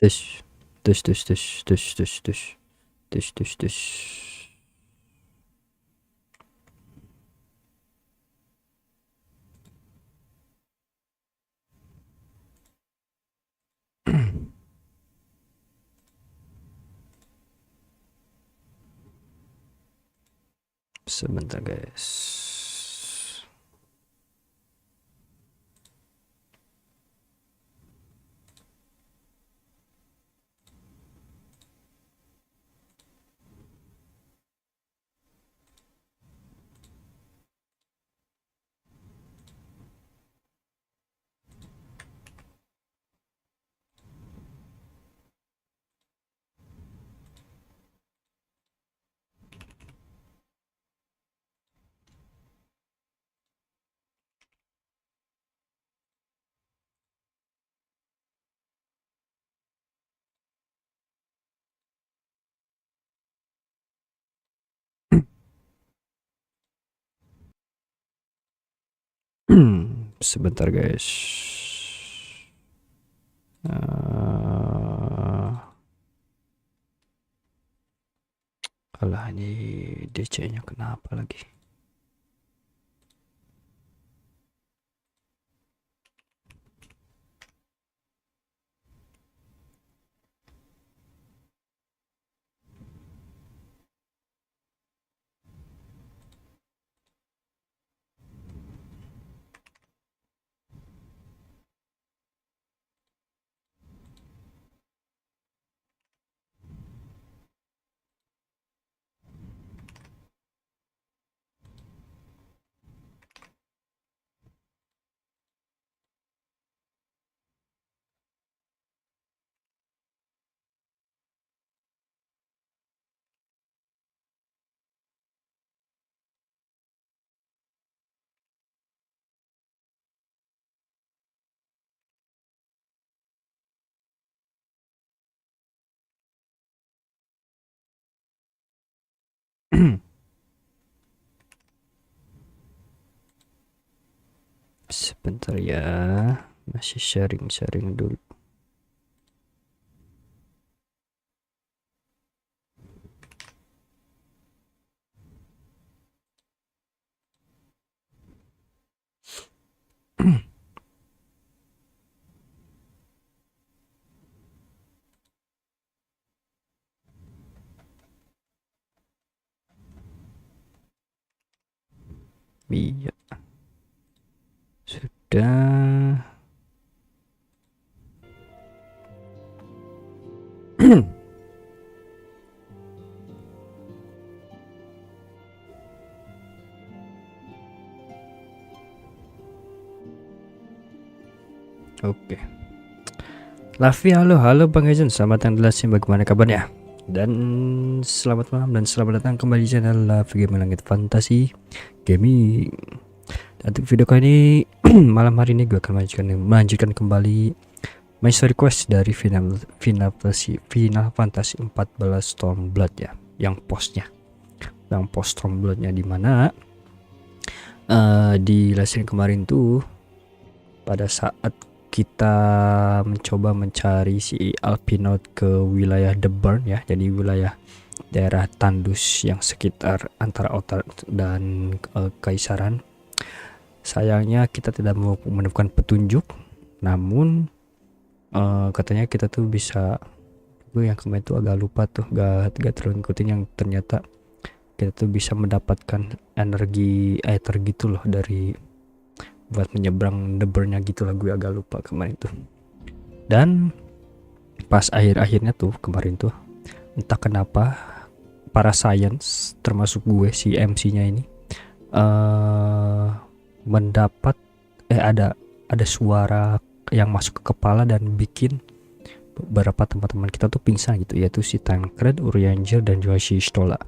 Tes, tes, tes, tes, tes, tes, tes, tes, tes, tes. Sebentar guys. Sebentar guys. Alah, ini DC-nya kenapa lagi? Sebentar ya, masih sharing dulu. Iya, sudah. Oke. Lavi, halo Bang Ejen, selamat datang di Livestream, bagaimana kabarnya? Dan selamat malam dan selamat datang kembali di channel Lavi Game Langit Fantasi Gaming. Dan untuk video kali ini malam hari ini gue akan melanjutkan kembali My Story Quest dari Final Fantasy 14 Stormblood ya, yang post Stormbloodnya, dimana di livestream kemarin tuh pada saat kita mencoba mencari si Alpinaut ke wilayah The Burn ya, jadi wilayah daerah tandus yang sekitar antara Outer dan Kaisaran. Sayangnya kita tidak menemukan petunjuk, namun katanya kita tuh bisa, gue yang kemarin tuh agak lupa tuh, gak terlalu ngikutin, yang ternyata kita tuh bisa mendapatkan energi aether gitu loh dari buat menyeberang The Burn-nya gitu lah, gue agak lupa kemarin tuh. Dan pas akhir-akhirnya tuh kemarin tuh entah kenapa para science termasuk gue si MC-nya ini mendapat ada suara yang masuk ke kepala dan bikin beberapa teman-teman kita tuh pingsan gitu, yaitu si Tancred, Urianger, dan juga si Stola.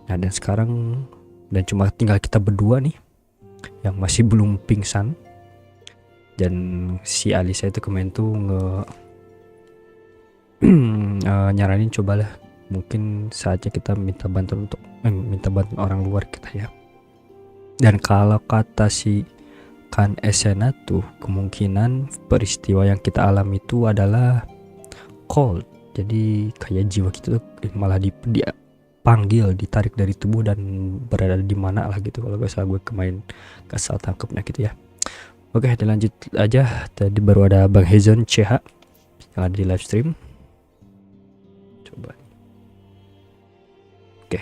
Nah, dan sekarang dan cuma tinggal kita berdua nih yang masih belum pingsan. Dan si Alisa itu kemarin tuh nyaranin cobalah mungkin saatnya kita minta bantuan orang luar kita ya. Dan kalau kata si Kan Esena tuh, kemungkinan peristiwa yang kita alami itu adalah cold. Jadi kayak jiwa kita tuh malah dia panggil, ditarik dari tubuh dan berada di mana lah gitu. Kalau gak salah gue kemarin kasal tangkepnya gitu ya. Oke, dilanjut aja. Tadi baru ada Bang Hezon CH yang ada di live stream. Coba. Oke.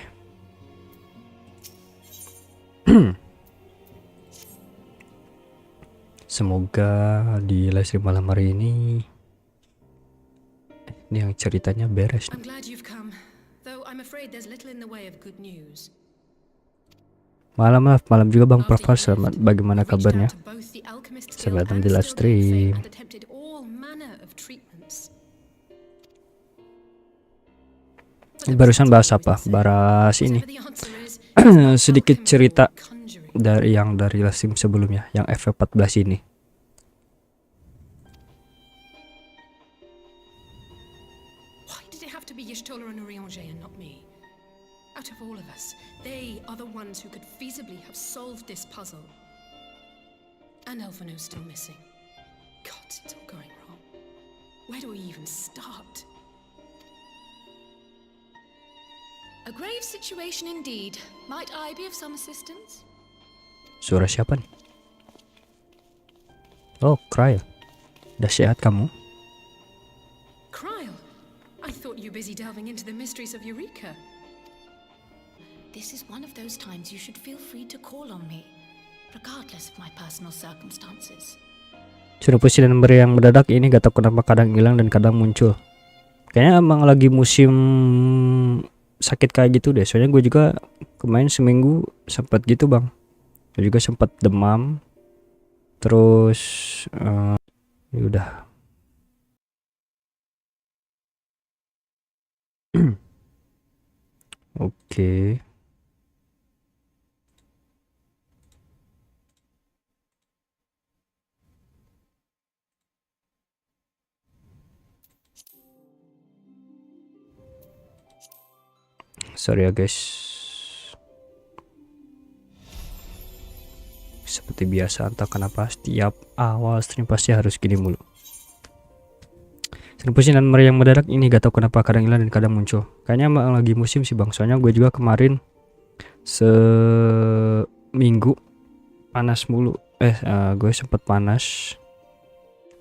Semoga di live stream malam hari ini yang ceritanya beres. Malam juga Bang Profar, selamat. Bagaimana kabarnya? Selamat datang di live stream. Barusan bahas apa? Bahas ini. Sedikit cerita dari live stream sebelumnya, yang FF14 ini. Out of all of us, they are the ones who could feasibly have solved this puzzle. And Elfino's still missing. God, it's all going wrong. Where do we even start? A grave situation indeed. Might I be of some assistance? Suara siapa nih? Oh, Kryl. Udah sehat kamu? Kryl? I thought you busy delving into the mysteries of Eureka. This is one of those times you should feel free to call on me, regardless of my personal circumstances. Sudah presiden nomor yang mendadak ini gak tahu kenapa kadang hilang dan kadang muncul. Kayaknya emang lagi musim sakit kayak gitu deh. Soalnya gue juga kemarin seminggu sempat gitu Bang. Gue juga sempat demam. Terus ya udah. Oke. Sorry ya guys. Seperti biasa, entah kenapa setiap awal stream pasti harus gini mulu. Pusingan meriang mendadak ini gak tahu kenapa kadang hilang dan kadang muncul. Kayaknya emang lagi musim sih Bang. Soalnya gue juga kemarin seminggu panas mulu. Gue sempet panas.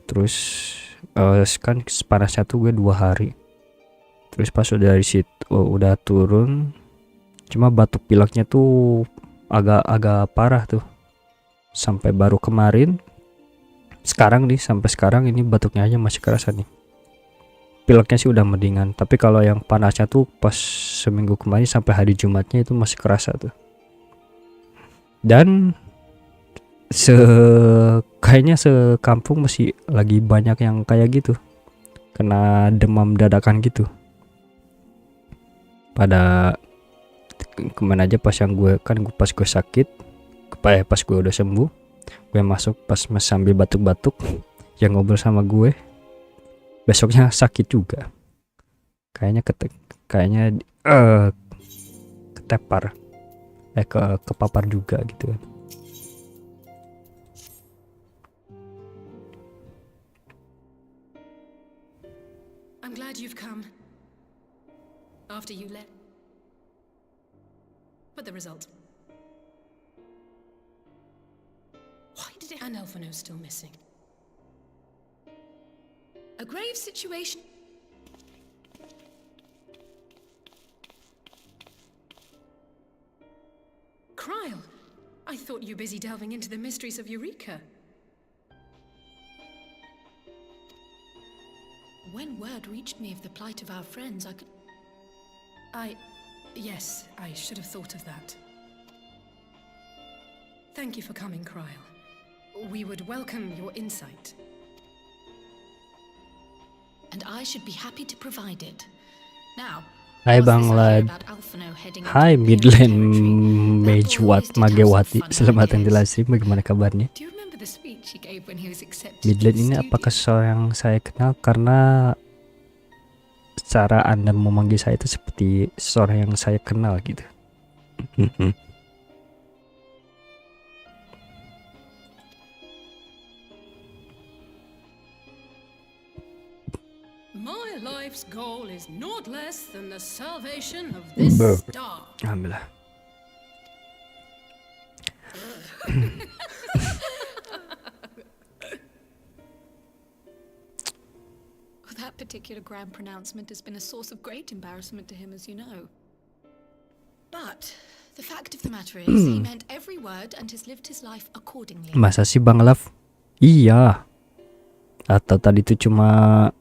Terus kan panasnya tuh gue 2 hari. Terus pas udah dari situ udah turun, cuma batuk pileknya tuh agak parah tuh. Sampai baru kemarin, sampai sekarang ini batuknya aja masih kerasa nih. Pileknya sih udah mendingan, tapi kalau yang panasnya tuh pas seminggu kemarin sampai hari Jumatnya itu masih kerasa tuh. Dan kayaknya sekampung masih lagi banyak yang kayak gitu, kena demam dadakan gitu. Pada kemana aja pas gue sakit, pas gue udah sembuh, gue masuk pas sambil batuk-batuk yang ngobrol sama gue, besoknya sakit juga. Kayaknya ketepar, kepapar juga gitu. I'm glad you've come. After you left. But the result. Why did it? And Elfino's still missing. A grave situation. Kryl, I thought you busy delving into the mysteries of Eureka. When word reached me of the plight of our friends, Yes, I should have thought of that. Thank you for coming, Kryl. We would welcome your insight. And I should be happy to provide it. Now, Hai Bang Lad. Hai Midland Magewati. Selamat datang di live stream. Bagaimana kabarnya? Midland ini apakah seorang yang saya kenal? Karena cara Anda memanggil saya itu seperti seorang yang saya kenal gitu. My life's goal is not less than the salvation of this star. Alhamdulillah. That particular grand pronouncement has been a source of great embarrassment to him, as you know. But the fact of the matter is, he meant every word and has lived his life accordingly. Masa sih Bang Love? Iya. Atau tadi itu cuma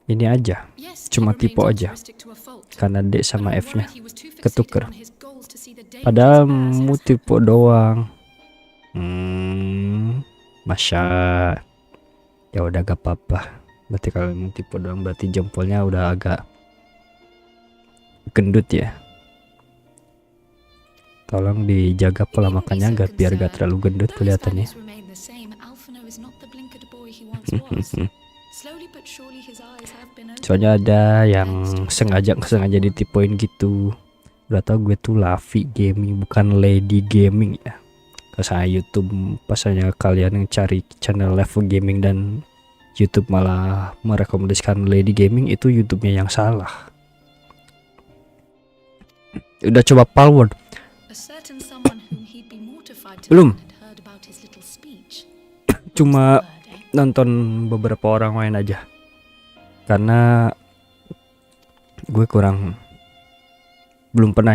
ini aja, Yes, cuma he tipe remains aja, altruistic to a fault. karena D But sama I'm F-nya worried he was too fixated ketuker. on his goals to see the dangers Padahal of Eorzea. mu tipe doang. Masya. Ya udah gak apa-apa. Berarti kalau mu tipe doang berarti jempolnya udah agak gendut ya. Tolong dijaga pola makannya biar gak terlalu gendut Though his kelihatannya. values remain the same, Alphino is not the blinkered boy he once was. Slowly but surely his eyes have been opened. Soalnya ada yang sengaja ditipuin gitu. Udah tau gue tuh Lavi Gaming bukan Lady Gaming ya. Kalau saya YouTube pasanya kalian yang cari channel level gaming dan YouTube malah merekomendasikan Lady Gaming, itu YouTube-nya yang salah. Udah coba Palworld? A certain someone whom he'd be mortified to Belum. learn had heard about his little speech. Cuma Word, eh? nonton beberapa orang main aja. Karena gue belum pernah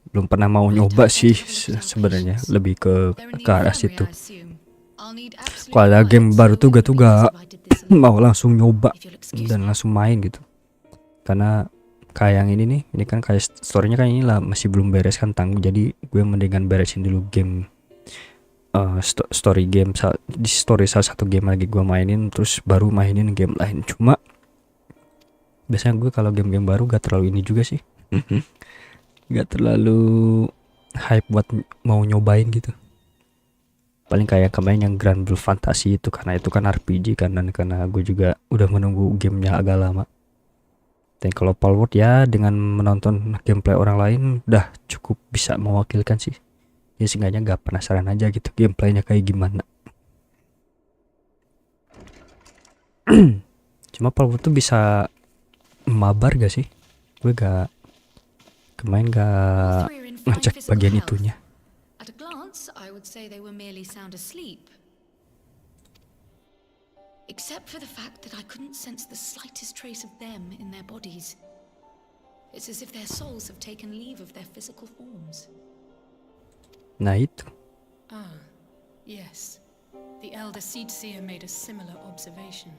belum pernah mau nyoba sih sebenarnya, lebih ke They're in the arah infirmary, situ. I assume. I'll need absolute Kalau ada game quiet, baru so tuh gue it tuh would be gak best if I did this alone. mau langsung nyoba If you'll excuse dan me. langsung main gitu. Karena kayak yang ini nih, ini kan kayak storynya kan inilah masih belum beres kan tanggung, jadi gue mendingan beresin dulu game story game di story salah satu game lagi gue mainin, terus baru mainin game lain. Cuma biasanya gue kalau game-game baru gak terlalu ini juga sih. Gak terlalu hype buat mau nyobain gitu. Paling kayak kemarin yang Grand Blue Fantasy itu, karena itu kan RPG kan, dan karena gue juga udah menunggu gamenya agak lama. Dan kalau Palworld ya dengan menonton gameplay orang lain udah cukup bisa mewakilkan sih. Ya seenggaknya gak penasaran aja gitu gameplaynya kayak gimana. Cuma Palworld tuh bisa mabar gak sih? Gue kemarin All gak three are in fine ngecek physical bagian health. itunya. At a glance, I would say they were merely sound asleep. Except for the fact that I couldn't sense the slightest trace of them in their bodies. It's as if their souls have taken leave of their physical forms. Nah itu. Ah, yes. The elder Seedseer made a similar observation.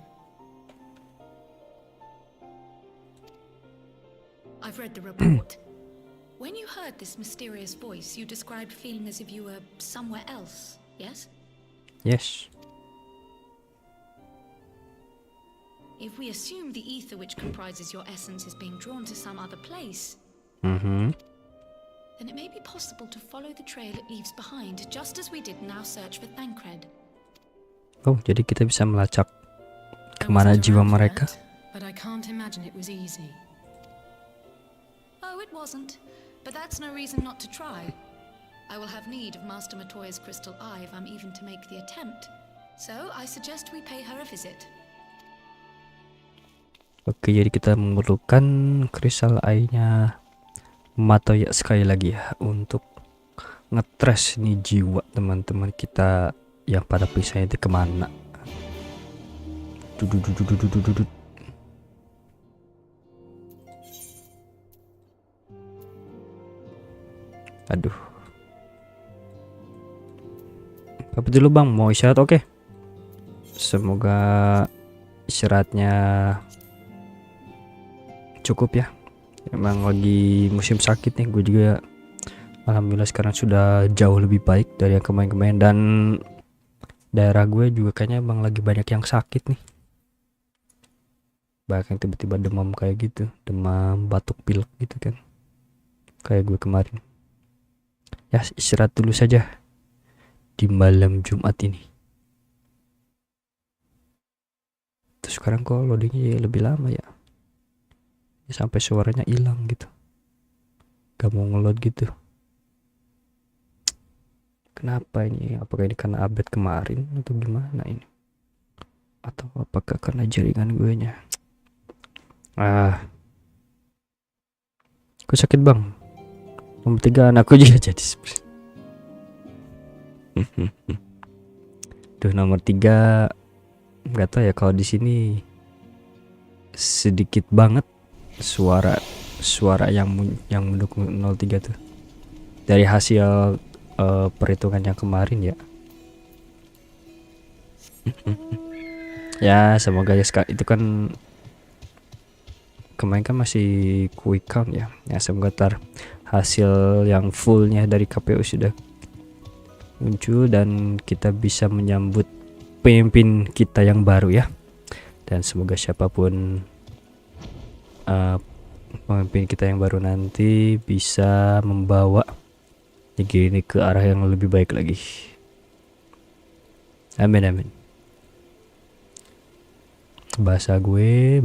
I've read the report. When you heard this mysterious voice, you described feeling as if you were somewhere else, yes? Yes. If we assume the ether which comprises your essence is being drawn to some other place, Mhm. then it may be possible to follow the trail it leaves behind, just as we did in our search for Thancred. Oh, jadi kita bisa melacak I kemana wasn't jiwa around for mereka. that, but I can't imagine it was easy. Oh, it wasn't. But that's no reason not to try. I will have need of Master Matoya's crystal eye if I'm even to make the attempt. So, I suggest we pay her a visit. Oke, jadi kita memerlukan kristal eye-nya Matoya sekali lagi ya untuk ngetres nih jiwa teman-teman kita yang pada pisahnya itu kemana. Dudududududududud. Aduh. Apa dulu bang, mau istirahat? Oke. Semoga istirahatnya cukup ya. Emang lagi musim sakit nih, gue juga alhamdulillah sekarang sudah jauh lebih baik dari yang kemarin-kemarin, dan daerah gue juga kayaknya emang lagi banyak yang sakit nih. Banyak yang tiba-tiba demam kayak gitu, demam, batuk pilek gitu kan, kayak gue kemarin. Ya istirahat dulu saja di malam Jumat ini. Terus sekarang kok loadingnya lebih lama ya, sampai suaranya hilang gitu, gak mau ngeload gitu. Kenapa ini? Apakah ini karena update kemarin atau gimana ini? Atau apakah karena jaringan gue nya? Aku sakit bang. Nomor 3 anakku juga jadi Duh, nomor 3 nggak tahu ya, kalau di sini sedikit banget suara yang mendukung 03 tuh dari hasil perhitungan yang kemarin ya. Ya semoga ya, itu kan kemarin kan masih quick count ya. Ya semoga hasil yang fullnya dari KPU sudah muncul dan kita bisa menyambut pemimpin kita yang baru ya. Dan semoga siapapun pemimpin kita yang baru nanti bisa membawa negeri ini ke arah yang lebih baik lagi. Amin amin. Bahasa gue.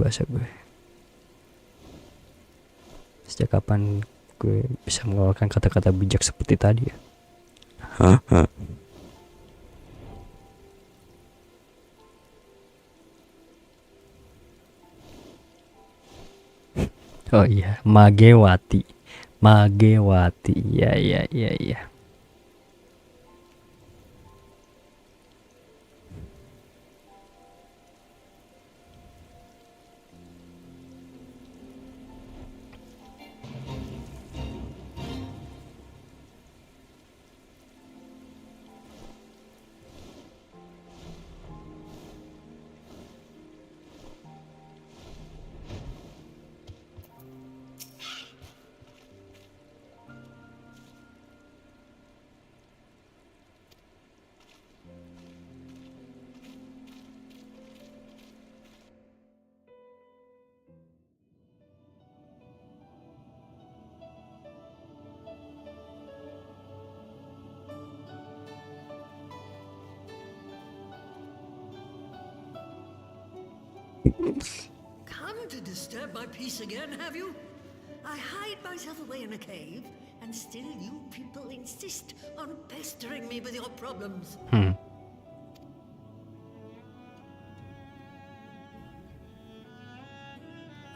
Sejak kapan gue bisa mengeluarkan kata-kata bijak seperti tadi ya? Oh iya, Magewati. Ya. Come to disturb my peace again, have you? I hide myself away in a cave, and still you people insist on pestering me with your problems.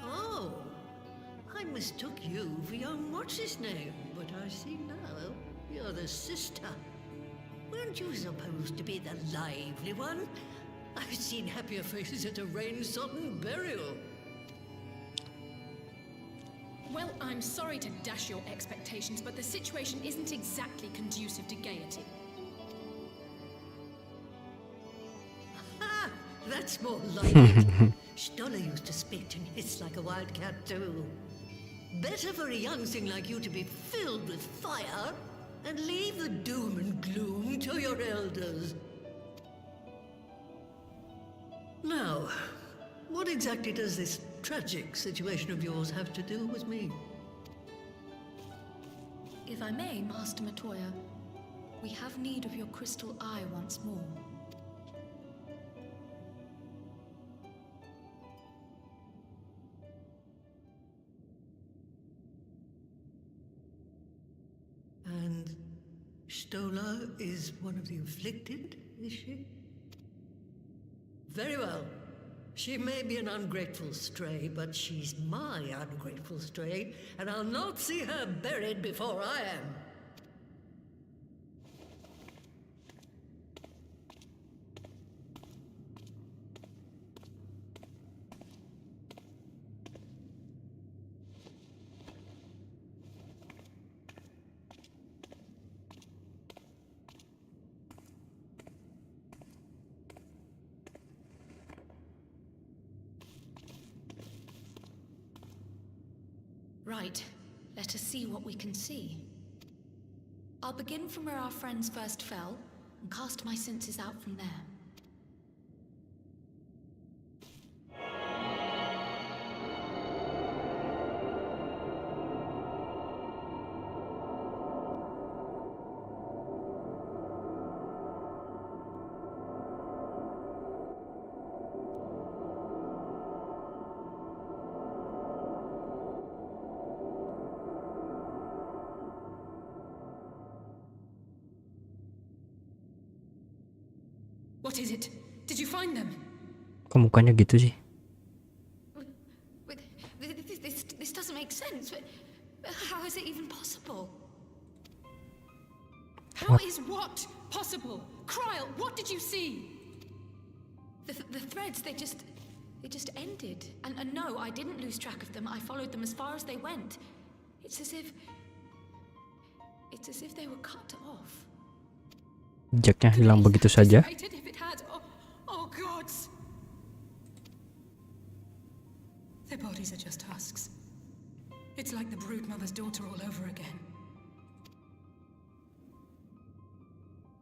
Oh, I mistook you for young what's-his-name, but I see now you're the sister. Weren't you supposed to be the lively one? I've seen happier faces at a rain-sodden burial. Well, I'm sorry to dash your expectations, but the situation isn't exactly conducive to gaiety. Ha! That's more like it. Stoller used to spit and hiss like a wildcat too. Better for a young thing like you to be filled with fire and leave the doom and gloom to your elders. Now, what exactly does this tragic situation of yours have to do with me? If I may, Master Matoya, we have need of your crystal eye once more. And Stoller is one of the afflicted, is she? Very well. She may be an ungrateful stray, but she's my ungrateful stray, and I'll not see her buried before I am. Right. Let us see what we can see. I'll begin from where our friends first fell, and cast my senses out from there. What is it? Did you find them? Kok mukanya gitu sih? This doesn't make sense. How is it even possible? How is what possible? Kryl, what did you see? The threads, they just ended. And no, I didn't lose track of them. I followed them as far as they went. It's as if they were cut off. Jejaknya hilang begitu saja. If it had, oh gods. Their bodies are just husks. It's like the brood mother's daughter all over again.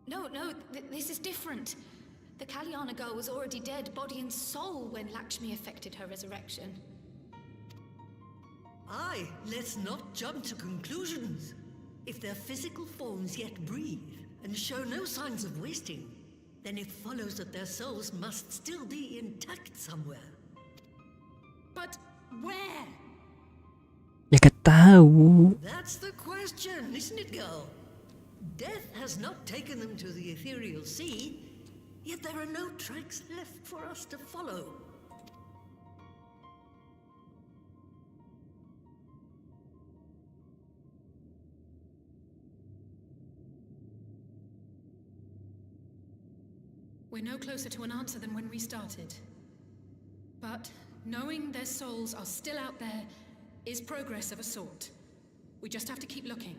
No, this is different. The Kalyana girl was already dead, body and soul, when Lakshmi effected her resurrection. Aye, let's not jump to conclusions. If their physical forms yet breathe and show no signs of wasting, then it follows that their souls must still be intact somewhere. But where? Ya gak tahu. That's the question, isn't it, girl? Death has not taken them to the ethereal sea, yet there are no tracks left for us to follow. We're no closer to an answer than when we started. But knowing their souls are still out there is progress of a sort. We just have to keep looking.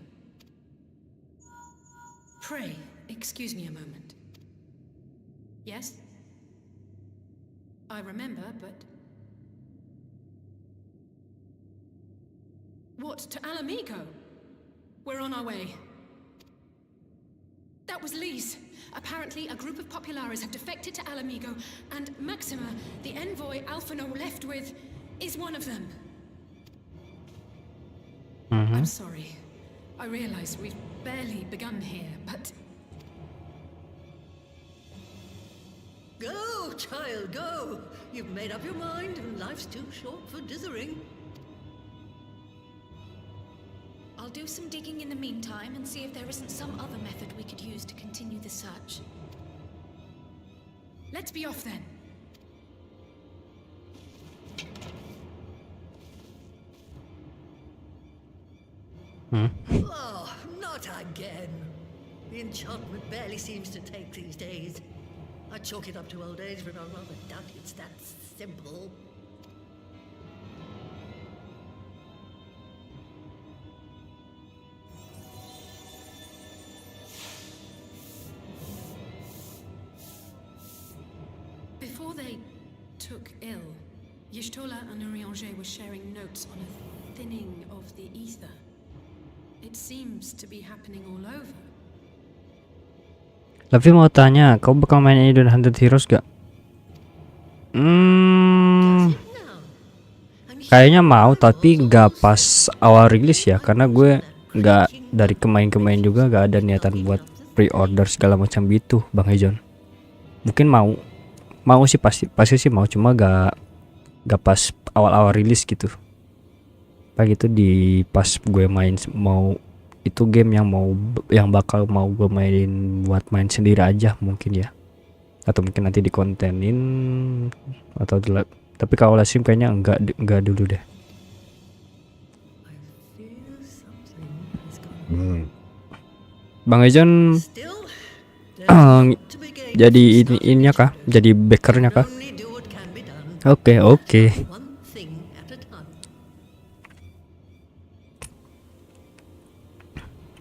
Pray, excuse me a moment. Yes? I remember, but... What, to Alamigo? We're on our way. That was Lise. Apparently, a group of Populares have defected to Alamigo, and Maxima, the envoy Alphino left with, is one of them. I'm sorry. I realize we've barely begun here, but... Go, child, go! You've made up your mind, and life's too short for dithering. I'll do some digging in the meantime and see if there isn't some other method we could use to continue the search. Let's be off then. Oh, not again. The enchantment barely seems to take these days. I chalk it up to old age, but I rather doubt it's that simple. Before they took ill, Y'shtola and Eorzea were sharing notes on a thinning of the ether. It seems to be happening all over. Tapi mau tanya, kau bakal main ini dan Hunted Heroes gak? Kayaknya mau, tapi gak pas awal rilis ya, karena gue gak dari kemain juga gak ada niatan buat pre-order segala macam gitu, Bang Hejon. Mungkin mau sih pasti sih mau, cuma gak pas awal rilis gitu. Kayak gitu di pas gue main mau itu game yang bakal mau gue mainin buat main sendiri aja mungkin ya, atau mungkin nanti dikontenin atau tapi kalau livestream kayaknya enggak dulu deh. Bang Ejon jadi ininya kah, jadi backernya kah? Oke.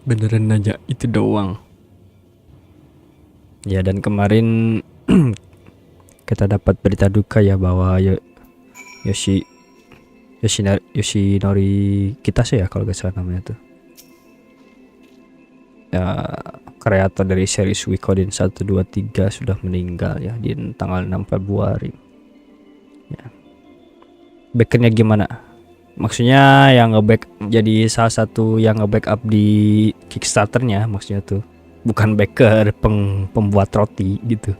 Beneran aja itu doang ya. Dan kemarin kita dapat berita duka ya bahwa Yoshinori kita sih ya kalau gak salah namanya tuh ya, kreator dari series Suikoden 1, 2, 3 sudah meninggal ya di tanggal 6 Februari ya. Backernya gimana? Maksudnya yang jadi salah satu yang nge-backup di Kickstarternya, maksudnya tuh bukan backer, pembuat roti gitu.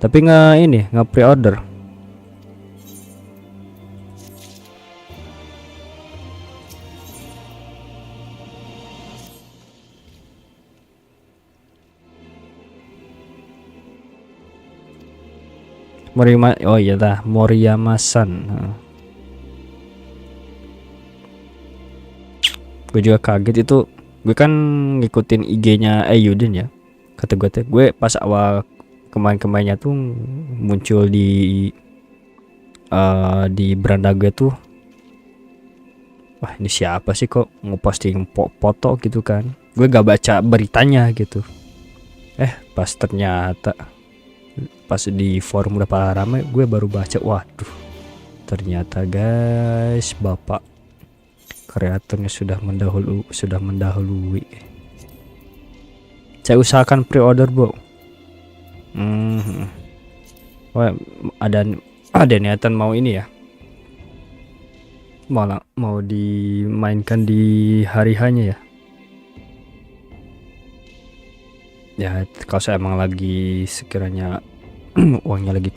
Tapi nge pre-order. Oh iya dah, Moriyama-san. Gue juga kaget itu. Gue kan ngikutin IG-nya Ayudin ya. Kata gue pas awal kemarin-kemarinnya tuh muncul di beranda gue tuh. Wah, ini siapa sih kok ngeposting foto gitu kan. Gue gak baca beritanya gitu. Pas ternyata pas di forum udah rame, gue baru baca. Waduh, ternyata guys, bapak kreatornya sudah mendahului. Saya usahakan pre-order bro. Wah, ada niatan mau ini ya, mau dimainkan di hari hanya ya. Ya kalau saya emang lagi sekiranya uangnya lagi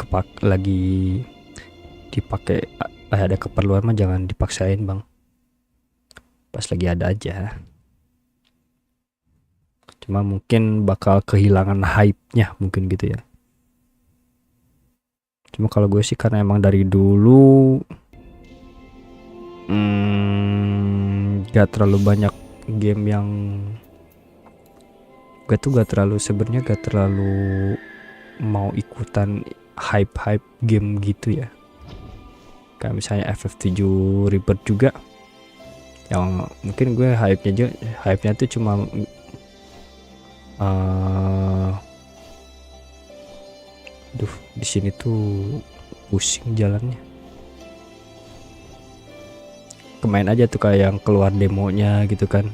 dipakai, ada keperluan mah jangan dipaksain bang. Pas lagi ada aja. Cuma mungkin bakal kehilangan hype-nya mungkin gitu ya. Cuma kalau gue sih karena emang dari dulu gak terlalu banyak game yang gue tuh gak terlalu mau ikutan hype game gitu ya. Kayak misalnya FF7 Rebirth juga, yang mungkin gue hype-nya tuh cuma di sini tuh pusing jalannya. Kemain aja tuh kayak yang keluar demonya gitu kan.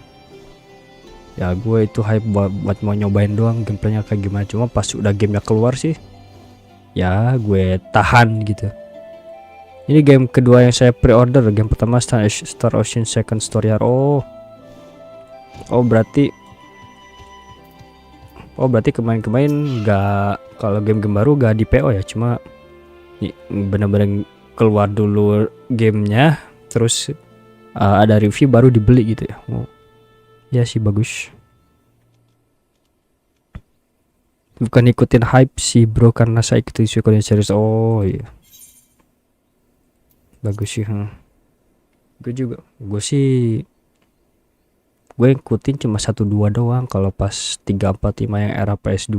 Ya gue itu hype buat mau nyobain doang gameplaynya kayak gimana. Cuma pas udah gamenya keluar sih, ya gue tahan gitu. Ini game kedua yang saya pre-order. Game pertama Star Ocean Second Story. Oh berarti kemarin gak, kalau game baru gak di PO ya, cuma bener-bener keluar dulu gamenya, terus ada review baru dibeli gitu ya. Ya sih bagus. Bukan ikutin hype sih bro, karena saya ikutin Suikoden series. Oh iya, bagus sih. Gue ikutin cuma 1-2 doang. Kalau pas 3-4-5 yang era PS2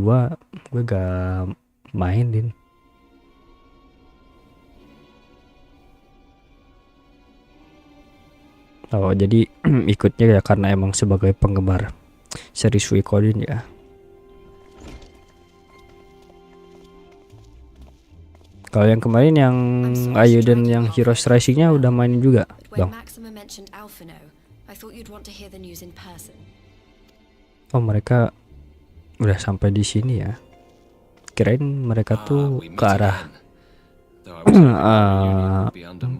gue gak mainin. Oh jadi ikutnya ya karena emang sebagai penggemar seri Suikoden ya. Kalau yang kemarin yang Ayuden yang Heroes Rising-nya udah main juga bang. Oh mereka udah sampai di sini ya. Kirain mereka tuh ke arah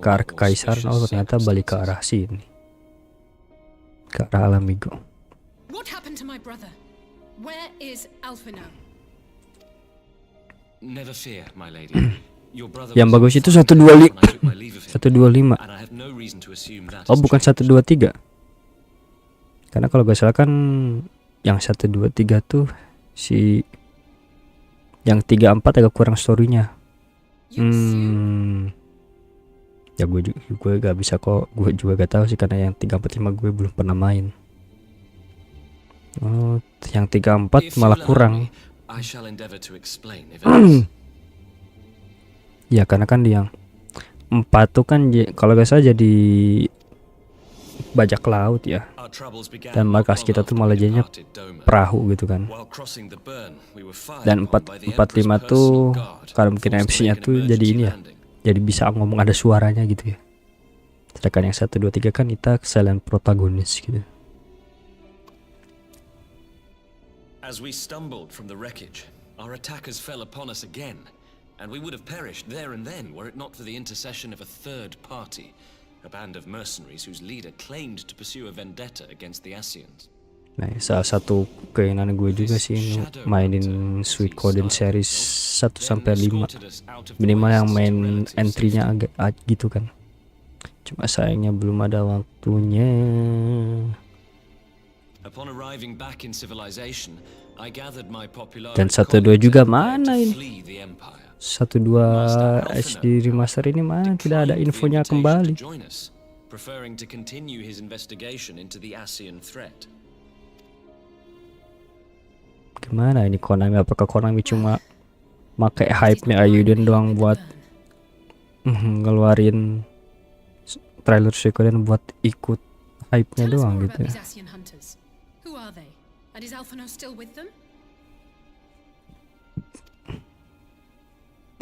ke arah kekaisaran. Oh ternyata balik ke arah sini, ke arah Alamigo. What happened to my brother? Where is Alphino? Never fear, my lady. Your brother Yang bagus itu 125. Oh bukan 123. Karena kalau gak salah kan yang 123 tuh si yang 34 agak kurang storynya. Ya gue gak bisa kok, gue juga gak tahu sih karena yang 345 gue belum pernah main. Oh yang 34 malah kurang. Ya karena kan yang 4 tuh kan kalau gak salah jadi bajak laut ya, dan markas kita tuh malah jadinya perahu gitu kan. Dan 445 tuh kalau mungkin MC-nya tuh jadi ini ya, jadi bisa ngomong ada suaranya gitu ya. Sedangkan yang 123 kan kita silent protagonis gitu. As we stumbled from the wreckage, our attackers fell upon us again, and we would have perished there and then were it not for the intercession of a third party, a band of mercenaries whose leader claimed to pursue a vendetta against the Asians. Nah, salah satu keinginan gue juga sih mainin Suikoden series 1-5. Minimal yang main entry-nya agak gitu kan. Cuma sayangnya belum ada waktunya. Dan 1-2 juga mana ini? 1.2 HD remaster ini mah tidak ada infonya kembali. Preferring to continue his investigation into the ASEAN threat. Gimana ini Konami? Apakah Konami cuma pakai hype-nya Ayuden doang buat ngeluarin trailer Suikoden buat ikut hype-nya Tell us doang more gitu about ya. these ASEAN hunters. Who are they? And is Alphino still with them?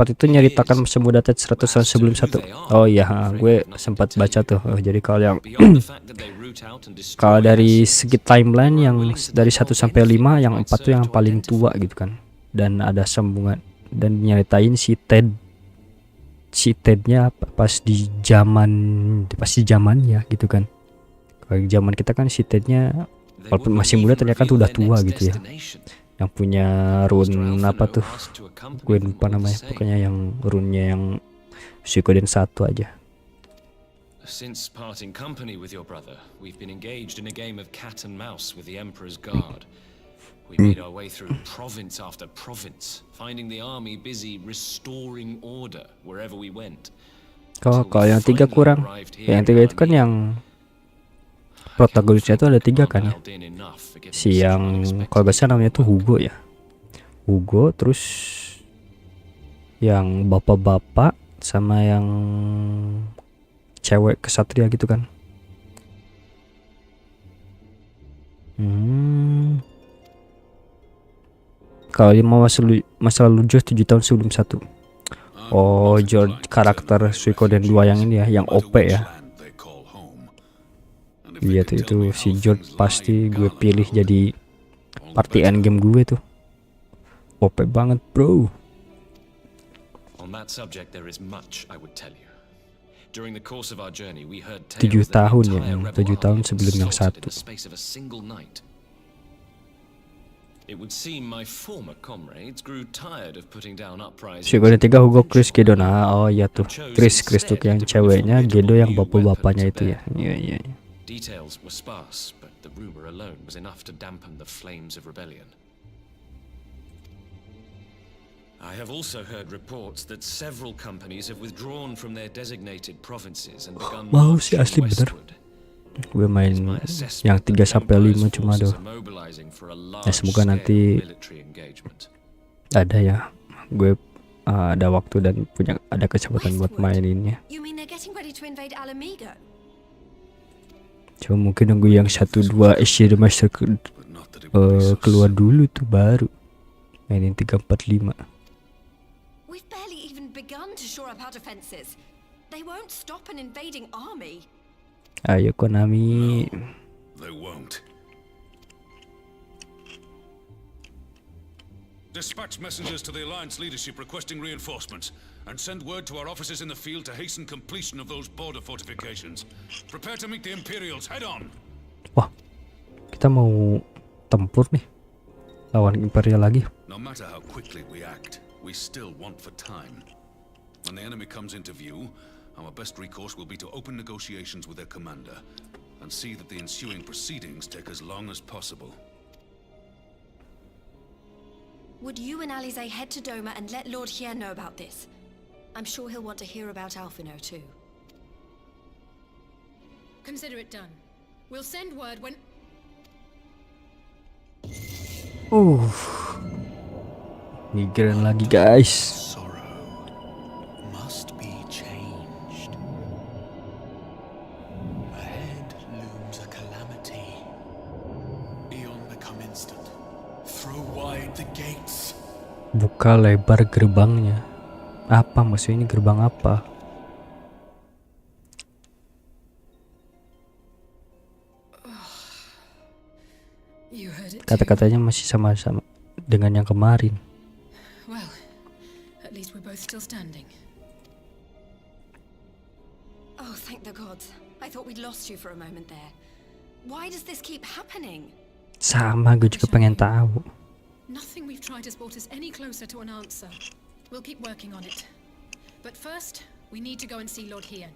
Part itu nyeritakan semudah tet 100 tahun sebelum satu. Oh iya, gue sempat baca tuh. Oh, jadi kalau yang kalau dari segi timeline yang dari 1 sampai 5, yang 4 tuh yang paling tua gitu kan. Dan ada sambungan dan nyeritain si Tednya pas di zamannya gitu kan. Kalau zaman kita kan si Tednya walaupun masih muda ternyata tuh udah tua gitu ya. Yang punya rune apa tuh, gue lupa namanya, pokoknya yang rune-nya yang Suikoden 1 aja. Since parting company with your brother, we've been engaged in a game of cat and mouse with the Emperor's Guard. We made our way through province after province, finding the army busy restoring order wherever we went. Kalau yang 3 kurang, yang 3 itu kan yang protagonisnya itu ada 3 kan ya. Si yang kalau gak salah namanya tuh Hugo ya. Hugo, terus yang bapak-bapak sama yang cewek kesatria gitu kan. Kalau dia mau masa lalu Josh 7 tahun sebelum 1. Oh, George karakter Suikoden 2 yang ini ya, yang OP ya. Iya tuh, itu si George pasti gue pilih jadi party endgame gue tuh. OP banget bro. On that subject there is much I would tell you. During the course of our journey we heard 7 tahun ya, 7 tahun sebelum yang 1. It would seem my former comrades grew tired of putting down uprisings. Suikoden 3 Hugo, Chris, Gedo. Nah, oh iya tuh. Chris tuh yang ceweknya, Gedo yang bapak-bapaknya itu ya. Iya. Details were sparse, but the rumor alone was enough to dampen the flames of rebellion. I have also heard reports that several companies have withdrawn from their designated provinces and begun marching westward. Gue main yang 3 sampai 5 cuma doh. Ya semoga nanti ada ya. Gue ada waktu dan ada kesempatan buat maininnya. Cuma mungkin nunggu yang 1-2 HD Remaster keluar dulu tuh baru mainin 3, 4, 5. We've barely even begun to shore up our defenses. They won't stop an invading army. Ayo Konami. No, they won't. Dispatch messengers to the Alliance leadership requesting reinforcements, and send word to our officers in the field to hasten completion of those border fortifications. Prepare to meet the Imperials head on. Wah, kita mau tempur nih lawan Imperial lagi. No matter how quickly we act, we still want for time. When the enemy comes into view, our best recourse will be to open negotiations with their commander and see that the ensuing proceedings take as long as possible. Would you and Alize head to Doma and let Lord Hien know about this? I'm sure he'll want to hear about Alphino too. Consider it done. We'll send word when... Migran lagi guys. Sorrow must be changed. Ahead looms a calamity. Eon become instant. Throw wide the gates. Buka lebar gerbangnya. Apa maksudnya, ini gerbang apa? Kata-katanya masih sama-sama dengan yang kemarin. Well, at least we're both still standing. Oh, thank the gods. I thought we'd lost you for a moment there. Why does this keep happening? Sama, gue juga pengen tahu. Nothing we've tried has brought us any closer to an answer. We'll keep working on it. But first, we need to go and see Lord Hien.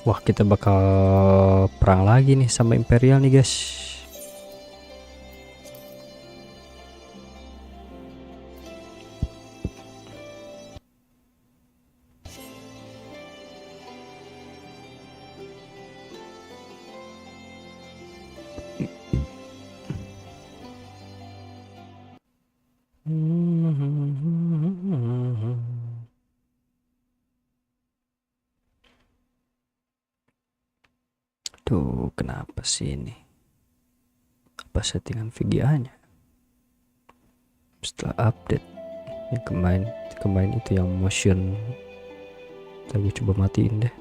Wah, kita bakal perang lagi nih sama Imperial nih guys. Tuh, kenapa sih ini? Apa settingan VGA-nya? Setelah update, yang kemarin itu yang motion. Ntar gue coba matiin deh.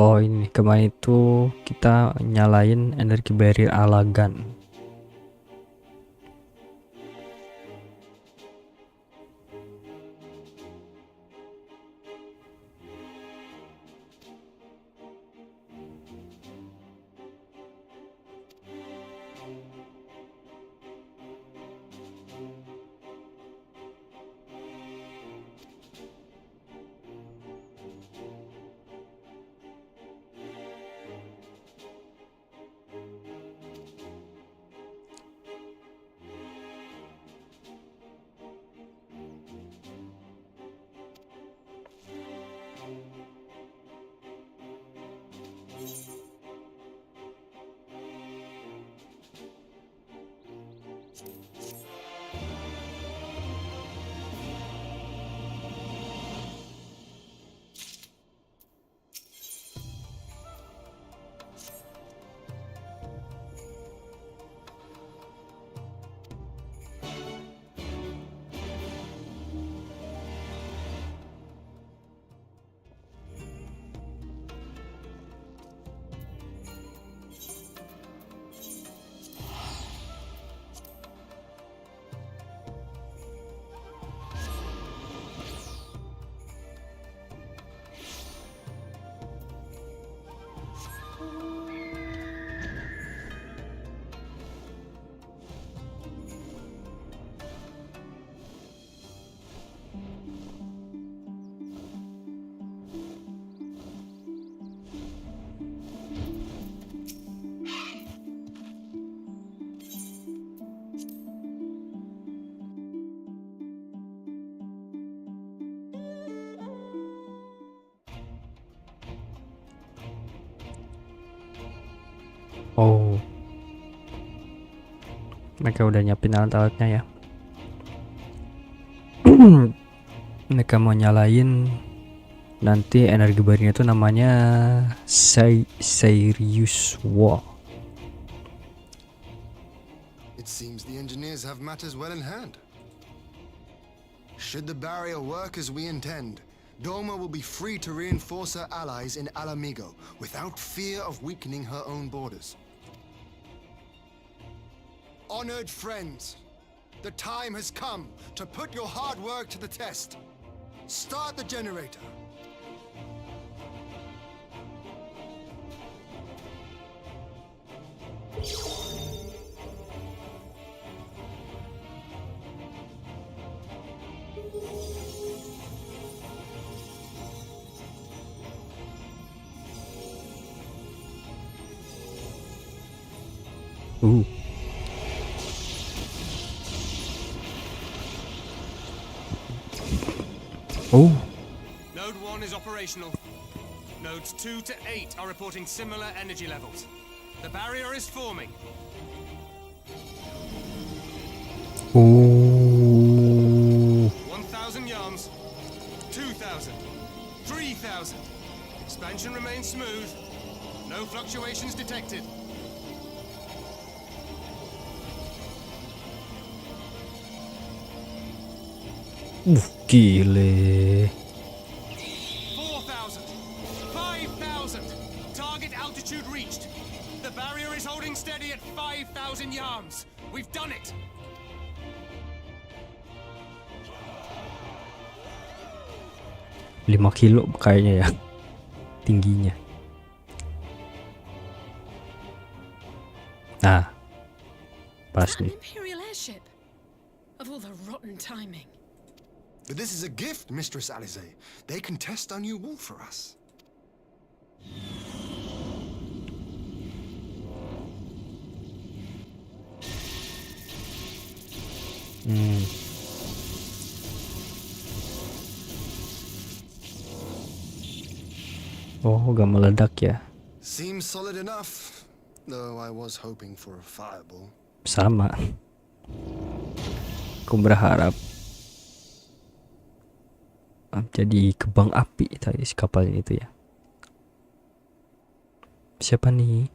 Oh ini kemarin itu kita nyalain energi barrier Alagan. Oh, mereka udah nyiapin alat-alatnya ya. Mereka mau nyalain nanti energi barunya itu namanya Serious War. It seems the engineers have matters well in hand. Should the barrier work as we intend, Doma will be free to reinforce her allies in Alamigo without fear of weakening her own borders. Honored friends, The time has come to put your hard work to the test. Start the generator. Oh, Node 1 is operational. Nodes 2 to 8 are reporting similar energy levels. The barrier is forming. oh, 1,000 yards. 2,000. 3,000. Expansion remains smooth. No fluctuations detected. gile. 4,000. 5,000. Target altitude reached. The barrier is holding steady at 5,000 yards. We've done it. Lima kilo kayaknya ya tingginya. Nah, pas An nih. Imperial airship. Of all the rotten timing. But this is a gift, Mistress Alize. They can test our new wool for us. Oh, gak meledak ya. Seems solid enough, though I was hoping for a fireball. Sama. Aku berharap jadi kebang api tadi si kapalnya itu ya. Siapa nih?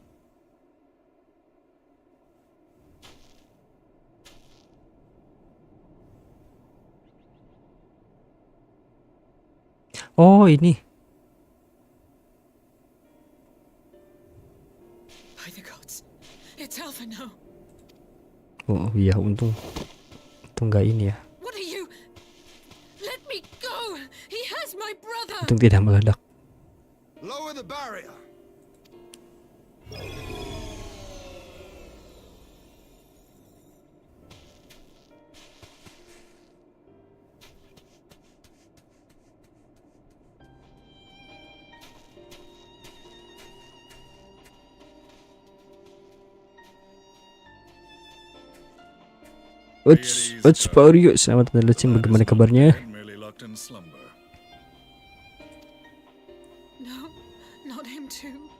Oh, ini. By the gods. It's Alphino. Oh iya, untung nggak ini ya. What are you? Let me go! He has my brother! Untung tidak meledak. Lower the barrier. What's Paurio? Selamat datang Livestream, bagaimana kabarnya? No, not him too.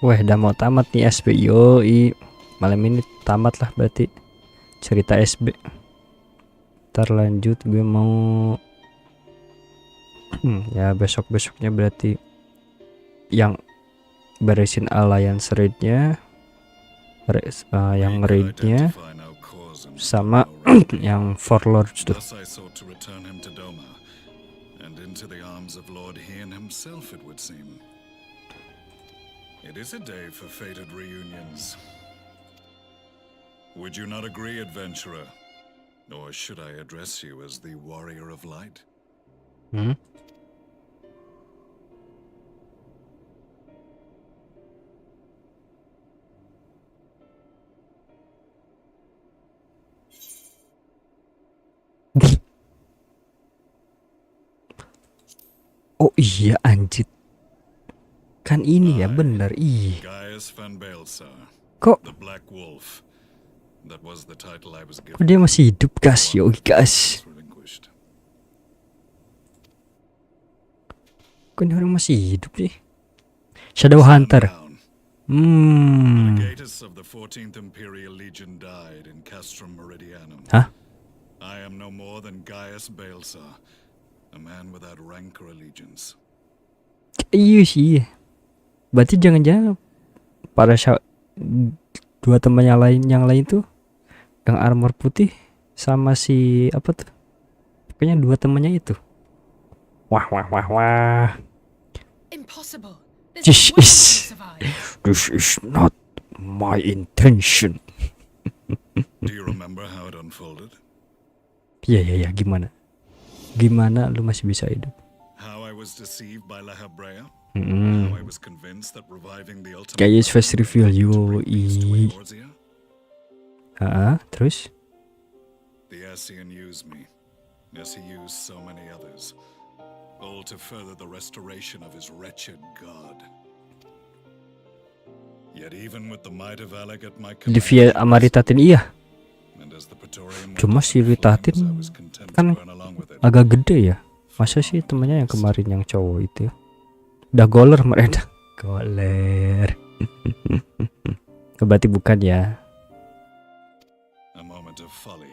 Wah, udah mau tamat nih SB. Yoi, malam ini tamat lah berarti cerita SB. Ntar lanjut gue mau ya besok-besoknya berarti yang beresin Alliance raid-nya, yang raid-nya sama yang Forlords tuh. It is a day for fated reunions. Would you not agree, adventurer? Or should I address you as the warrior of light? Oh iya anjir. Kan ini ya bener. Ih. Kok dia masih hidup guys? Yo guys. Kok ini orang masih hidup sih? Shadow Hunter. Hah? I am no more than Gaius Balesar, a man without rank or allegiance. Iya sih. Berarti jangan-jangan para dua teman yang lain tuh yang armor putih sama si apa tuh? Pokoknya dua temannya itu. Wah. Impossible. This is not my intention. Do you remember how it unfolded? Iya, gimana lu masih bisa hidup? How I was deceived by Lahabrea? Mm-mm. How I was convinced that reviving the ultimate Guys, face weapon reveal, would bring peace to yoi. Eorzea? Terus? The Asian used me, as he used so many others, all to further the restoration of his wretched god. Yet even with the might of Alec at my command, Livia Amaritatin iya. and as the Praetorian Cuma went si up in Ritatin flames, I was content to kan burn along with it. agak gede ya. Masa sih temennya yang kemarin yang cowok itu? Udah goler mereka. Goler. Berarti bukan ya. A moment of folly.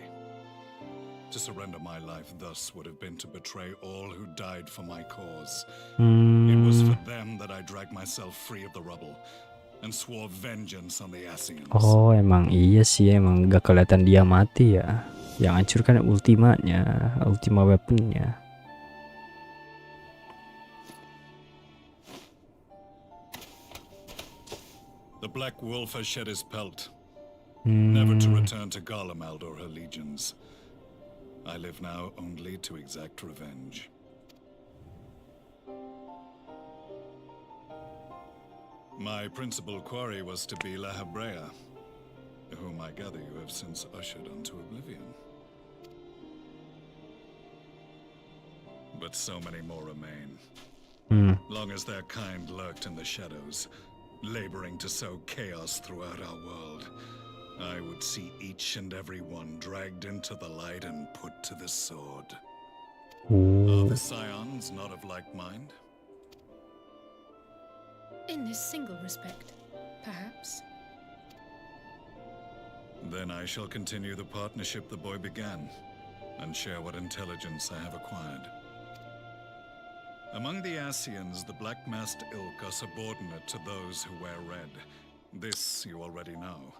To surrender my life thus would have been to betray all who died for my cause. It was for them that I dragged myself free of the rubble and swore vengeance on the Asians. Oh, emang iya sih, emang gak kelihatan dia mati ya. Yang hancur kan ultimanya, ultima weaponnya. The Black Wolf has shed his pelt, never to return to Garlemald or her legions. I live now only to exact revenge. My principal quarry was to be Lahabrea, whom I gather you have since ushered unto oblivion. But so many more remain. Long as their kind lurked in the shadows, laboring to sow chaos throughout our world, I would see each and every one dragged into the light and put to the sword. Are the scions not of like mind? In this single respect, perhaps. Then I shall continue the partnership the boy began, and share what intelligence I have acquired. Among the Asians, the black-masked ilk are subordinate to those who wear red. This you already know.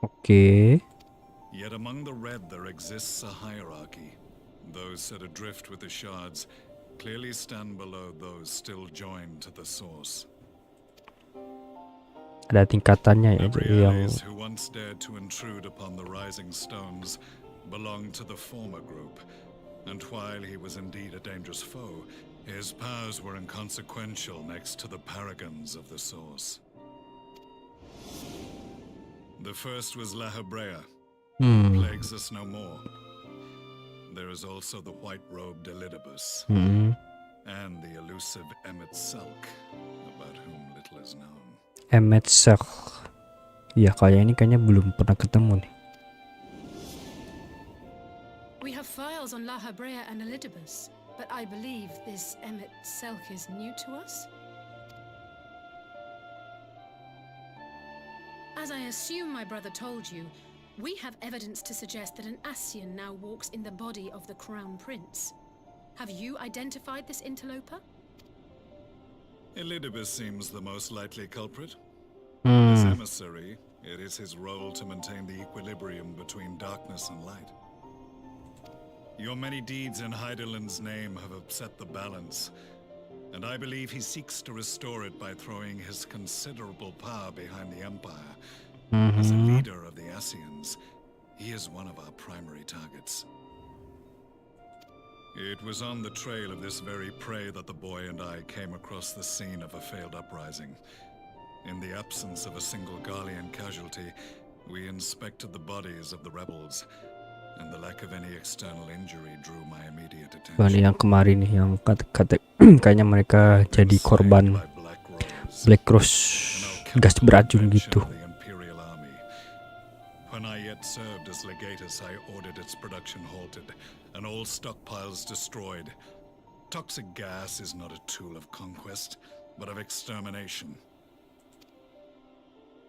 Okay. Yet among the red there exists a hierarchy. Those set adrift with the shards clearly stand below those still joined to the source. Ada tingkatannya ya, Every jadi yang Aliansi who once dared to intrude upon the rising stones belonged to the former group, and while he was indeed a dangerous foe, his powers were inconsequential next to the paragons of the source. The first was Lahabrea, who plagues us no more. There is also the white-robed Elidibus, and the elusive Emmet Selk, about whom little is known. Emmet Selk. Ya, kayaknya belum pernah ketemu nih. We have files on Lahabrea and Elidibus, but I believe this Emmet Selk is new to us? As I assume my brother told you, we have evidence to suggest that an Asian now walks in the body of the Crown Prince. Have you identified this interloper? Elidibus seems the most likely culprit. As emissary, it is his role to maintain the equilibrium between darkness and light. Your many deeds in Heideland's name have upset the balance, and I believe he seeks to restore it by throwing his considerable power behind the Empire. As a leader of the Asians, he is one of our primary targets. It was on the trail of this very prey that the boy and I came across the scene of a failed uprising. In the absence of a single Garlean casualty, we inspected the bodies of the rebels, and the lack of any external injury drew my immediate attention. Yang kemarin nih, yang kayaknya mereka jadi korban Black Rose gas beracun gitu. When I yet served as legatus, I ordered its production halted and all stockpiles destroyed. Toxic gas is not a tool of conquest, but of extermination.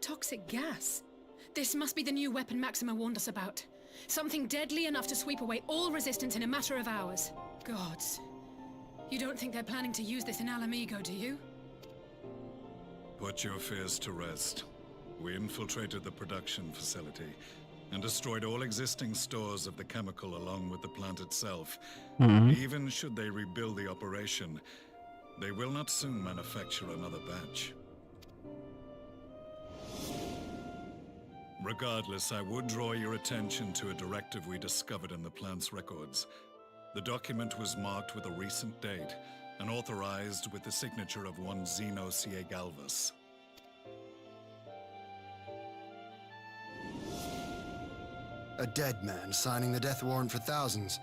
Toxic gas? This must be the new weapon Maxima warned us about. Something deadly enough to sweep away all resistance in a matter of hours. Gods. You don't think they're planning to use this in Alamigo, do you? Put your fears to rest. We infiltrated the production facility and destroyed all existing stores of the chemical along with the plant itself. Even should they rebuild the operation, they will not soon manufacture another batch. Regardless, I would draw your attention to a directive we discovered in the plant's records. The document was marked with a recent date and authorized with the signature of one Zeno C.A. Galvas. A dead man signing the death warrant for thousands.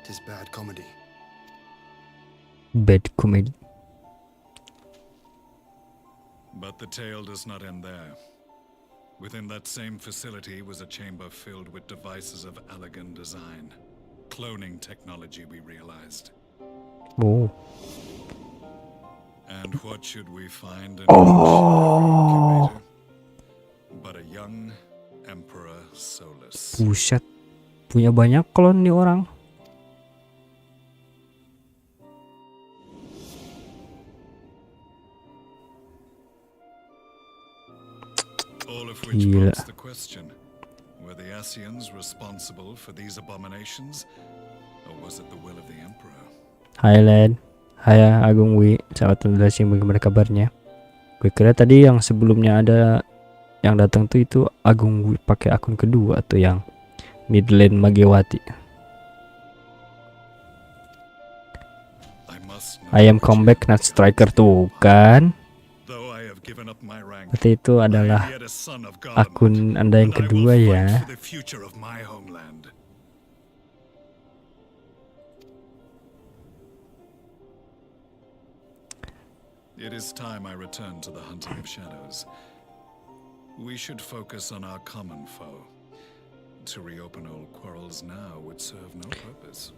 'Tis bad comedy. Bad comedy. But the tale does not end there. Within that same facility was a chamber filled with devices of elegant design. Cloning technology, we realized. Oh. And what should we find in incubator? But a young Emperor Solus. Buset. Punya banyak klon nih orang. All of which prompts the question, were the Asians responsible for these abominations, or was it the will of the Emperor? Hai Lad, hai Agung Wi, selamat menjelaskan bagaimana kabarnya. Gue kira tadi yang sebelumnya ada yang datang tuh itu Agung Wi pakai akun kedua atau yang Midland Magewati. I am comeback not striker tuh kan. Berarti itu adalah akun Anda yang kedua ya. It is time I return to the hunting of shadows. We should focus on our common foe. To reopen old quarrels now would serve no purpose.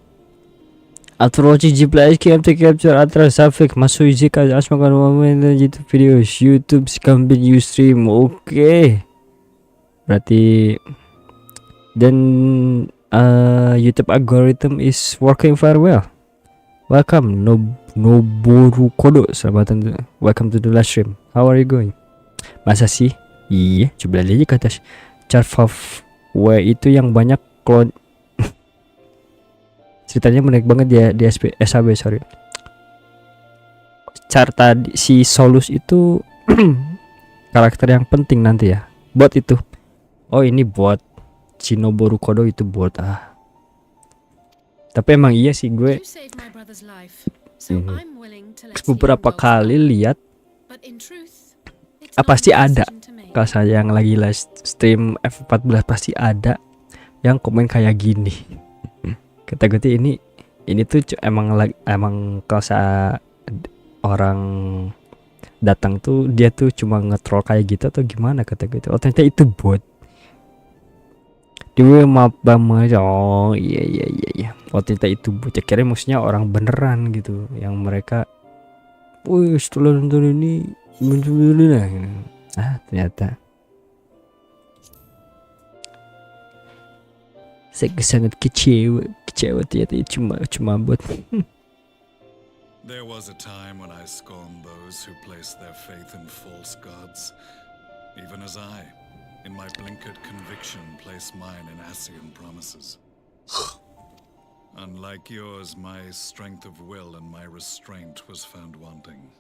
Astrology G+, capture Atra Safik masuk jika asmakan momen YouTube video YouTube Scambit Ustream. Oke. Berarti dan YouTube algorithm is working very well. Welcome Noboru Kodo. Welcome to the Livestream. How are you going? Masa sih? Iya, coba lihat aja ke atas. Chart of itu yang banyak clone. Ceritanya menarik banget dia di SAB, sorry. Chart tadi si Solus itu karakter yang penting nanti ya. Bot itu. Oh, ini bot. Shinoboru Kodo itu bot. Tapi emang iya sih gue beberapa kali lihat pasti ada. Kalau saya yang lagi live stream F14 pasti ada yang komen kayak gini. Kata gue tuh ini tuh emang kalau saya orang datang tuh dia tuh cuma nge-troll kayak gitu atau gimana, kata gue tuh. Oh, ternyata itu bot. Dia maaf banget. Oh iya. Oh, ternyata itu bot. Kira maksudnya orang beneran gitu yang mereka setelah nonton ini bener-bener. Ternyata saya sangat kecewa ternyata cuma bot. There was a time when I scorned those who placed their faith in false gods, even as I, in my blinkered conviction, placed mine in Asian promises. Unlike yours, my strength of will and my restraint was found wanting.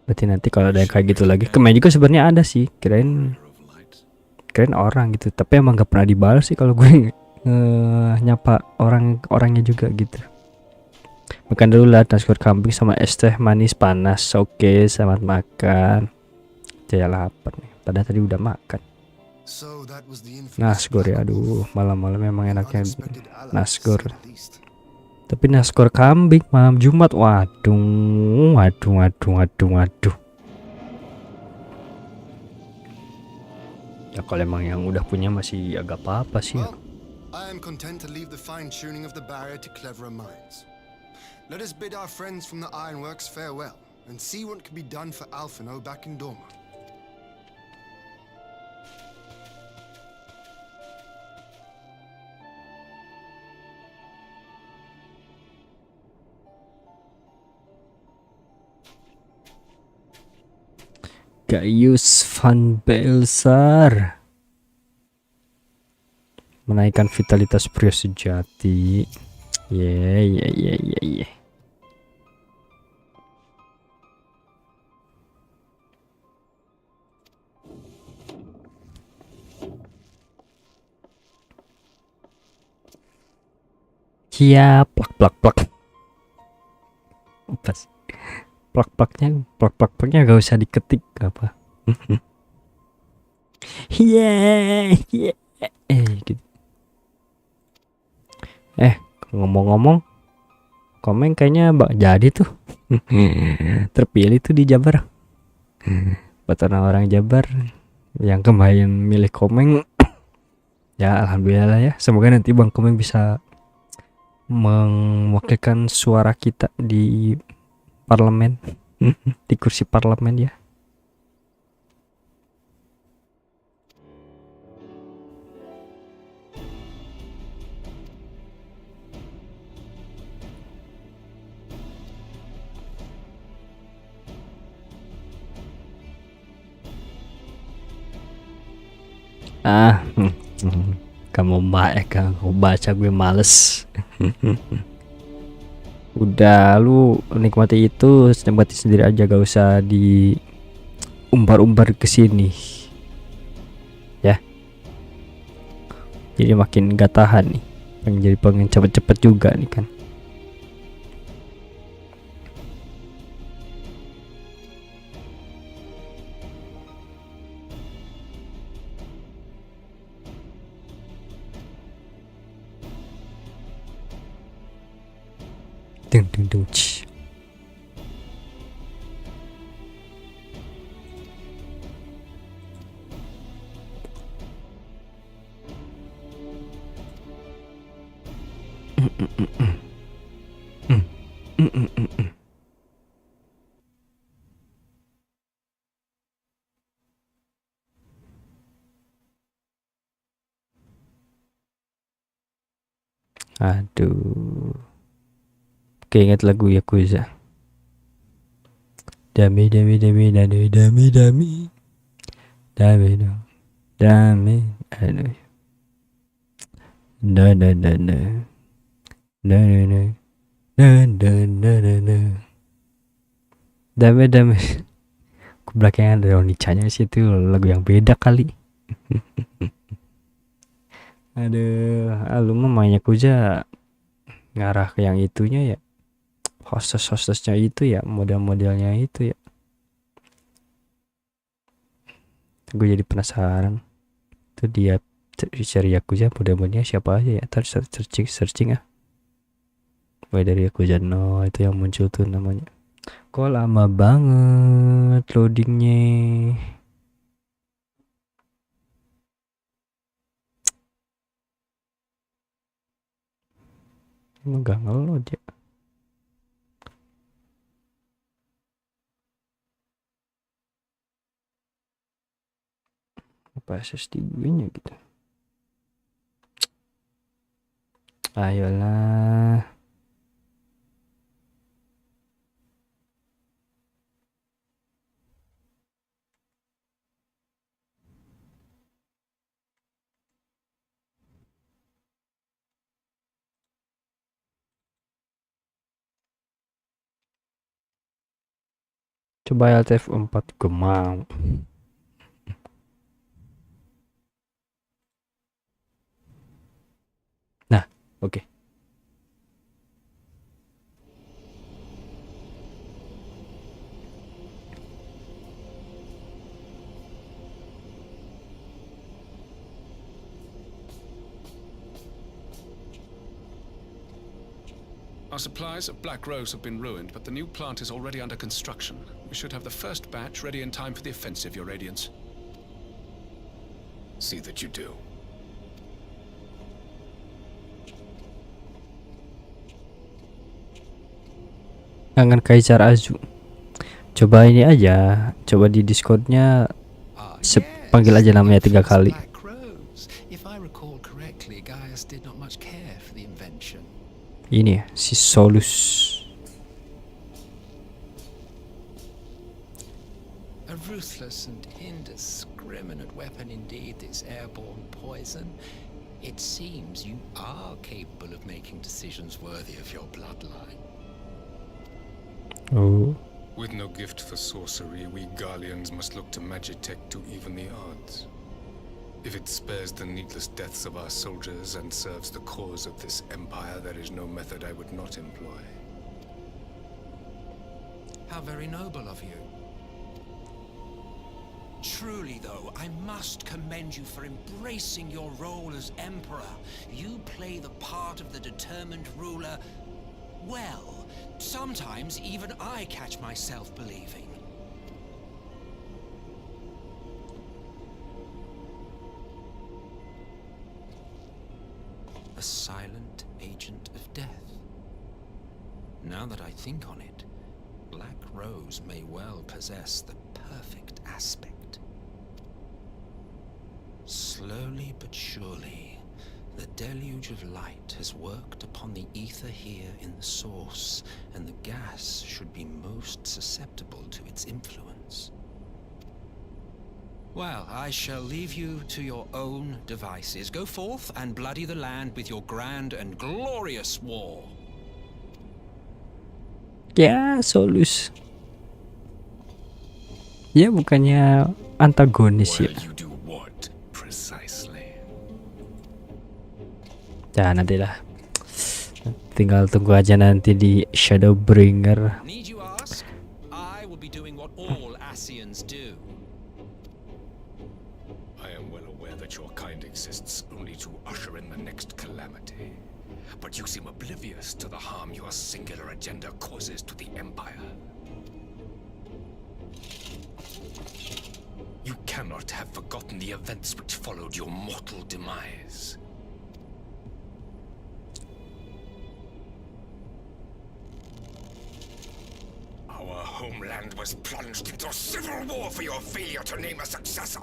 Berarti nanti kalau ada yang kayak gitu lagi, kemarin juga sebenarnya ada sih, kirain orang gitu, tapi emang gak pernah dibalas sih kalau gue nyapa orangnya juga gitu. Makan dulu lah nasi goreng kambing sama es teh manis panas. Oke, selamat makan. Saya lapar nih, padahal tadi udah makan. Nasi goreng, aduh malam-malam memang enaknya nasi goreng. Tapi nasi goreng kambing malam Jumat, waduh. Ya kalau emang yang udah punya masih agak apa-apa sih ya. I am content to leave the fine-tuning of the barrier to cleverer minds. Let us bid our friends from the ironworks farewell and see what can be done for Alphino back in Dorma. Gaius Van Belsar menaikkan vitalitas pria sejati. Yeah. Siap, plak. Pas plak-plaknya gak usah diketik apa. Yeah. Gitu. Ngomong-ngomong, Komeng kayaknya jadi tuh. Terpilih tuh di Jabar. Buat orang-orang Jabar yang kemarin milih Komeng. Ya alhamdulillah ya. Semoga nanti Bang Komeng bisa mewakilkan suara kita di parlemen. Di kursi parlemen ya. Kamu baca gue males. Udah lu nikmati itu, nikmati sendiri aja, gak usah di umbar-umbar ke sini. Ya. Jadi makin gak tahan nih. Pengen cepet-cepet juga nih kan. Dung. Aduh. Keinget lagu Yakuza. Dami. Aduh. Dami. Belakangnya ada Onicanya sih, itu lagu yang beda kali. Aduh, lu mah mainnya Yakuza ngarah ke yang itunya ya. Hostesnya itu ya, model-modelnya itu ya. Gue jadi penasaran. Itu dia cari Yakuza model-modelnya siapa aja ya. Ntar searching ah. Mulai dari Yakuza no itu yang muncul tuh namanya. Kok lama banget loadingnya. Emang gak ngeload ya. Apa SSD gue nya gitu. Ayolah. Coba LTF 4 gue mau. Nah, oke. Our supplies of Black Rose have been ruined, but the new plant is already under construction. We should have the first batch ready in time for the offensive, Your Radiance. See that you do. Kangen Kaisar Azu. Coba ini aja, coba di Discordnya panggil aja namanya 3 kali. Ini ya, si Solus. A ruthless and indiscriminate weapon indeed, this airborne poison. It seems you are capable of making decisions worthy of your bloodline. Oh. With no gift for sorcery, we Garleans must look to Magitech to even the odds. If it spares the needless deaths of our soldiers and serves the cause of this empire, there is no method I would not employ. How very noble of you. Truly, though, I must commend you for embracing your role as Emperor. You play the part of the determined ruler well. Sometimes even I catch myself believing. A silent agent of death. Now that I think on it, Black Rose may well possess the perfect aspect. Slowly but surely, the deluge of light has worked upon the ether here in the source, and the gas should be most susceptible to its influence. Well, I shall leave you to your own devices. Go forth and bloody the land with your grand and glorious war. Ya, Solus. Ya, bukannya antagonis ya. Well, you do what precisely? Ya, nantilah. Tinggal tunggu aja nanti di Shadowbringer. Need you ask? I will be doing what all Asians do. I am well aware that your kind exists only to usher in the next calamity. But you seem oblivious to the harm your singular agenda causes to the Empire. You cannot have forgotten the events which followed your mortal demise. Our homeland was plunged into civil war for your failure to name a successor.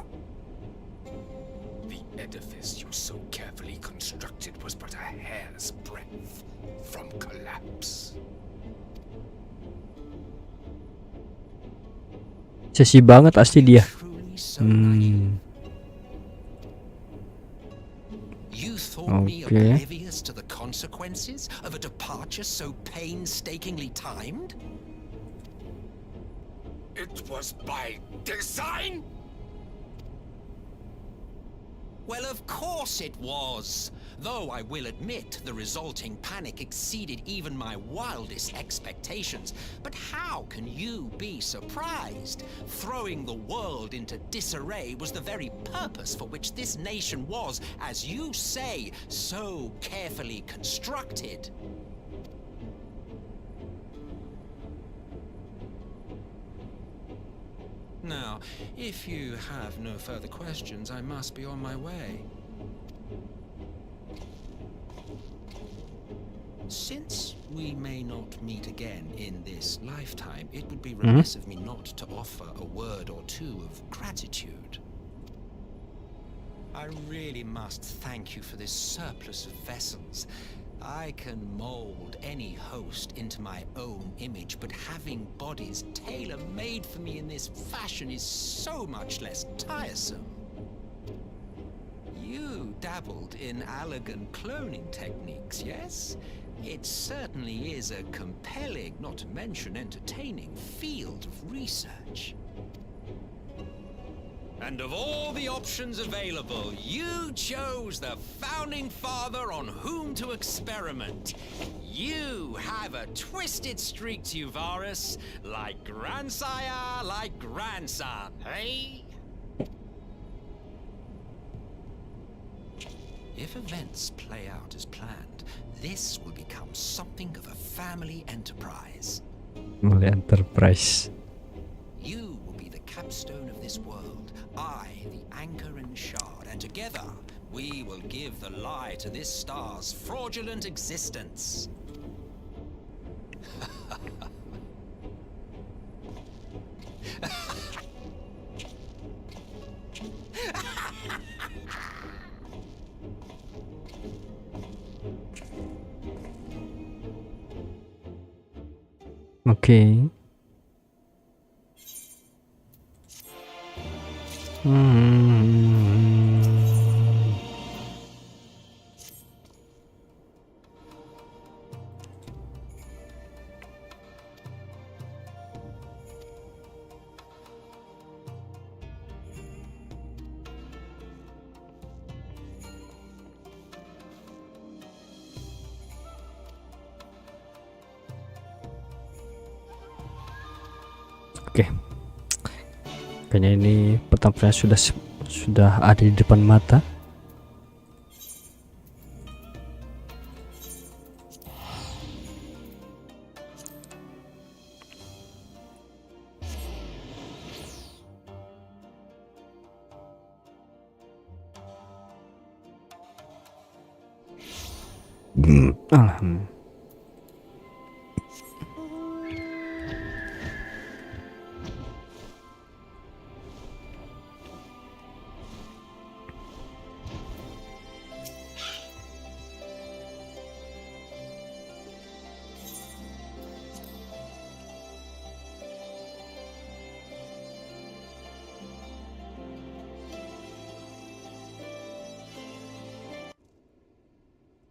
The edifice you so carefully constructed was but a hair's breadth from collapse. Sesi banget asli dia. You thought me oblivious to the consequences of a departure so painstakingly timed? It was by design? Well, of course it was. Though I will admit the resulting panic exceeded even my wildest expectations. But how can you be surprised? Throwing the world into disarray was the very purpose for which this nation was, as you say, so carefully constructed. Now, if you have no further questions, I must be on my way. Since we may not meet again in this lifetime, it would be remiss of me not to offer a word or two of gratitude. I really must thank you for this surplus of vessels. I can mold any host into my own image, but having bodies tailor-made for me in this fashion is so much less tiresome. You dabbled in elegant cloning techniques, yes? It certainly is a compelling, not to mention entertaining, field of research. And of all the options available, you chose the founding father on whom to experiment. You have a twisted streak to you, Varus, like grandsire, like grandson, hey? If events play out as planned, this will become something of a family enterprise. Family enterprise. You will be the capstone of this world, I the anchor and shard, and together we will give the lie to this star's fraudulent existence. Okay. Oke. Kayaknya ini pertempuran sudah ada di depan mata.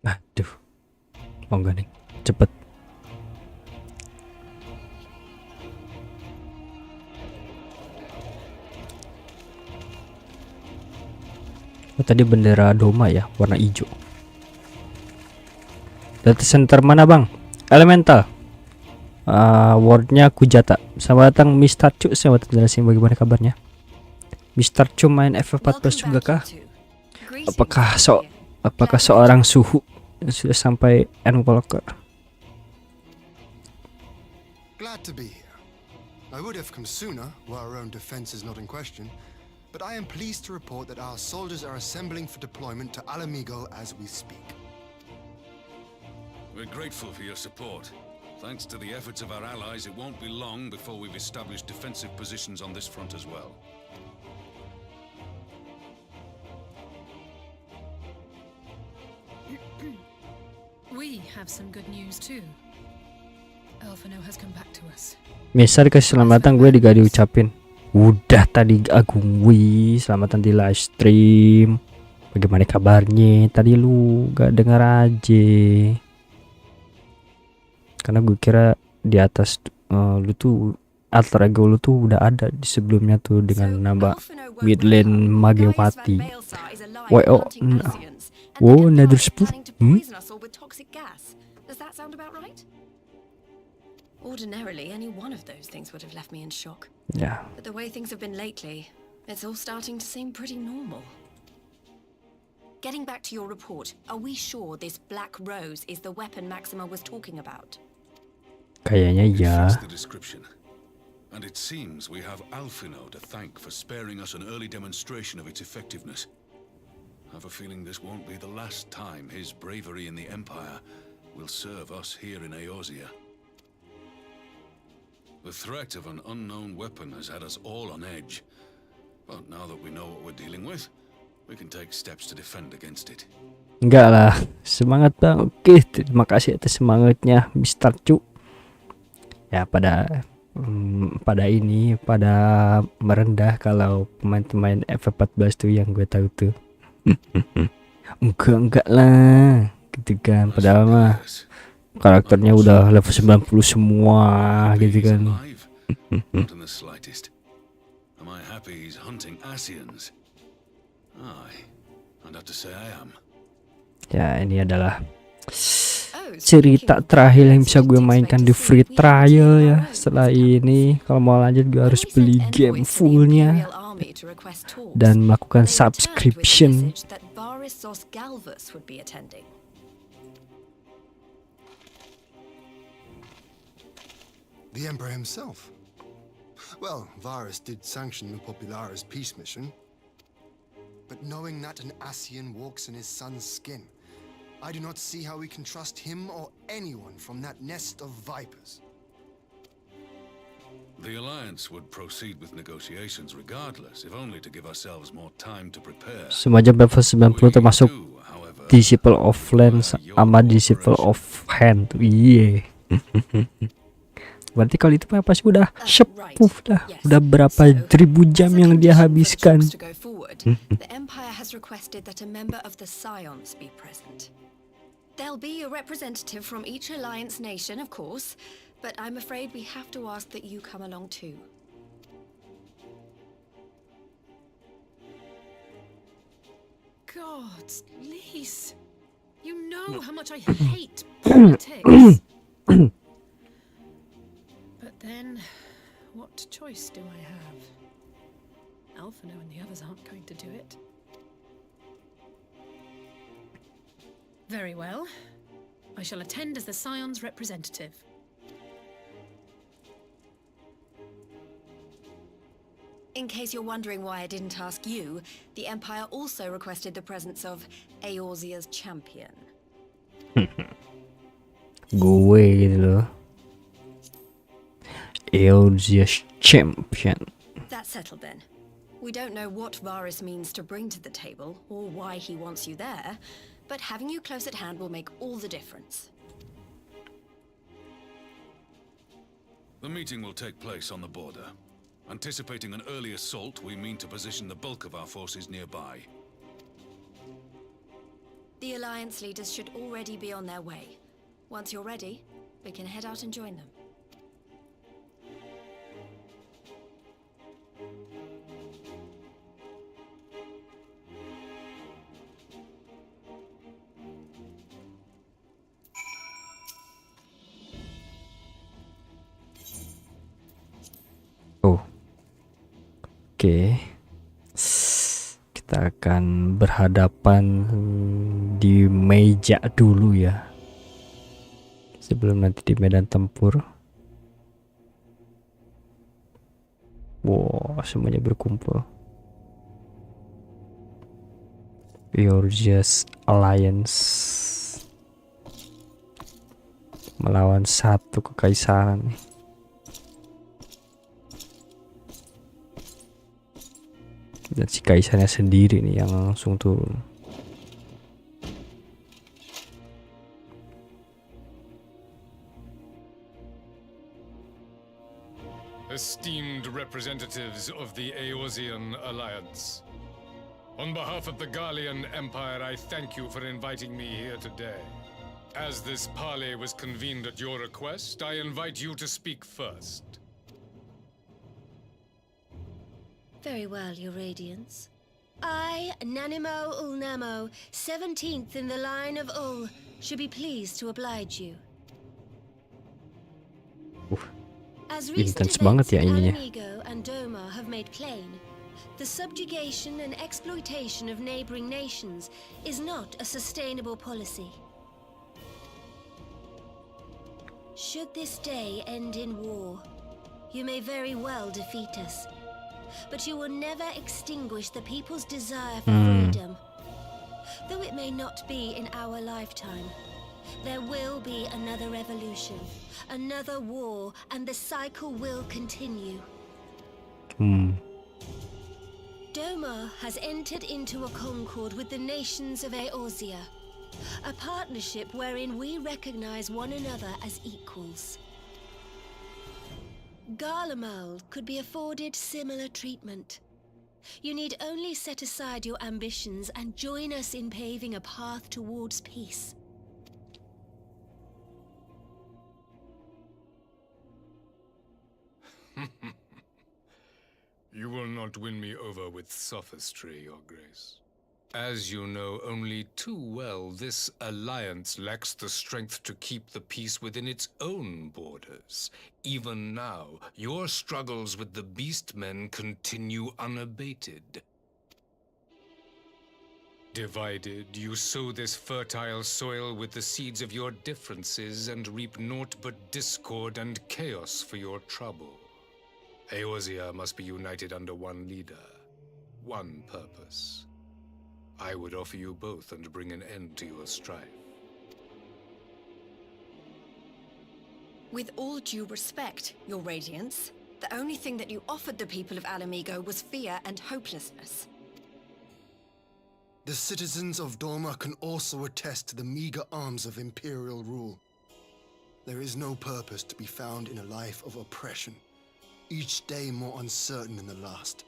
Aduh, mau gak nih? Cepet. Oh, tadi bendera Doma ya, warna hijau. Data center mana bang? Elemental. Wordnya Kujata. Selamat datang Mr. Chu. Saya mau jelasin bagaimana kabarnya. Mr. Chu main FF14 juga kah? Apakah seorang suhu sudah sampai Endwalker? Glad to be here. I would have come sooner, where our own defense is not in question, but I am pleased to report that our soldiers are assembling for deployment to Alamigo as we speak. We're grateful for your support. Thanks to the efforts of our allies, it won't be long before we've established defensive positions on this front as well. We have some good news too. Elfino has come back to us. Misal dikasih selamatan, gue juga diucapin. Udah tadi Agung Wi, selamatan di live stream. Bagaimana kabarnya? Tadi lu gak dengar aja. Karena gue kira di atas lu tuh alter ego lu tuh udah ada di sebelumnya tuh dengan nama Midland Magewati. Wow, another spook. Does that sound about right? Ordinarily, any one of those things would have left me in shock. Yeah. But the way things have been lately, it's all starting to seem pretty normal. Getting back to your report, are we sure this Black Rose is the weapon Maxima was talking about? Kayaknya ya. The description. And it seems we have Alfino to thank for sparing us an early demonstration of its effectiveness. I have a feeling this won't be the last time his bravery in the Empire will serve us here in Eorzea. The threat of an unknown weapon has had us all on edge. But now that we know what we're dealing with, we can take steps to defend against it. Enggak lah, semangat bang. Oke, terima kasih atas semangatnya Mr. Chu. Ya pada merendah kalau pemain-pemain F14 tuh yang gue tahu tuh. enggak lah gitu kan, padahal mah karakternya udah level 90 semua gitu kan. Ya ini adalah cerita terakhir yang bisa gue mainkan di free trial ya. Setelah ini kalau mau lanjut gue harus beli game fullnya dan melakukan subscription. The Emperor himself. Well, Varus did sanction the Popularis peace mission. But knowing that an Asian walks in his son's skin, I do not see how we can trust him or anyone from that nest of vipers. The Alliance would proceed with negotiations regardless, if only to give ourselves more time to prepare. Semacam level 90 termasuk Disciple of Land sama Disciple of Hand. Iya. Berarti kalau itu pasti udah sepuh dah. Udah berapa ribu jam yang dia habiskan. The Empire has requested that a member of the Scions be present. There'll be a representative from each Alliance nation, of course, but I'm afraid we have to ask that you come along too. God, Lise, you know how much I hate politics. But then, what What choice do I have? Alphino and the others aren't going to do it. Very well. I shall attend as the Scion's representative. In case you're wondering why I didn't ask you, the Empire also requested the presence of Eorzea's champion. Gue gitu loh. Eorzea's champion. That's settled then. We don't know what Varys means to bring to the table, or why he wants you there, but having you close at hand will make all the difference. The meeting will take place on the border. Anticipating an early assault, we mean to position the bulk of our forces nearby. The Alliance leaders should already be on their way. Once you're ready, we can head out and join them. Oh. Oke. Kita akan berhadapan di meja dulu ya. Sebelum nanti di medan tempur. Wow, semuanya berkumpul. Eorzea's Alliance melawan satu kekaisaran nih. Dan si kaisarnya sendiri nih yang langsung turun. Esteemed representatives of the Eorzean Alliance, on behalf of the Garlean Empire, I thank you for inviting me here today. As this parley was convened at your request, I invite you to speak first. Very well, Your Radiance. I, Nanimo Ulnamo, 17th in the line of Ul, should be pleased to oblige you. As recent events in Alamigo and Doma have made plain, the subjugation and exploitation of neighboring nations is not a sustainable policy. Should this day end in war, you may very well defeat us. But you will never extinguish the people's desire for freedom. Though it may not be in our lifetime, there will be another revolution, another war, and the cycle will continue. Doma has entered into a concord with the nations of Eorzea, a partnership wherein we recognize one another as equals. Garlemald could be afforded similar treatment. You need only set aside your ambitions and join us in paving a path towards peace. You will not win me over with sophistry, Your Grace. As you know only too well, this alliance lacks the strength to keep the peace within its own borders. Even now, your struggles with the Beastmen continue unabated. Divided, you sow this fertile soil with the seeds of your differences and reap naught but discord and chaos for your trouble. Eorzea must be united under one leader, one purpose. I would offer you both and bring an end to your strife. With all due respect, Your Radiance, the only thing that you offered the people of Alamigo was fear and hopelessness. The citizens of Doma can also attest to the meager arms of imperial rule. There is no purpose to be found in a life of oppression, each day more uncertain than the last.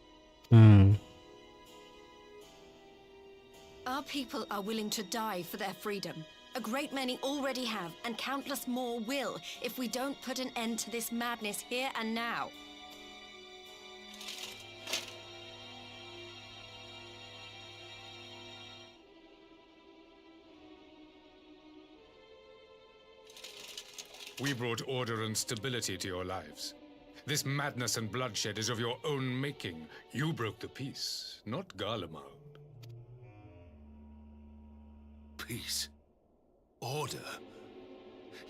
Our people are willing to die for their freedom. A great many already have, and countless more will, if we don't put an end to this madness here and now. We brought order and stability to your lives. This madness and bloodshed is of your own making. You broke the peace, not Garlemald. Peace. Order.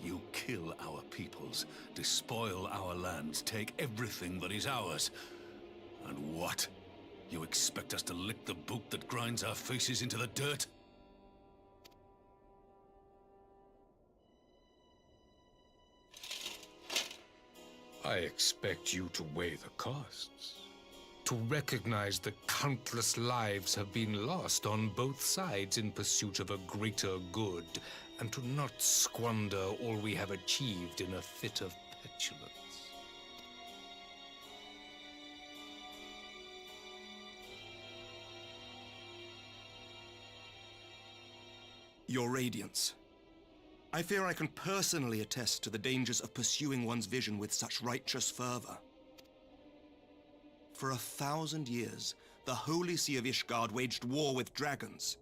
You kill our peoples, despoil our lands, take everything that is ours. And what? You expect us to lick the boot that grinds our faces into the dirt? I expect you to weigh the costs. To recognize that countless lives have been lost on both sides in pursuit of a greater good, and to not squander all we have achieved in a fit of petulance. Your Radiance. I fear I can personally attest to the dangers of pursuing one's vision with such righteous fervor. For 1,000 years, the Holy See of Ishgard waged war with dragons.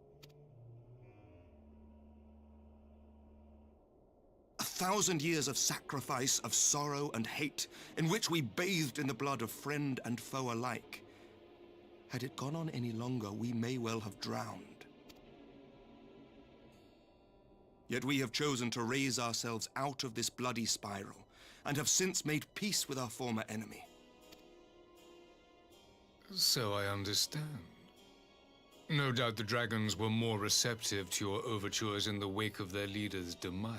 1,000 years of sacrifice, of sorrow and hate, in which we bathed in the blood of friend and foe alike. Had it gone on any longer, we may well have drowned. Yet we have chosen to raise ourselves out of this bloody spiral, and have since made peace with our former enemy. So I understand. No doubt the dragons were more receptive to your overtures in the wake of their leader's demise.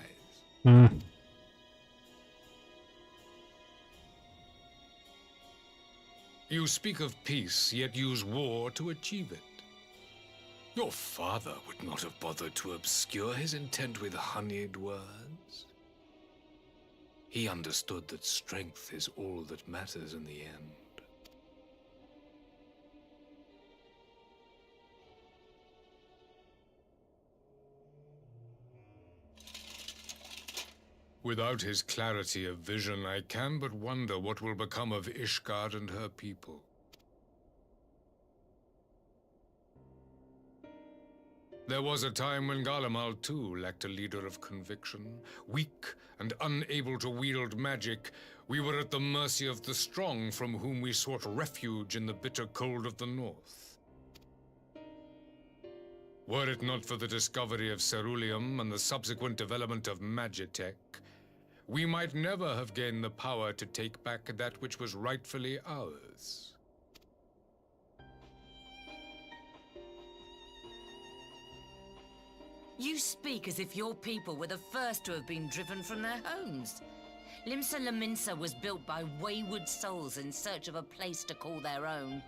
You speak of peace, yet use war to achieve it. Your father would not have bothered to obscure his intent with honeyed words. He understood that strength is all that matters in the end. Without his clarity of vision, I can but wonder what will become of Ishgard and her people. There was a time when Garlemald too lacked a leader of conviction. Weak and unable to wield magic, we were at the mercy of the strong from whom we sought refuge in the bitter cold of the north. Were it not for the discovery of ceruleum and the subsequent development of magitech, we might never have gained the power to take back that which was rightfully ours. You speak as if your people were the first to have been driven from their homes. Limsa Lominsa was built by wayward souls in search of a place to call their own.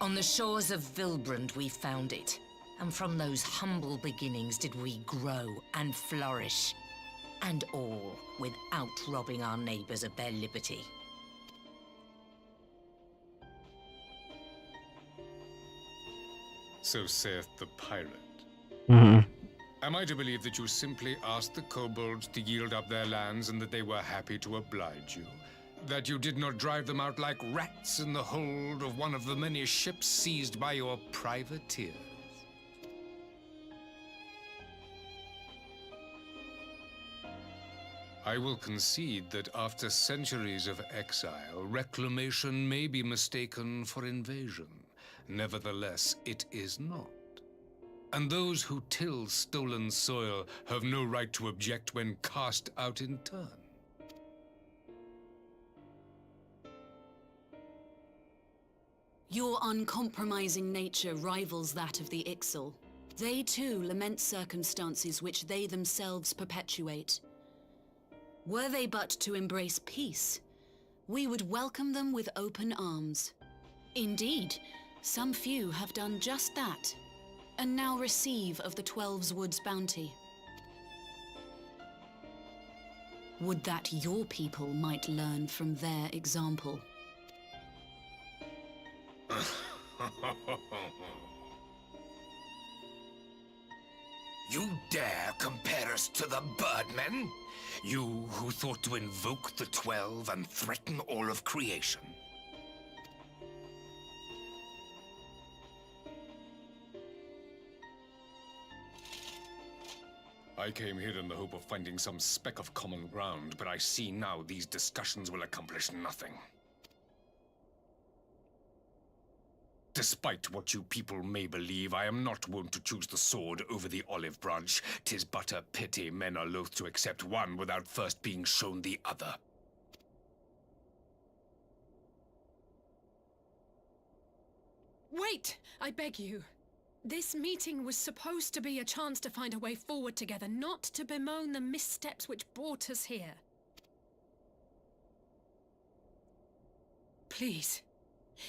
On the shores of Vilbrand we found it, and from those humble beginnings did we grow and flourish. And all without robbing our neighbors of their liberty. So saith the pirate. Am I to believe that you simply asked the kobolds to yield up their lands and that they were happy to oblige you? That you did not drive them out like rats in the hold of one of the many ships seized by your privateers? I will concede that after centuries of exile, reclamation may be mistaken for invasion. Nevertheless, it is not. And those who till stolen soil have no right to object when cast out in turn. Your uncompromising nature rivals that of the Ixal. They too lament circumstances which they themselves perpetuate. Were they but to embrace peace, we would welcome them with open arms. Indeed, some few have done just that, and now receive of the 12's Wood's bounty. Would that your people might learn from their example. You dare compare us to the Birdmen? You who thought to invoke the 12 and threaten all of creation? I came here in the hope of finding some speck of common ground, but I see now these discussions will accomplish nothing. Despite what you people may believe, I am not wont to choose the sword over the olive branch. 'Tis but a pity men are loath to accept one without first being shown the other. Wait! I beg you. This meeting was supposed to be a chance to find a way forward together, not to bemoan the missteps which brought us here. Please.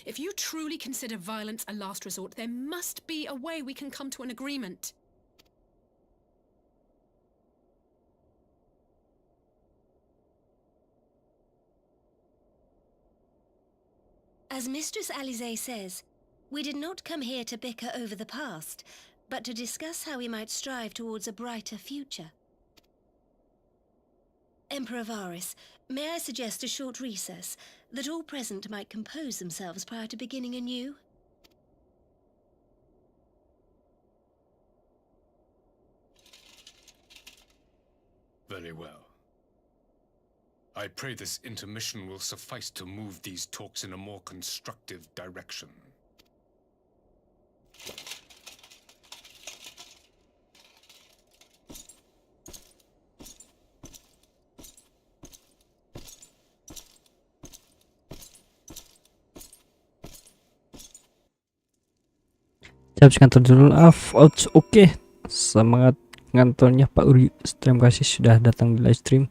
If you truly consider violence a last resort, there must be a way we can come to an agreement. As Mistress Aliansi says, we did not come here to bicker over the past, but to discuss how we might strive towards a brighter future. Emperor Varys, may I suggest a short recess, that all present might compose themselves prior to beginning anew? Very well. I pray this intermission will suffice to move these talks in a more constructive direction. Habis ngantor dulu. Oke. Semangat ngantornya Pak Uri. Terima kasih sudah datang di live stream.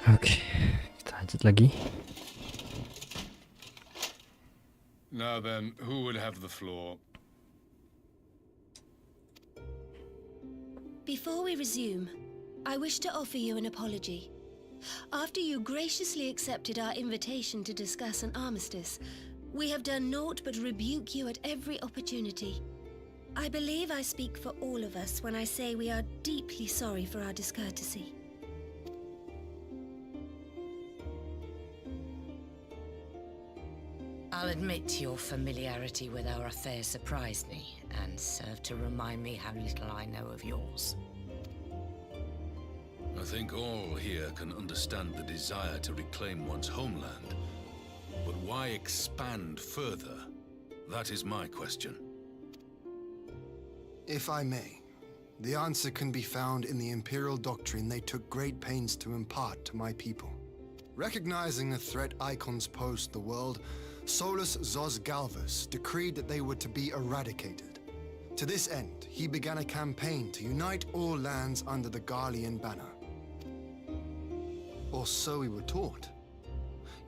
Oke, kita lanjut lagi. Now then, who would have the floor? Before we resume, I wish to offer you an apology. After you graciously accepted our invitation to discuss an armistice, we have done naught but rebuke you at every opportunity. I believe I speak for all of us when I say we are deeply sorry for our discourtesy. I'll admit your familiarity with our affairs surprised me, and served to remind me how little I know of yours. I think all here can understand the desire to reclaim one's homeland. But why expand further? That is my question. If I may, The answer can be found in the imperial doctrine they took great pains to impart to my people. Recognizing the threat icons posed to the world, Solus Zos Galvus decreed that they were to be eradicated. To this end, he began a campaign to unite all lands under the Garlean banner. Or so we were taught.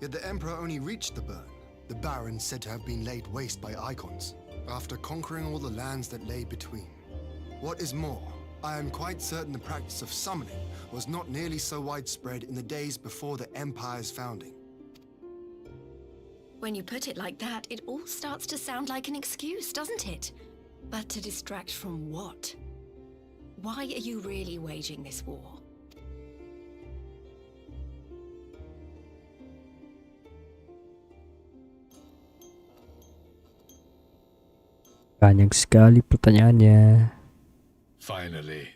Yet the Emperor only reached the burn, the Baron said to have been laid waste by icons, after conquering all the lands that lay between. What is more, I am quite certain the practice of summoning was not nearly so widespread in the days before the Empire's founding. When you put it like that, it all starts to sound like an excuse, doesn't it? But to distract from what? Why are you really waging this war? Banyak sekali pertanyaannya. Finally,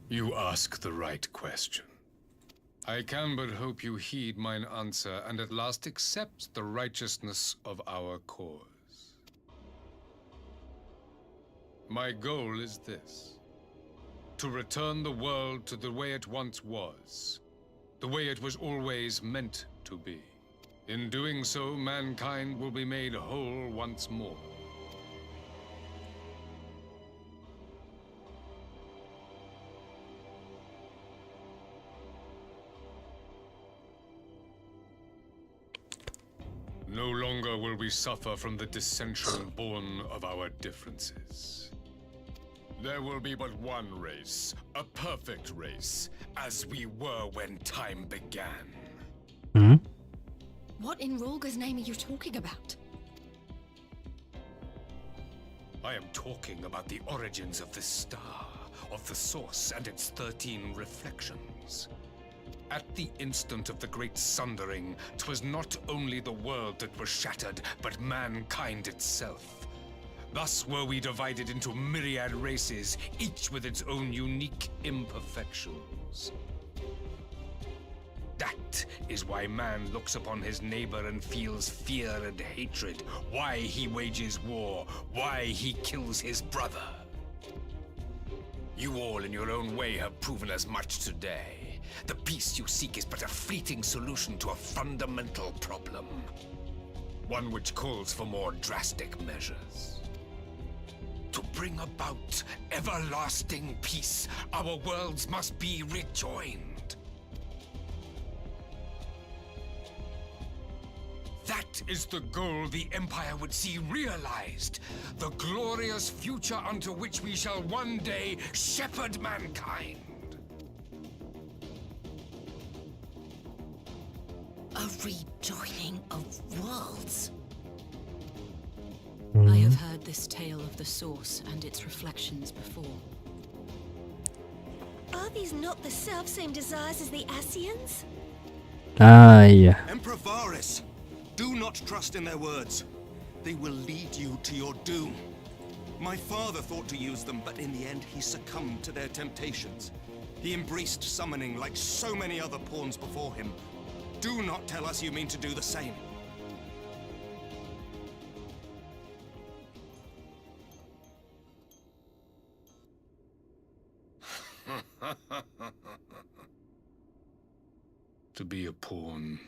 you ask the right question. I can but hope you heed mine answer and at last accept the righteousness of our cause. My goal is this: to return the world to the way it once was, the way it was always meant to be. In doing so, mankind will be made whole once more. No longer will we suffer from the dissension born of our differences. There will be but one race, a perfect race, as we were when time began. What in Rulga's name are you talking about? I am talking about the origins of the star, of the source and its 13 reflections. At the instant of the great sundering, 'twas not only the world that was shattered, but mankind itself. Thus were we divided into myriad races, each with its own unique imperfections. That is why man looks upon his neighbor and feels fear and hatred, why he wages war, why he kills his brother. You all in your own way have proven as much today. The peace you seek is but a fleeting solution to a fundamental problem. One which calls for more drastic measures. To bring about everlasting peace, our worlds must be rejoined. That is the goal the Empire would see realized. The glorious future unto which we shall one day shepherd mankind. A rejoining of worlds. Hmm. I have heard this tale of the source and its reflections before. Are these not the self-same desires as the Asians? Yeah. Emperor Varus, do not trust in their words. They will lead you to your doom. My father thought to use them, but in the end he succumbed to their temptations. He embraced summoning like so many other pawns before him. Do not tell us you mean to do the same. To be a pawn,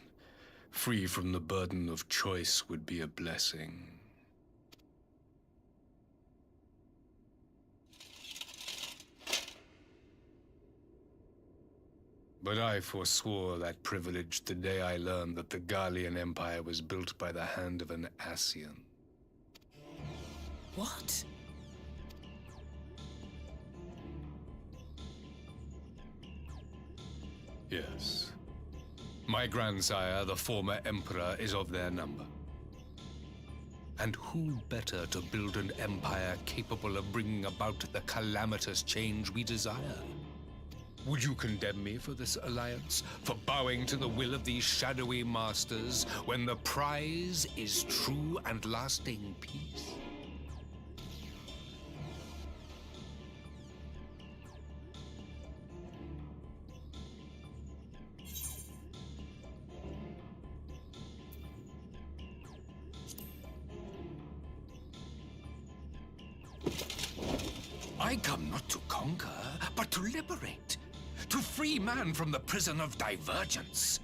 free from the burden of choice, would be a blessing. But I forswore that privilege the day I learned that the Garlean Empire was built by the hand of an Asian. What? Yes. My grandsire, the former emperor, is of their number. And who better to build an empire capable of bringing about the calamitous change we desire? Would you condemn me for this alliance? For bowing to the will of these shadowy masters, when the prize is true and lasting peace? I come not to conquer, but to liberate. To free man from the prison of divergence.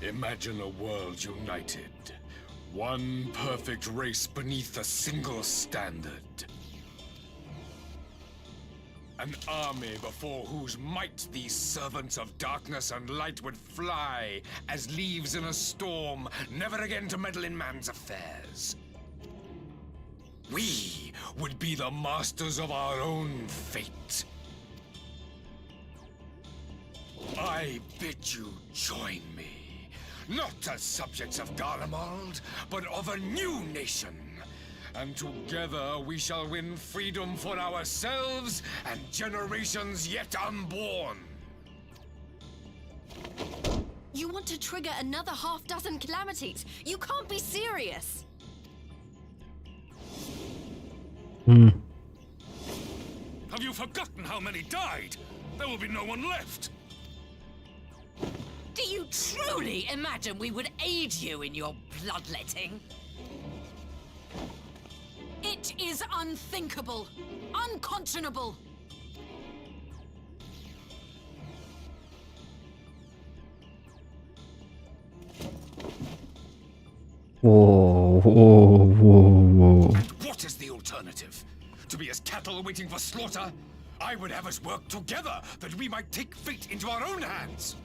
Imagine a world united. One perfect race beneath a single standard. An army before whose might these servants of darkness and light would fly as leaves in a storm, never again to meddle in man's affairs. We would be the masters of our own fate. I bid you join me, not as subjects of Garlemald, but of a new nation. And together we shall win freedom for ourselves and generations yet unborn. You want to trigger another half-dozen calamities? You can't be serious! Have you forgotten how many died? There will be no one left. Do you truly imagine we would aid you in your bloodletting? It is unthinkable, unconscionable. Whoa, whoa, whoa, whoa. And what is the alternative? To be as cattle waiting for slaughter? I would have us work together that we might take fate into our own hands.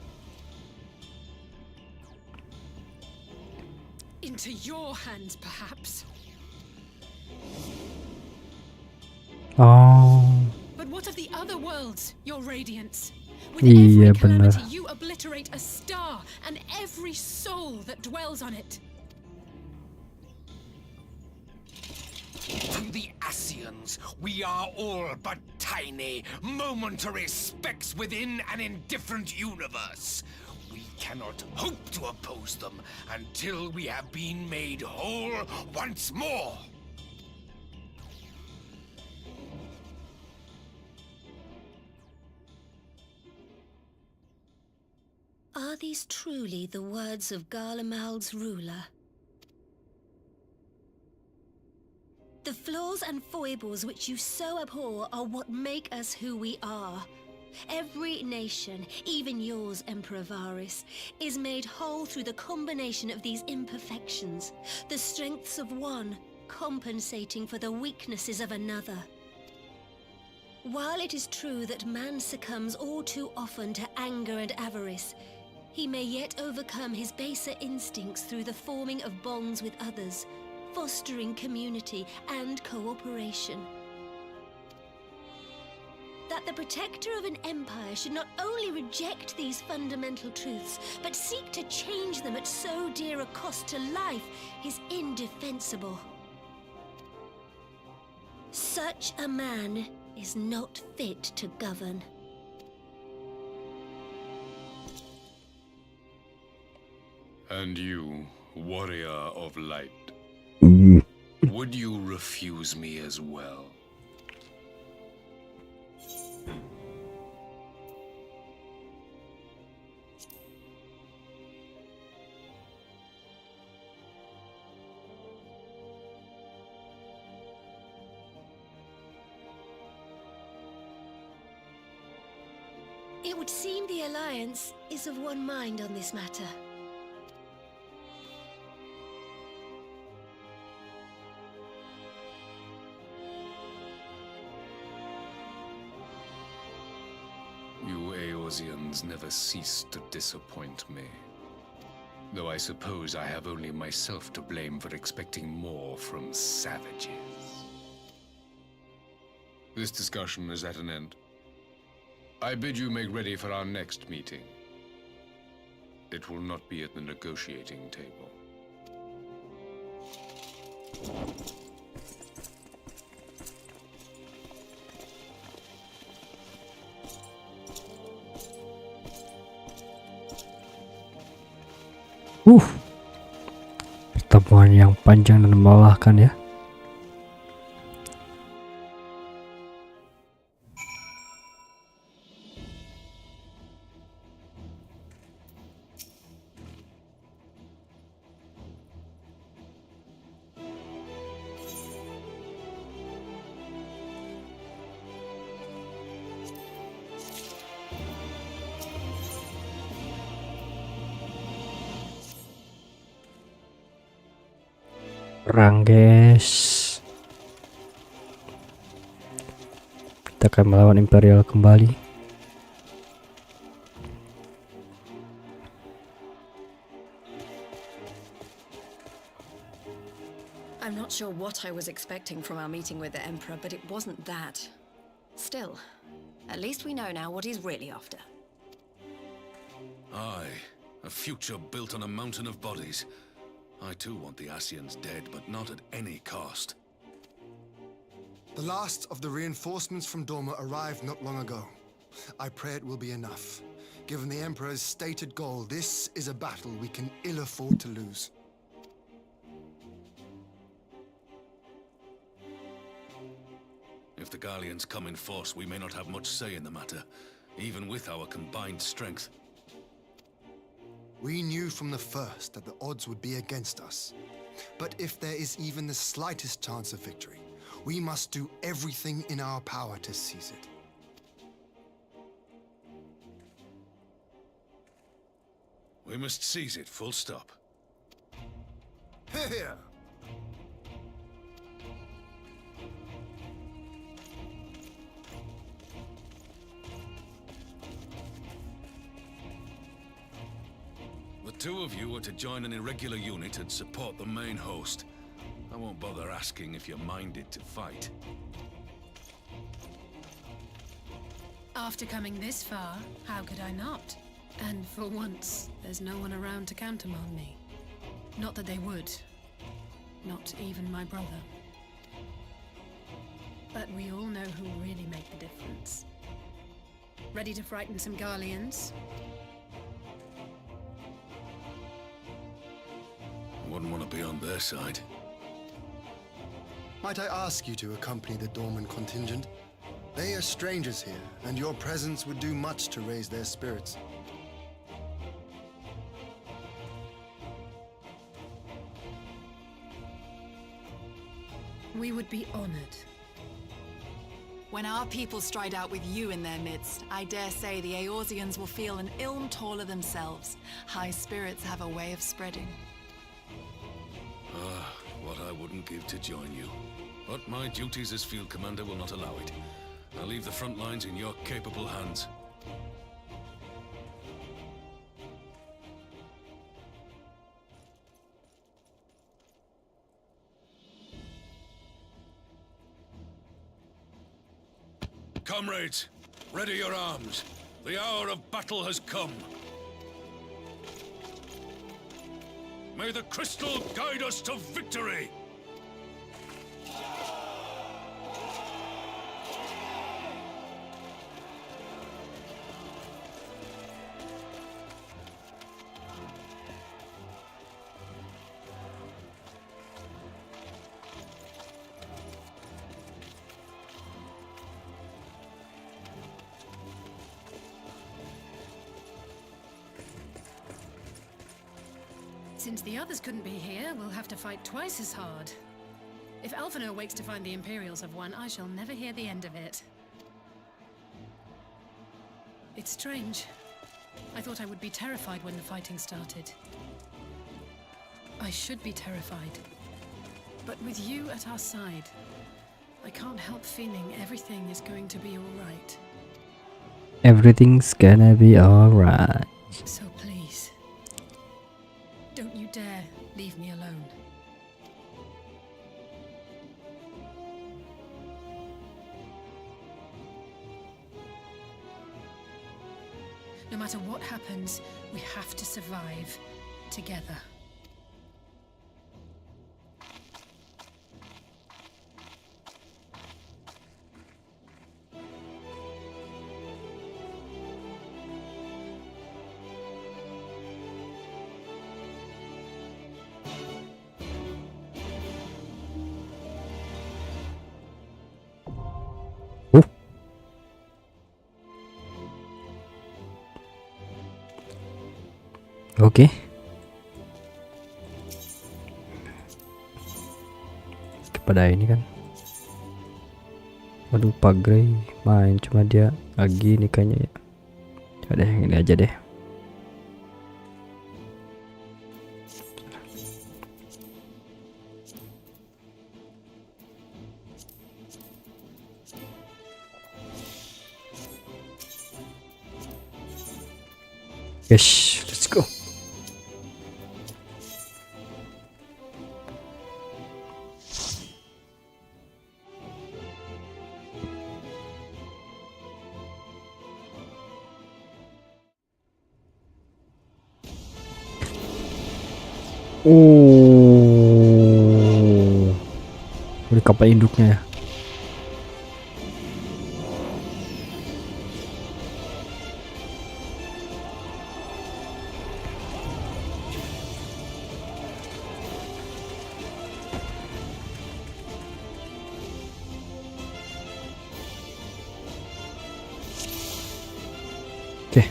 Into your hands, perhaps. Oh. But what of the other worlds, your radiance? With Iya, every calamity, benar. you obliterate a star and every soul that dwells on it. To the Asians, we are all but tiny, momentary specks within an indifferent universe. We cannot hope to oppose them until we have been made whole once more. Are these truly the words of Garlemald's ruler? The flaws and foibles which you so abhor are what make us who we are. Every nation, even yours, Emperor Varys, is made whole through the combination of these imperfections, the strengths of one compensating for the weaknesses of another. While it is true that man succumbs all too often to anger and avarice, he may yet overcome his baser instincts through the forming of bonds with others, fostering community and cooperation. That the protector of an empire should not only reject these fundamental truths, but seek to change them at so dear a cost to life is indefensible. Such a man is not fit to govern. And you, warrior of light, would you refuse me as well? It would seem the Alliance is of one mind on this matter. You Eorzeans never cease to disappoint me. Though I suppose I have only myself to blame for expecting more from savages. This discussion is at an end. I bid you make ready for our next meeting. It will not be at the negotiating table. Pertemuan yang panjang dan melelahkan ya. Perang, guys. Kita akan melawan Imperial kembali. I'm not sure what I was expecting from our meeting with the Emperor, but it wasn't that. Still, at least we know now what he's really after. Aye, a future built on a mountain of bodies. I too want the Asians dead, but not at any cost. The last of the reinforcements from Dorma arrived not long ago. I pray it will be enough. Given the Emperor's stated goal, this is a battle we can ill afford to lose. If the Garleans come in force, we may not have much say in the matter, even with our combined strength. We knew from the first that the odds would be against us. But if there is even the slightest chance of victory, we must do everything in our power to seize it. We must seize it, full stop. Here! The two of you are to join an irregular unit and support the main host. I won't bother asking if you're minded to fight. After coming this far, how could I not? And for once, there's no one around to countermand me. Not that they would. Not even my brother. But we all know who really make the difference. Ready to frighten some Garleans? Wouldn't want to be on their side. Might I ask you to accompany the Dorman contingent? They are strangers here, and your presence would do much to raise their spirits. We would be honored. When our people stride out with you in their midst, I dare say the Eorzeans will feel an ilm taller themselves. High spirits have a way of spreading. Ah, what I wouldn't give to join you. But my duties as field commander will not allow it. I'll leave the front lines in your capable hands. Comrades, ready your arms. The hour of battle has come. May the crystal guide us to victory! Since the others couldn't be here, we'll have to fight twice as hard. If Alphinaud wakes to find the Imperials have won, I shall never hear the end of it. It's strange. I thought I would be terrified when the fighting started. I should be terrified. But with you at our side, I can't help feeling everything is going to be all right. Everything's gonna be alright. So please, don't you dare leave me alone. No matter what happens, we have to survive together. Oke. Kepada ini kan. Waduh, Pak Grey main, cuma dia lagi nih kayaknya ya. Coba deh, ini aja deh. Yes, let's go. Oh, ini kapal induknya ya. Oke.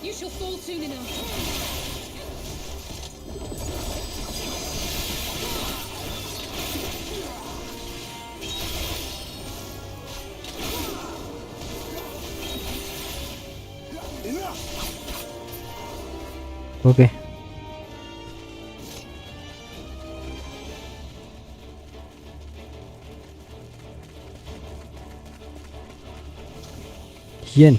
You shall fall soon enough. Oke. Yen.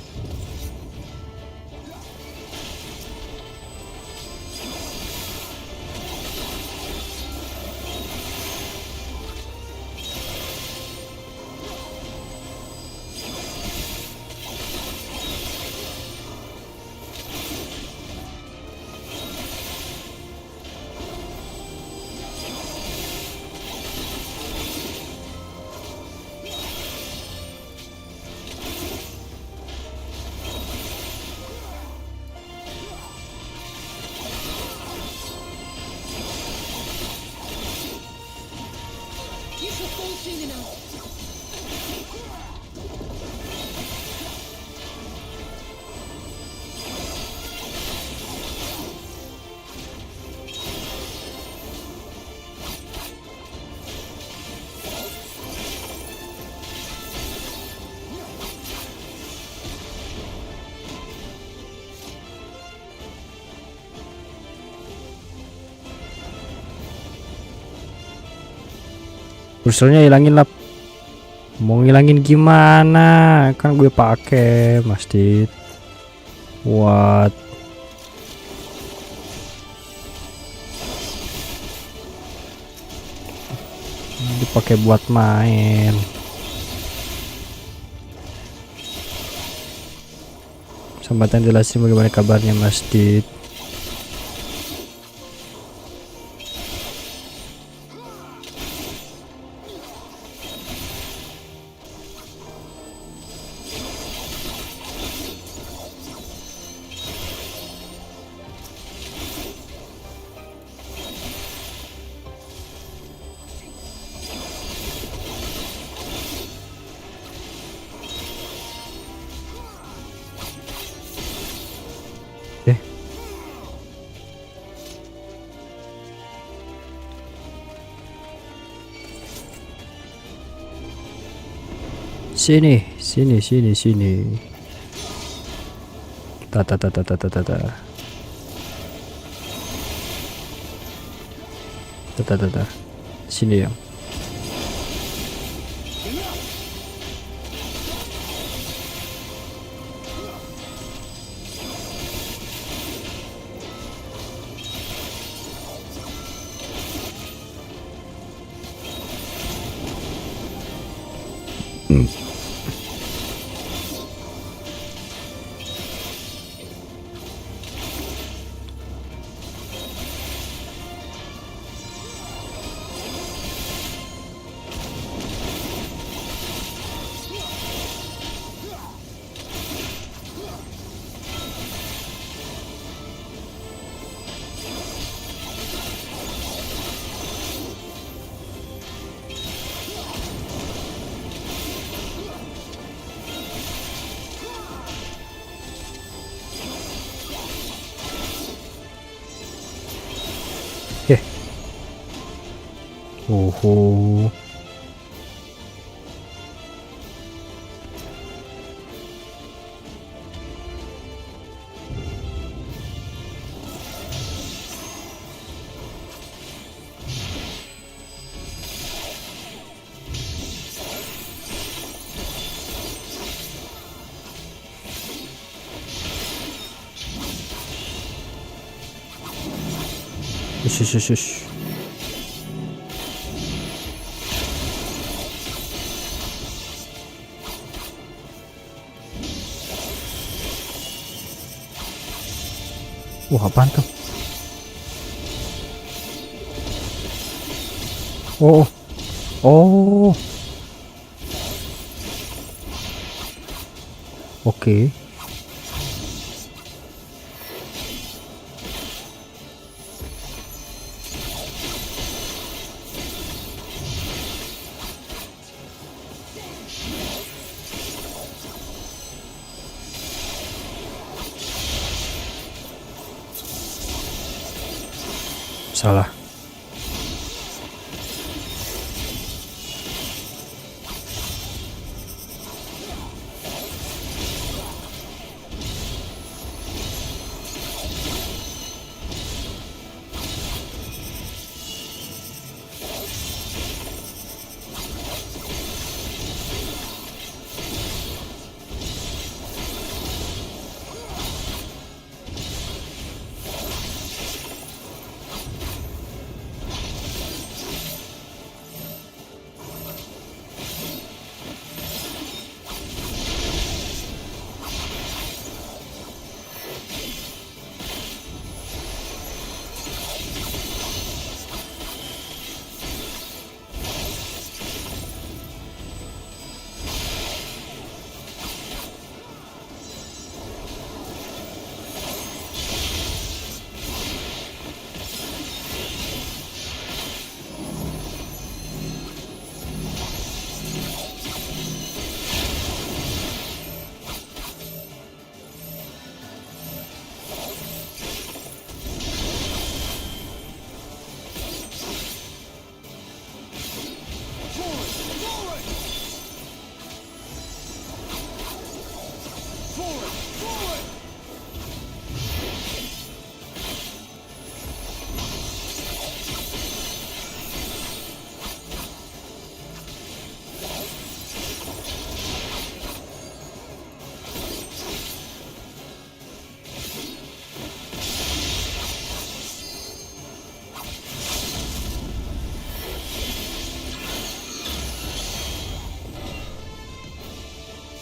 You shall fall soon enough. Kursornya hilangin lah. Mau ngilangin gimana? Kan gue pakai Mastit. What? Dipakai buat main. Sambatan jelasin bagaimana kabarnya Mastit. Sini. Ta. Sini ya. aku. Shush. Wah, apaan tuh? Oh. Oke. Salah.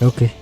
Oke.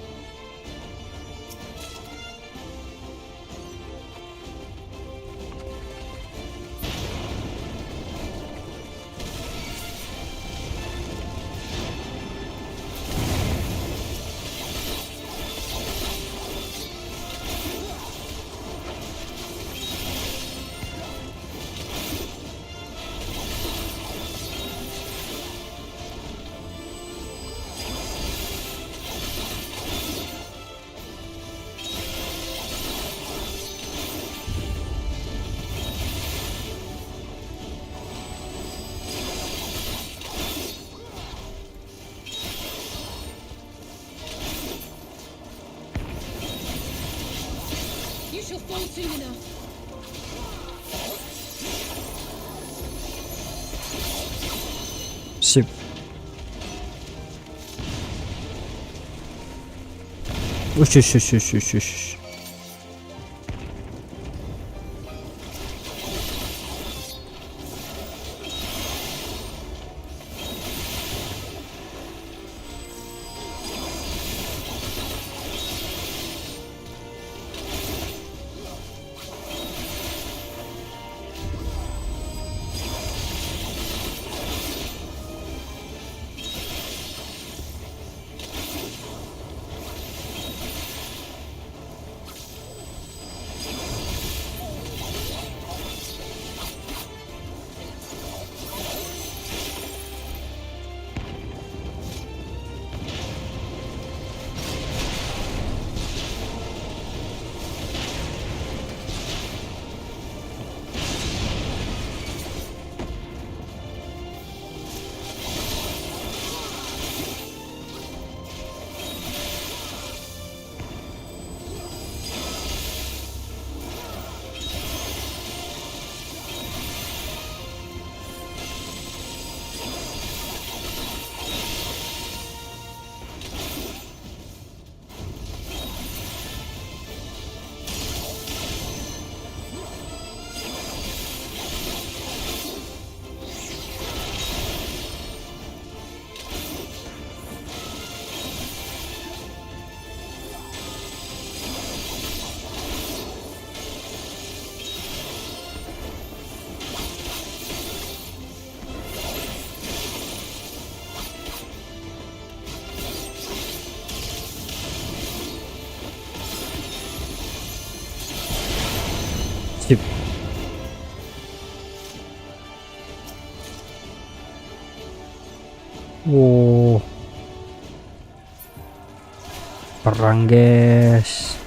You shall fall soon enough. Sip. Ush. Wow. Perang, guys.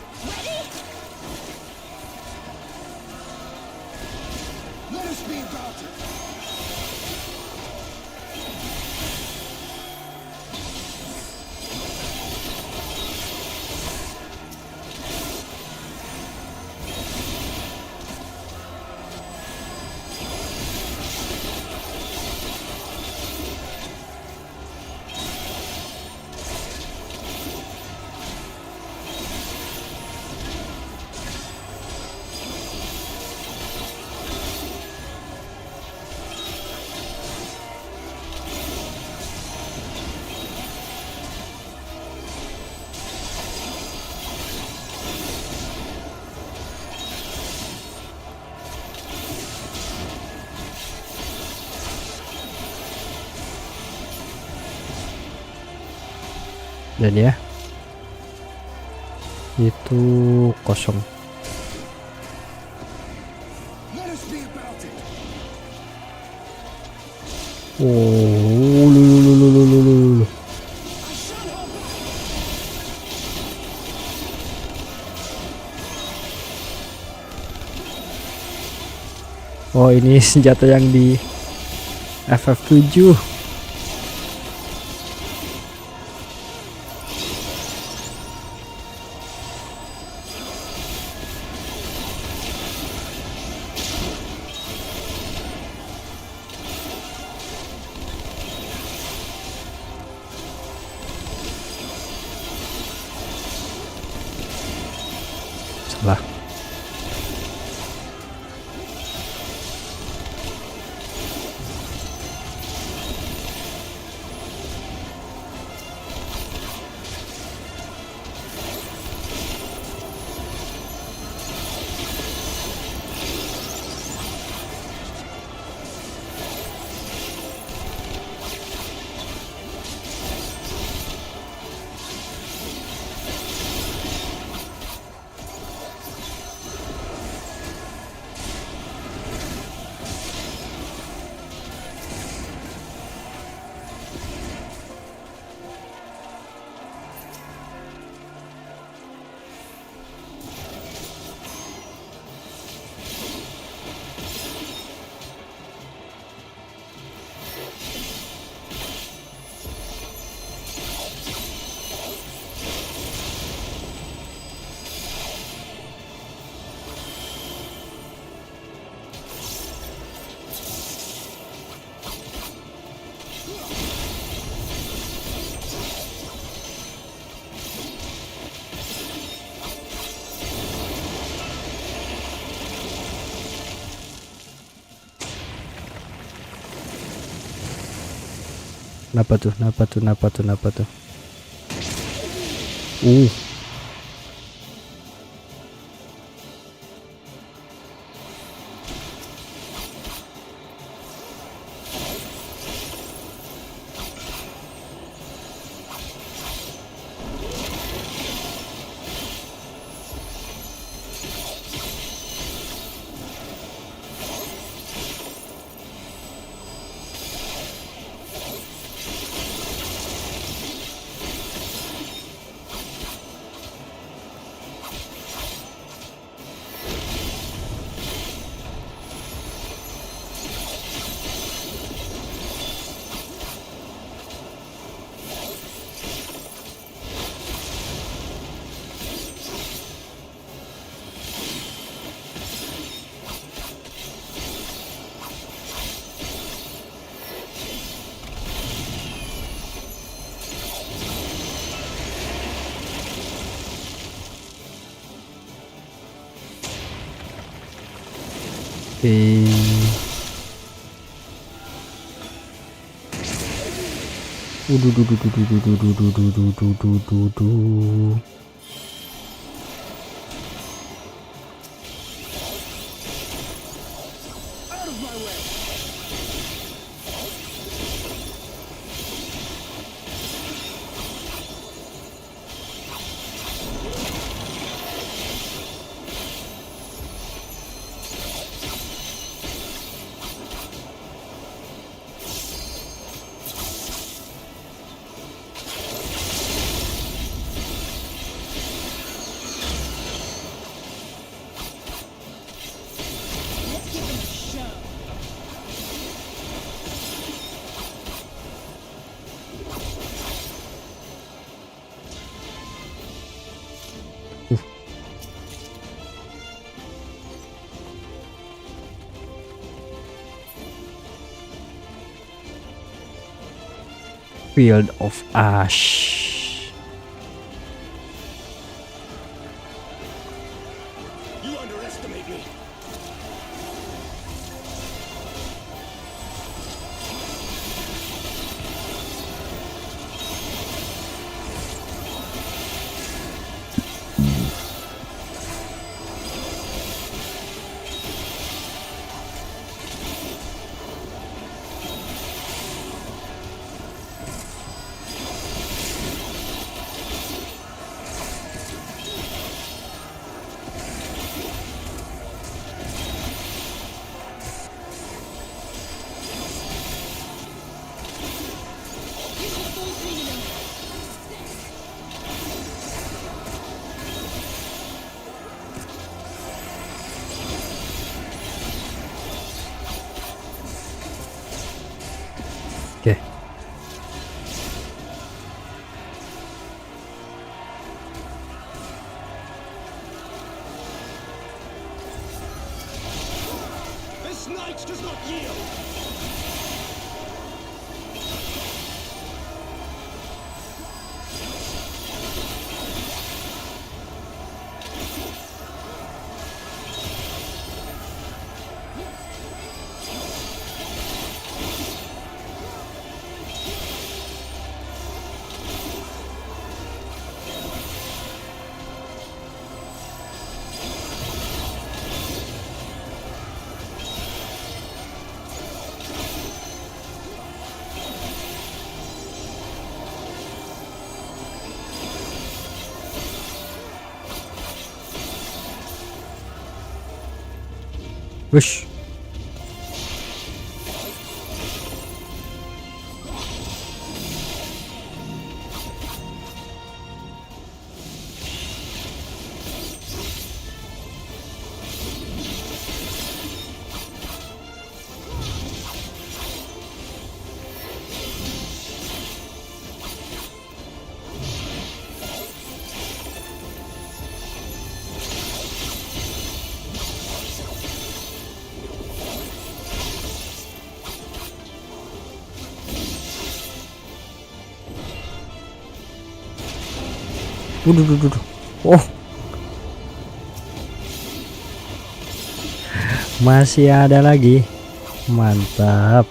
Dan ya, itu kosong. Oh, lulu. Oh, ini senjata yang di FF7. Salah. Kenapa tuh? Field of Ash. You underestimate me. Oke. This knight does not yield. Wush. Waduh. Oh. Masih ada lagi. Mantap.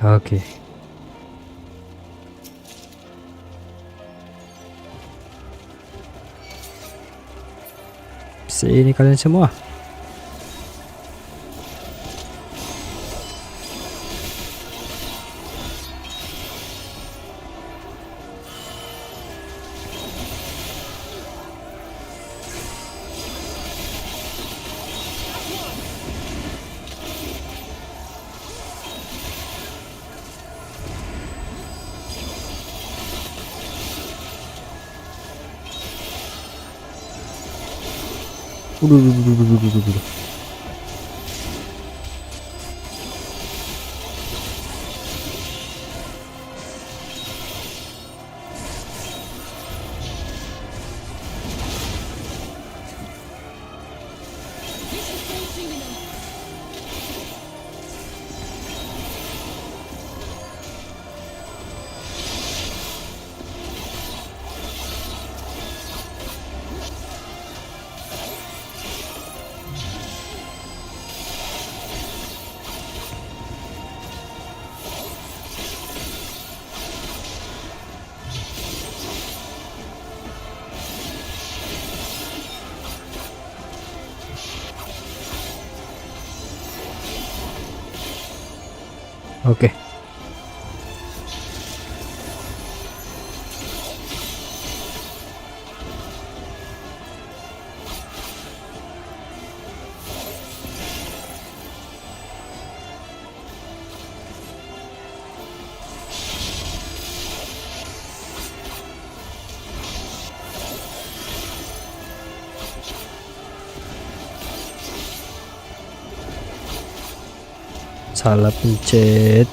Oke. Sini kalian semua. Udah. Oke. Salah pencet.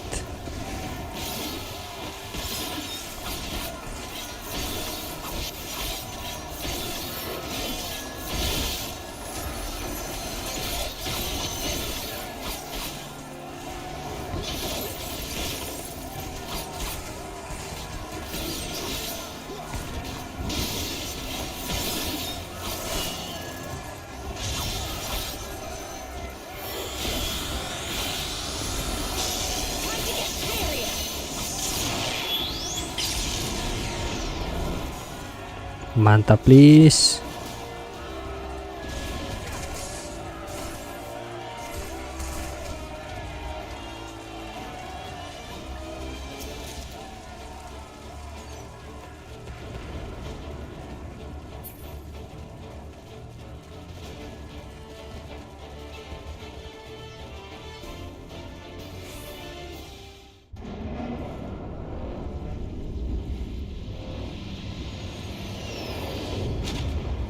Mantap, please.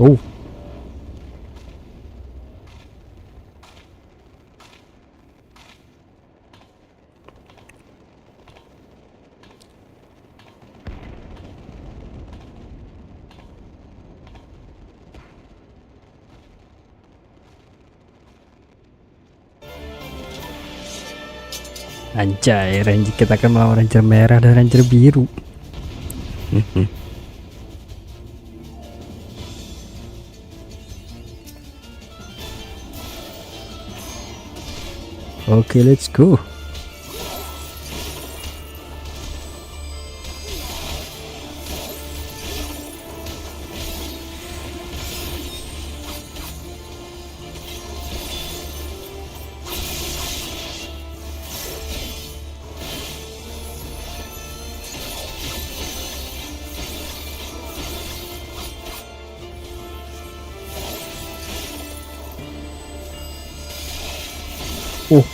Oh. Anjay, ranger kita akan melawan ranger merah dan ranger biru. Okay, let's go. Oh.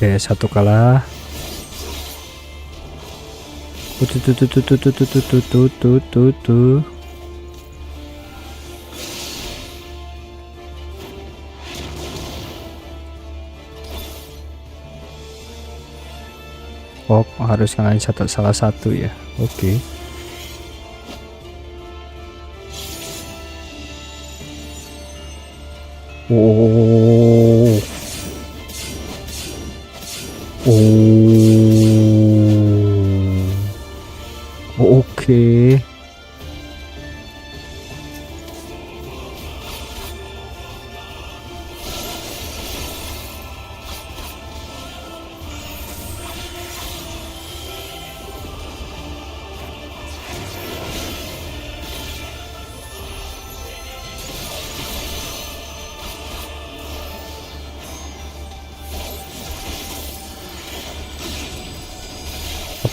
Oke, satu kalah. Oh, harus ngalahin salah satu ya. Oke. Oh. Oke.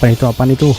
Apaan itu?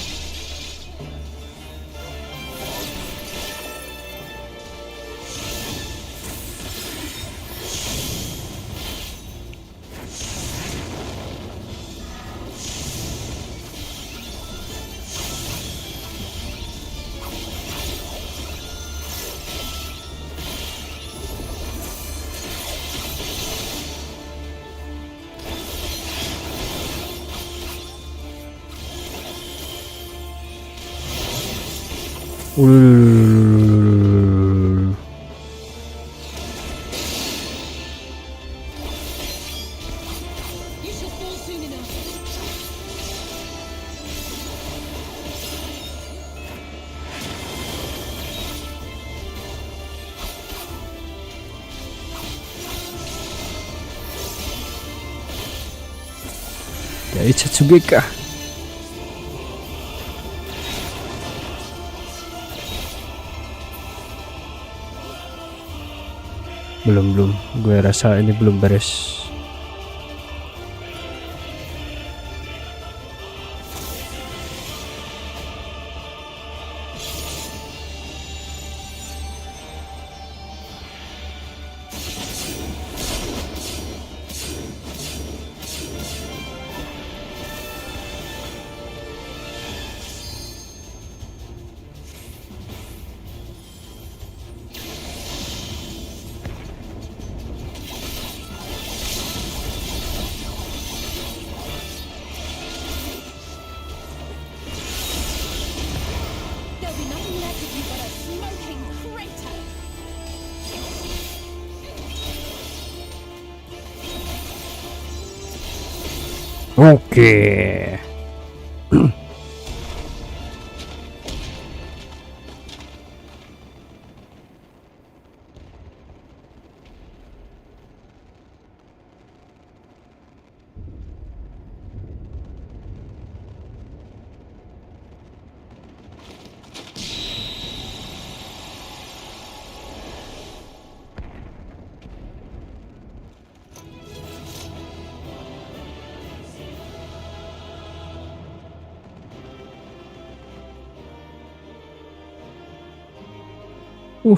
Dari Setsugeka. Belum. Gue rasa ini belum beres. There'll be nothing left of you but a smoking crater. Oke. Uh.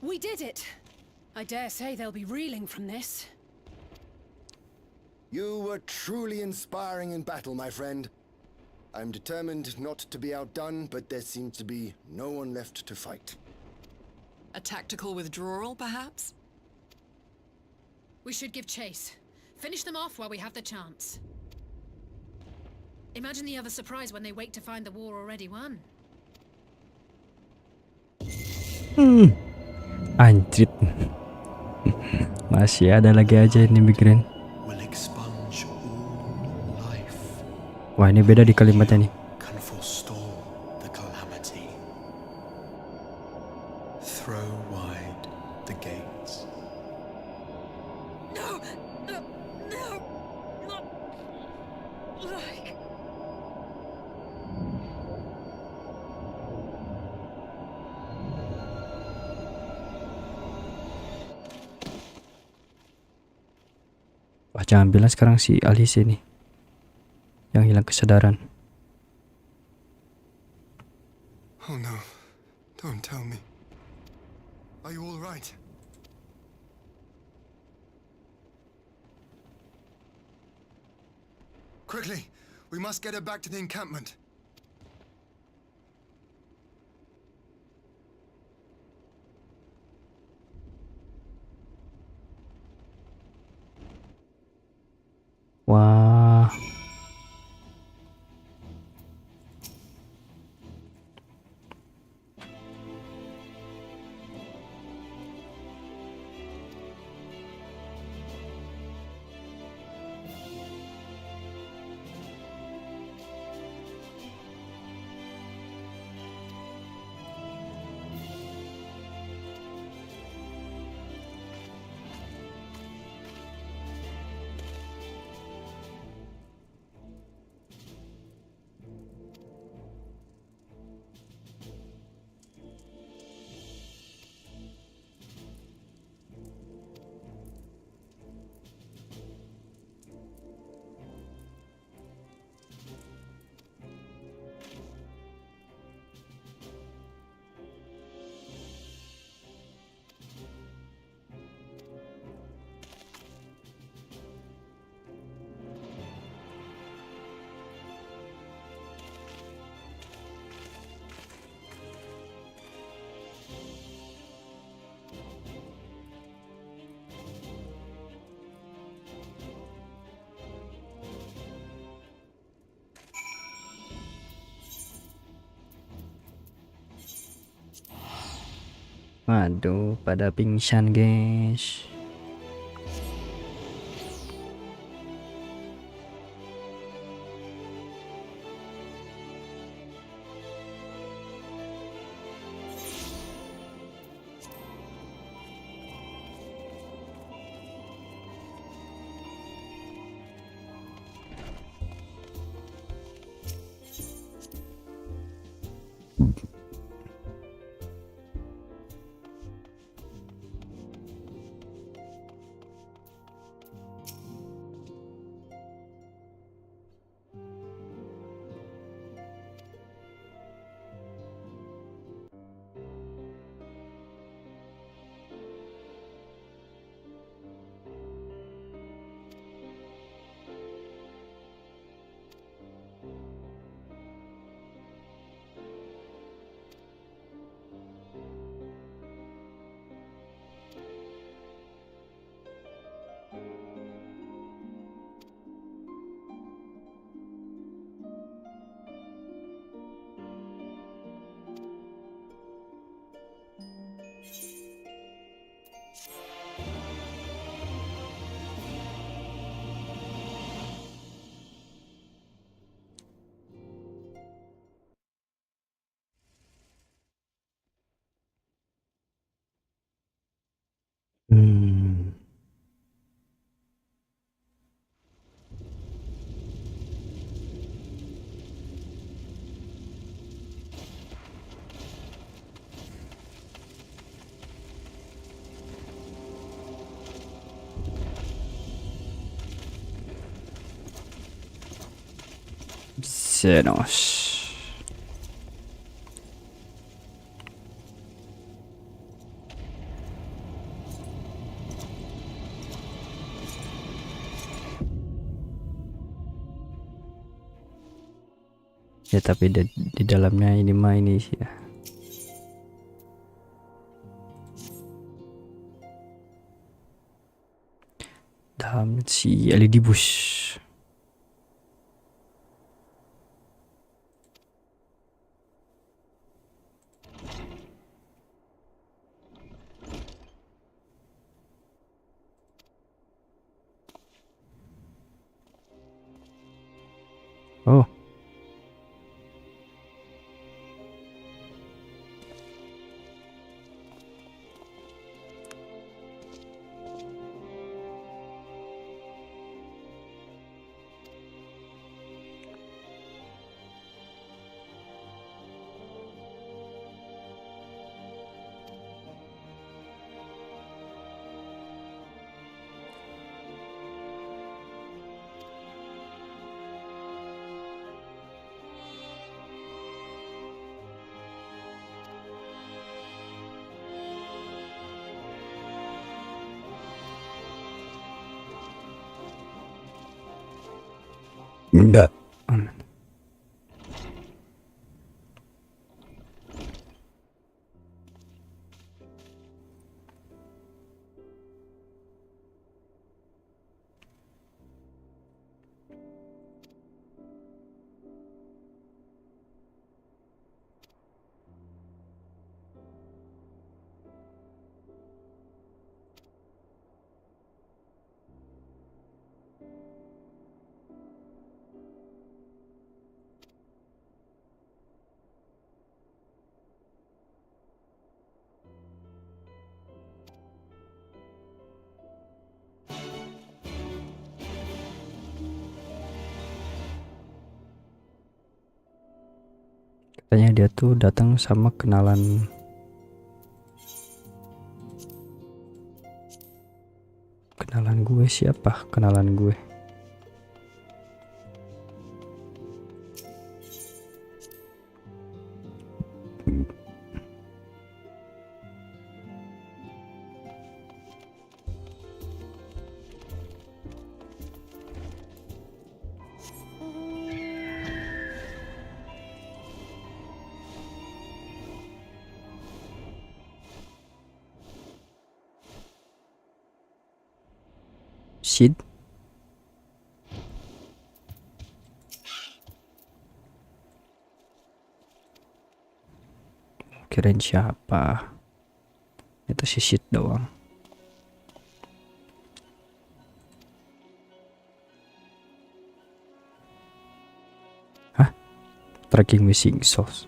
We did it! I dare say they'll be reeling from this. You were truly inspiring in battle, my friend. I'm determined not to be outdone, but there seems to be no one left to fight. A tactical withdrawal, perhaps? We should give chase. Finish them off while we have the chance. Imagine the other surprise when they wake to find the war already won. Anjrit. Masih ada lagi aja ini migrain. Wah, ini beda di kalimatnya nih. Can forestall the calamity. Throw wide the gates. No! No! No! Not like... Wah, jangan bilang sekarang si Aliansi nih yang hilang kesadaran. Oh no, don't tell me. Are you all right? Quickly, we must get her back to the encampment. Wah. Aduh, pada pingsan guys. Xenos. Ya tapi di dalamnya ini mah ini sih ya. Dalam si LED bus. Oh. Enggak. Katanya dia tuh datang sama kenalan gue. Siapa kenalan gue? Sid? Kirain siapa? Itu si shit doang. Hah? Tracking missing source.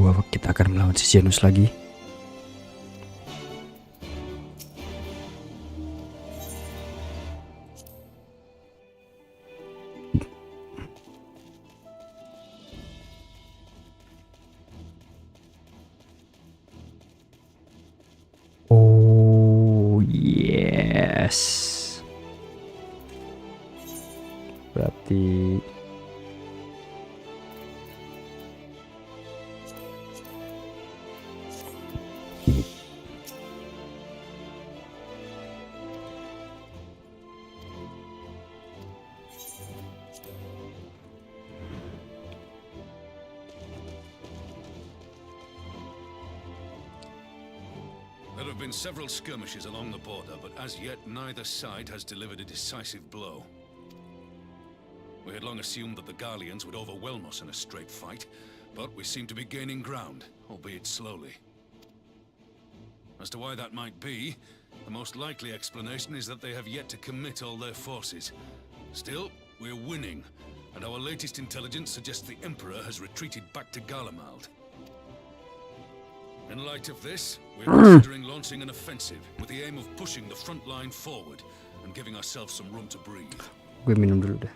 Apa kita akan melawan si Janus lagi? Oh yes. Berarti There have been several skirmishes along the border, but as yet neither side has delivered a decisive blow. We had long assumed that the Garleans would overwhelm us in a straight fight, but we seem to be gaining ground, albeit slowly. As to why that might be, the most likely explanation is that they have yet to commit all their forces. Still, we're winning, and our latest intelligence suggests the Emperor has retreated back to Garlemald. In light of this, we're considering launching an offensive with the aim of pushing the front line forward and giving ourselves some room to breathe. gue minum dulu deh.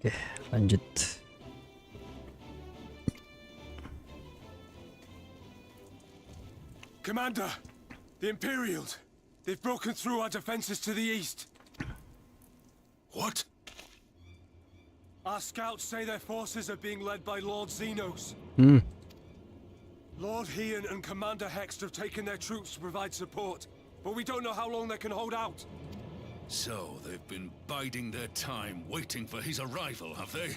Oke, lanjut. Commander, the Imperials. They've broken through our defenses to the east. What? Our scouts say their forces are being led by Lord Xenos. Lord Heian and Commander Hext have taken their troops to provide support, but we don't know how long they can hold out. So, they've been biding their time, waiting for his arrival, have they?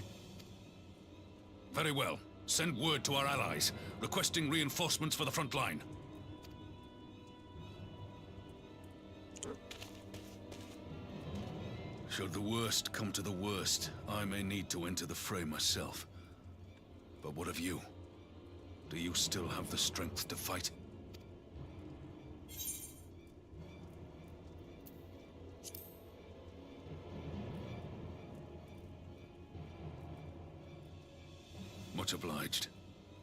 Very well. Send word to our allies, requesting reinforcements for the front line. Should the worst come to the worst, I may need to enter the fray myself. But what of you? Do you still have the strength to fight? Much obliged.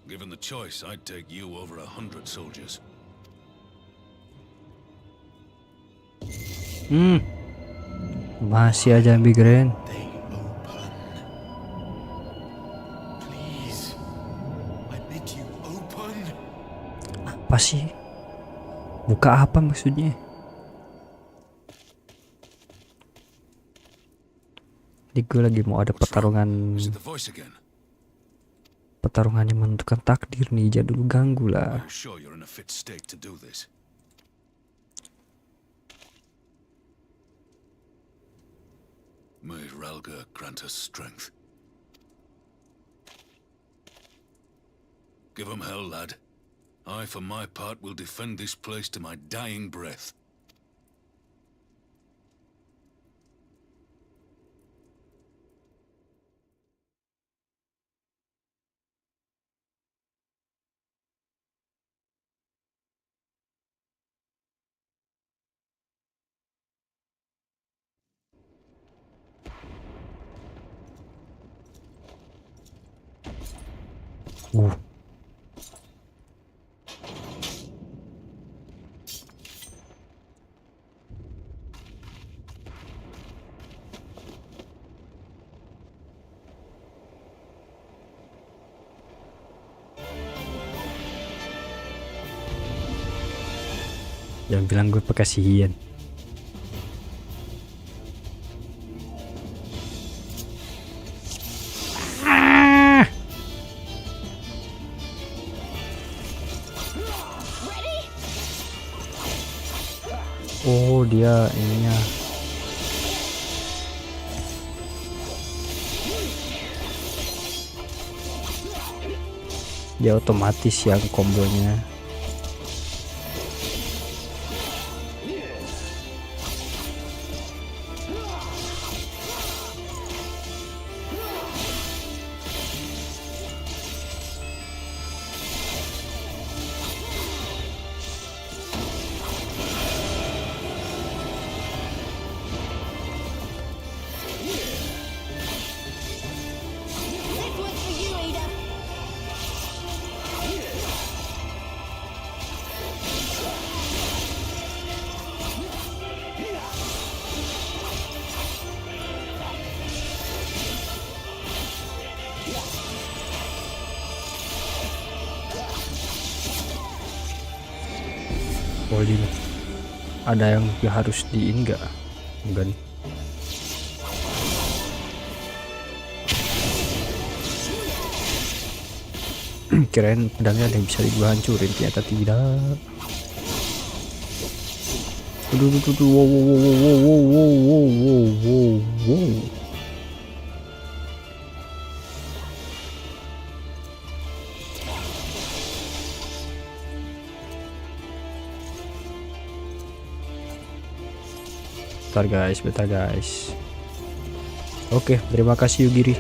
Given the choice, I'd take you over 100 soldiers. Masih aja migrain. Please, I bid you open. Apa sih? Buka apa maksudnya? Jadi gue lagi mau ada pertarungan. Pertarungan yang menentukan takdir nih, jangan dulu ganggu lah. May Ralga grant us strength. Give him hell, lad. I, for my part, will defend this place to my dying breath. Jangan bilang gue pakai sihian. Oh, dia ininya. Dia otomatis yang kombonya. Ada yang harus diin nggak? Enggak nih. Kirain pedangnya ada yang bisa gue hancurin, ternyata tidak. Wow. Bentar guys. Oke, terima kasih Yugiri.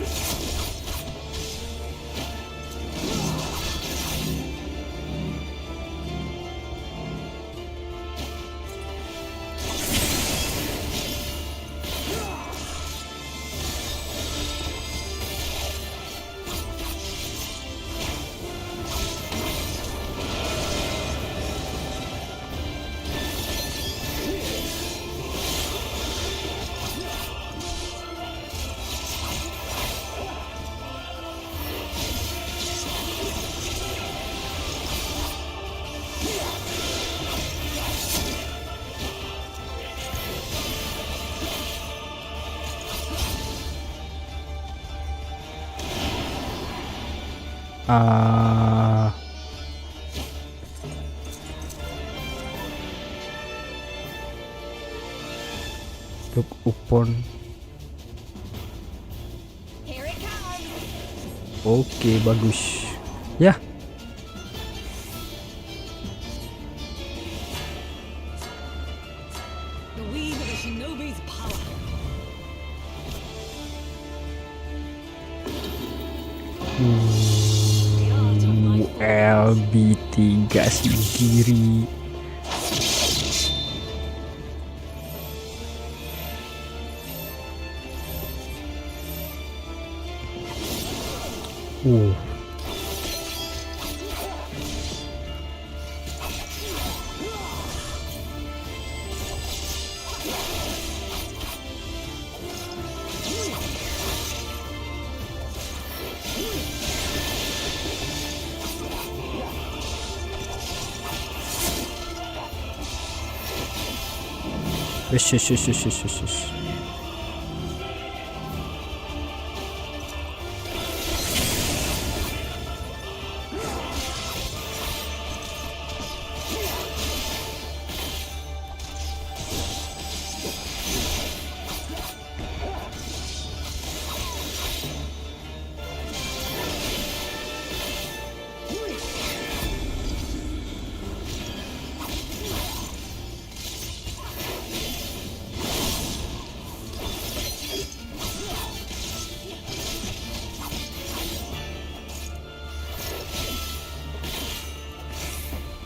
Look upon. Oke, bagus. Ya. LB3 sendiri. Yes.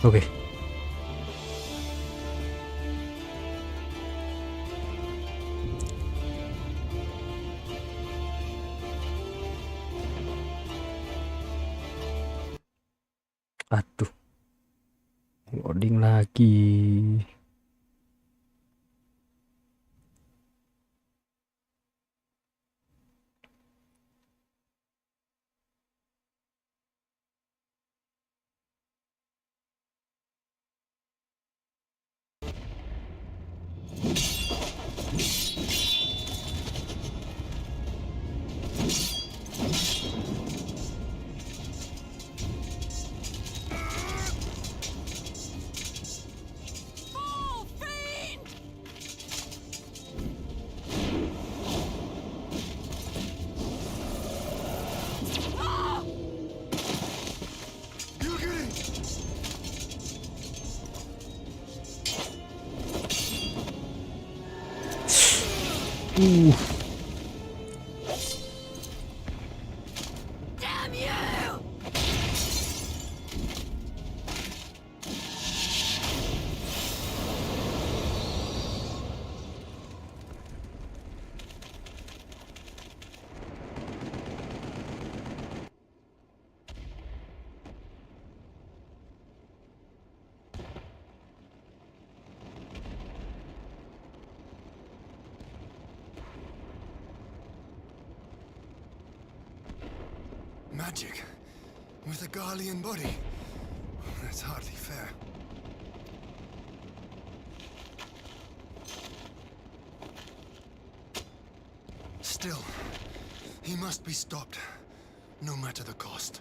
Oke. Aduh. Loading lagi. Damn you! Magic with a Garlean body. That's hardly fair. Still, he must be stopped, no matter the cost.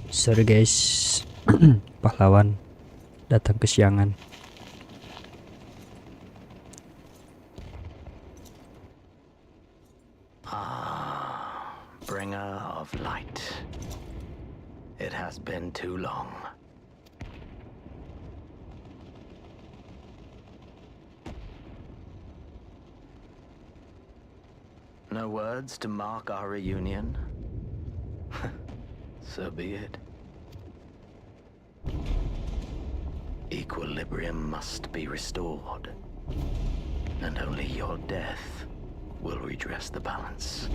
Sorry guys. Pahlawan datang kesiangan. Bringer of light. It has been too long. No words to mark our reunion? So be it. Equilibrium must be restored, and only your death will redress the balance.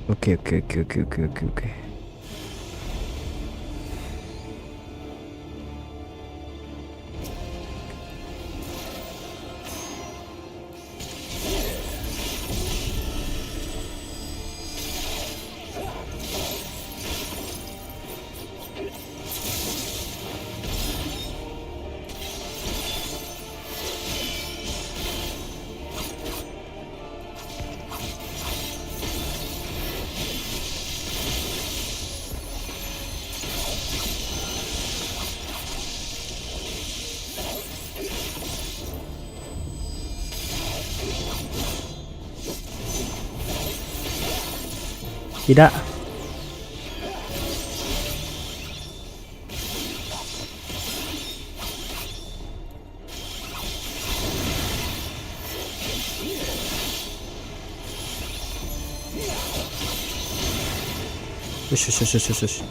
Okay. Tidak. Shush.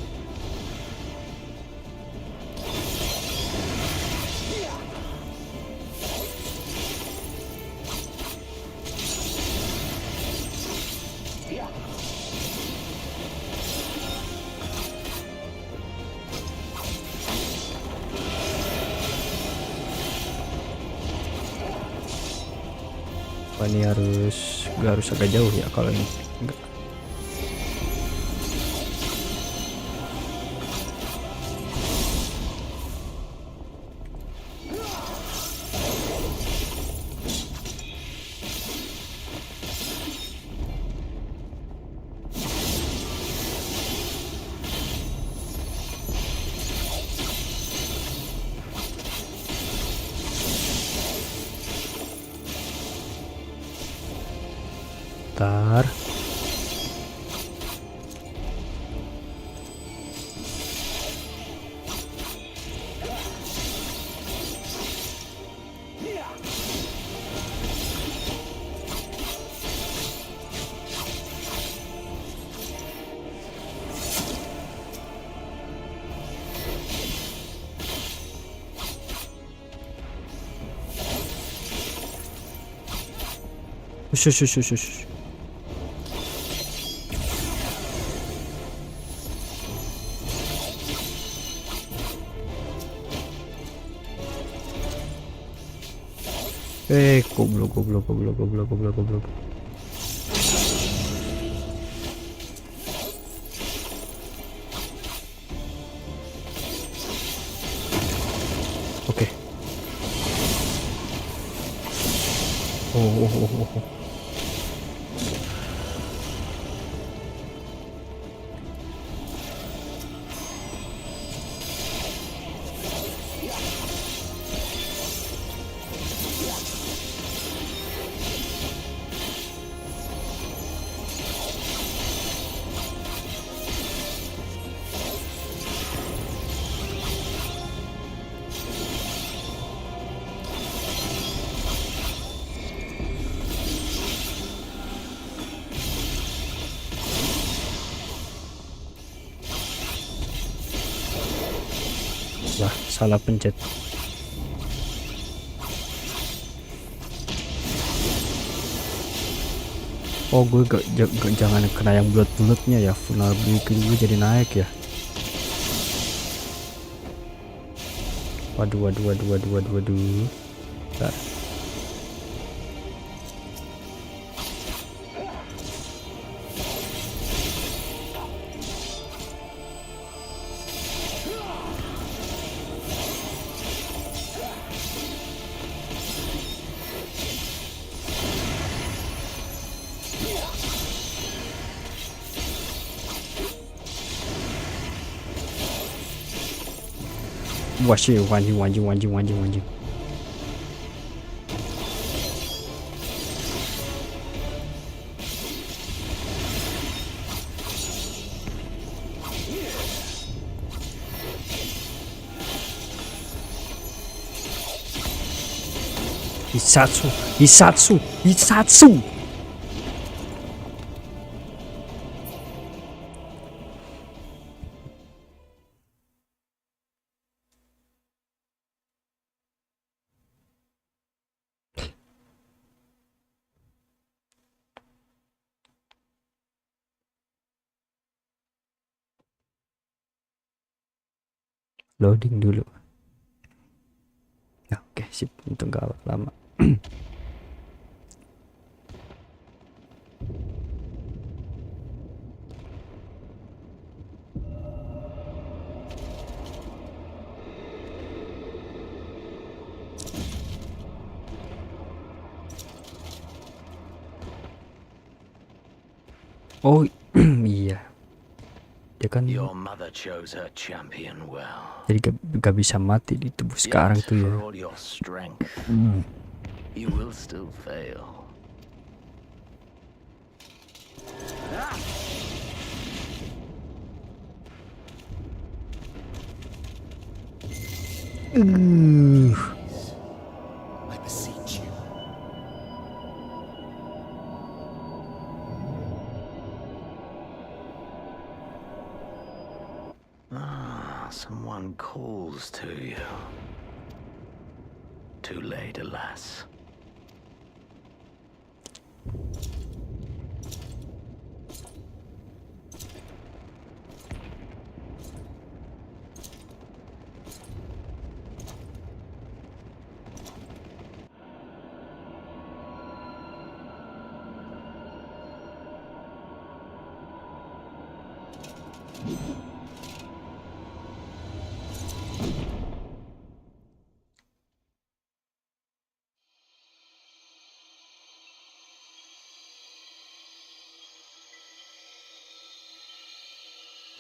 Ini harus agak jauh ya kalau ini enggak. Bentar. Shush. Goblok. Oke. Oh. Lah, salah pencet. Oh, gue jangan kena yang bulat-bulatnya ya. Vulnerability gue jadi naik ya. Waduh. Bentar. Wah sih, anjing. Hisatsu. Loading dulu. Ya, oke, sip. Untuk gak lama. Oh iya, dia kan jadi gak bisa mati di tubuh sekarang tuh ya. I beseech you. Someone calls to you. Too late, alas.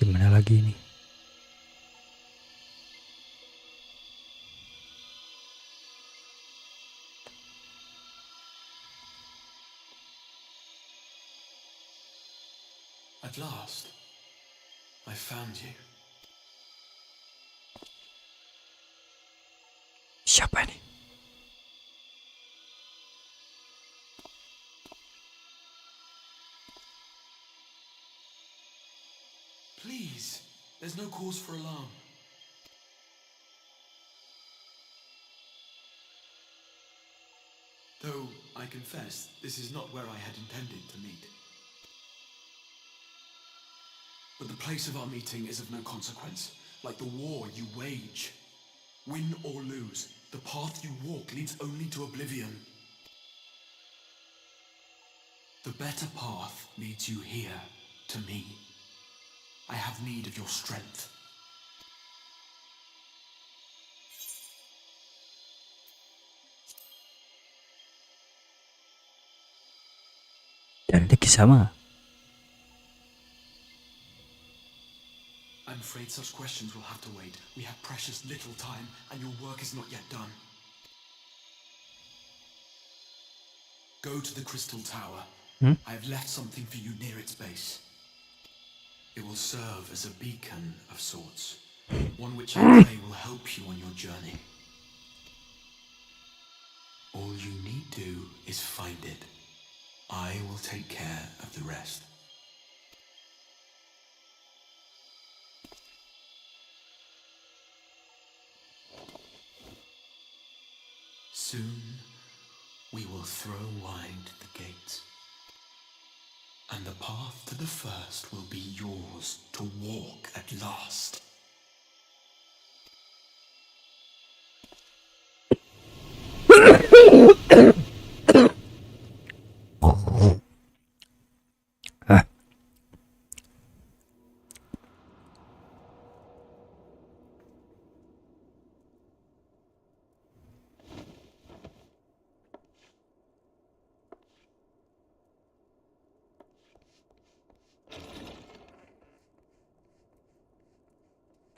Gimana lagi nih? At last, I found you. Siapa ini? Please, there's no cause for alarm. Though, I confess, this is not where I had intended to meet. But the place of our meeting is of no consequence, like the war you wage. Win or lose, the path you walk leads only to oblivion. The better path leads you here, to me. I have need of your strength. Dan ada kisah. I'm afraid such questions will have to wait. We have precious little time, and your work is not yet done. Go to the Crystal Tower. I have left something for you near its base. It will serve as a beacon of sorts, one which I pray will help you on your journey. All you need do is find it. I will take care of the rest. Soon, we will throw wide the gates, and the path to the first will be yours to walk at last.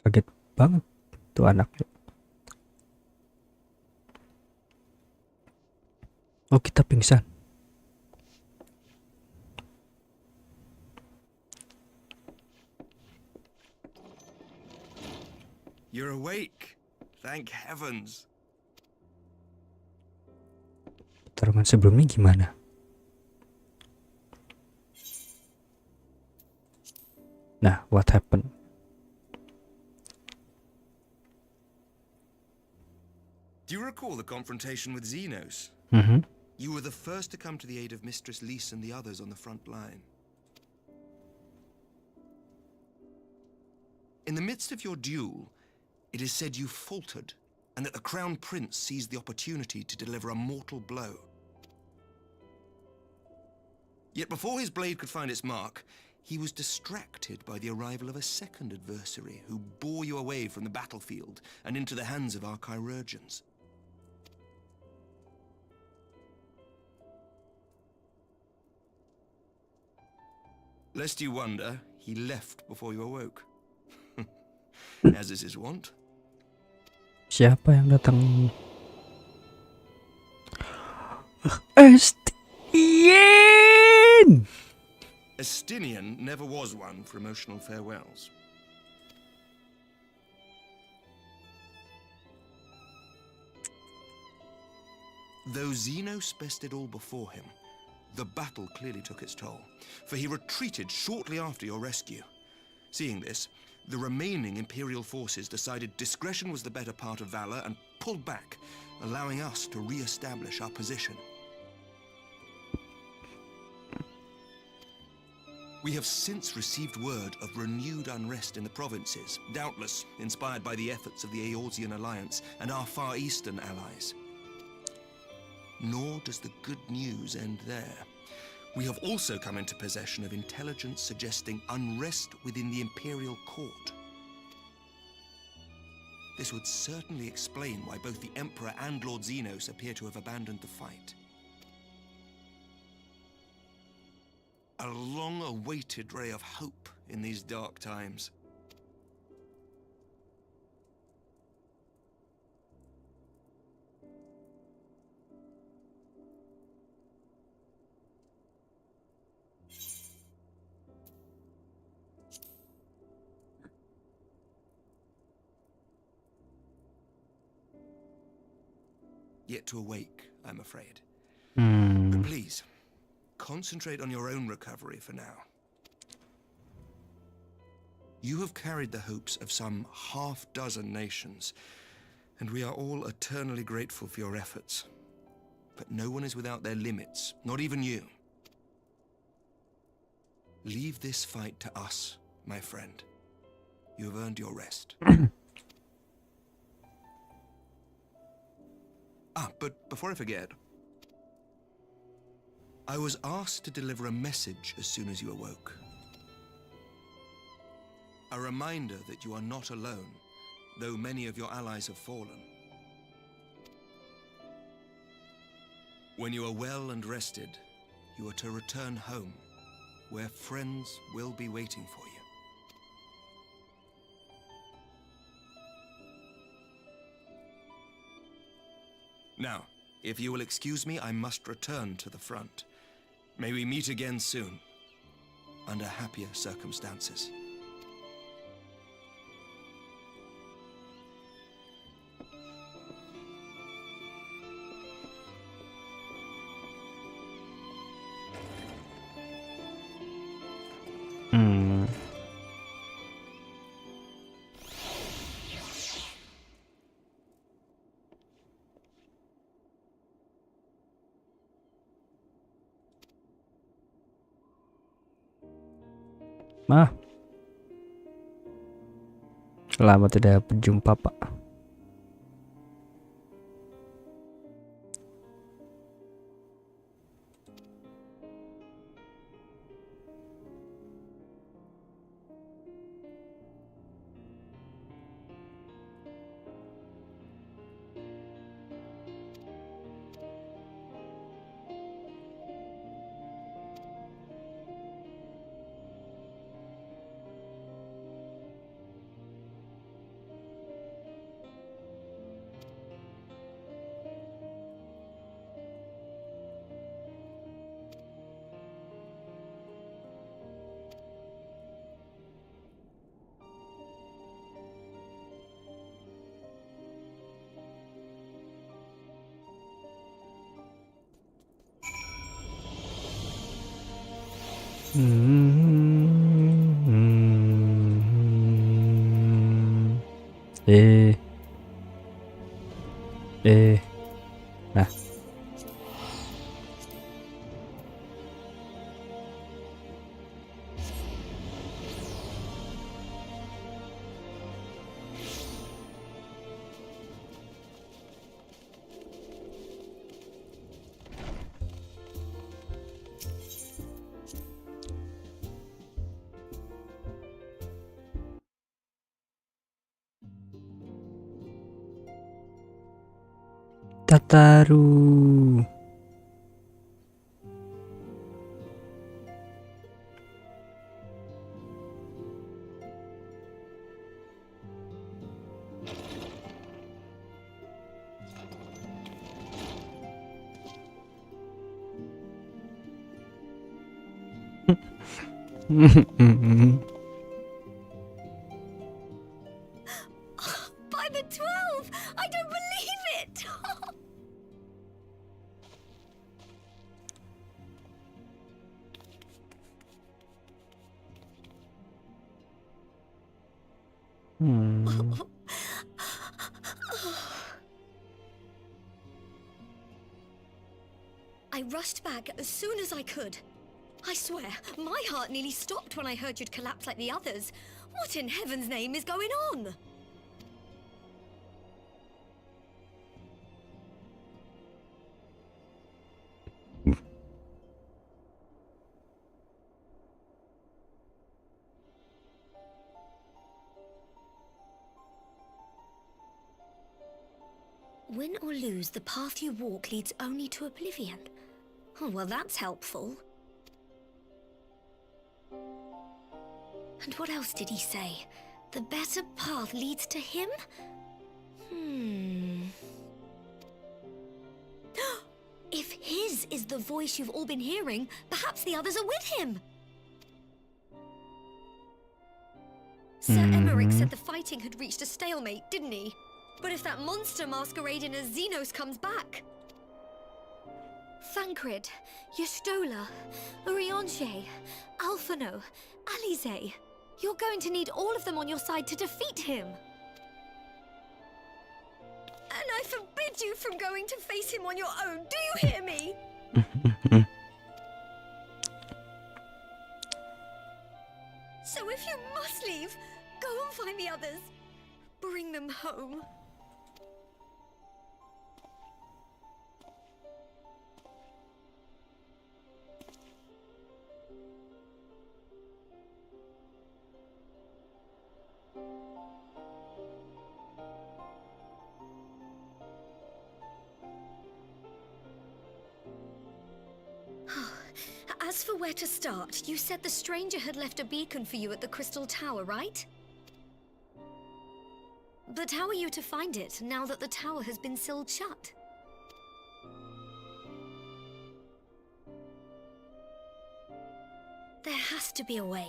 Kaget banget tuh anaknya. Oh, kita pingsan. You're awake. Thank heavens. Pertarungan sebelumnya gimana? Nah, what happened? Do you recall the confrontation with Xenos? You were the first to come to the aid of Mistress Lys and the others on the front line. In the midst of your duel, it is said you faltered, and that the Crown Prince seized the opportunity to deliver a mortal blow. Yet before his blade could find its mark, he was distracted by the arrival of a second adversary who bore you away from the battlefield and into the hands of our chirurgeons. Lest you wonder, he left before you awoke. As is his wont. Siapa yang datang? Estinian! Estinian never was one for emotional farewells. Though Xenos bested all before him, the battle clearly took its toll, for he retreated shortly after your rescue. Seeing this, the remaining Imperial forces decided discretion was the better part of valor and pulled back, allowing us to re-establish our position. We have since received word of renewed unrest in the provinces, doubtless inspired by the efforts of the Eorzean Alliance and our Far Eastern allies. Nor does the good news end there. We have also come into possession of intelligence suggesting unrest within the Imperial Court. This would certainly explain why both the Emperor and Lord Xenos appear to have abandoned the fight. A long-awaited ray of hope in these dark times. Yet to awake, I'm afraid. But please, concentrate on your own recovery for now. You have carried the hopes of some half-dozen nations, and we are all eternally grateful for your efforts. But no one is without their limits, not even you. Leave this fight to us, my friend. You have earned your rest. But before I forget, I was asked to deliver a message as soon as you awoke. A reminder that you are not alone, though many of your allies have fallen. When you are well and rested, you are to return home, where friends will be waiting for you. Now, if you will excuse me, I must return to the front. May we meet again soon, under happier circumstances. Lama tidak berjumpa, Pak. Nah. Tataru. By the 12! I don't believe it! I rushed back as soon as I could. I swear, my heart nearly stopped when I heard you'd collapsed like the others. What in heaven's name is going on? Win or lose, the path you walk leads only to oblivion. Oh, well, that's helpful. And what else did he say? The better path leads to him? If his is the voice you've all been hearing, perhaps the others are with him. Sir Emmerich said the fighting had reached a stalemate, didn't he? But if that monster masquerading as Xenos comes back... Thancred, Yestola, Eorzea, Alphino, Aliansi. You're going to need all of them on your side to defeat him. And I forbid you from going to face him on your own, do you hear me? So if you must leave, go and find the others. Bring them home. As for where to start, you said the stranger had left a beacon for you at the Crystal Tower, right? But how are you to find it, now that the tower has been sealed shut? There has to be a way.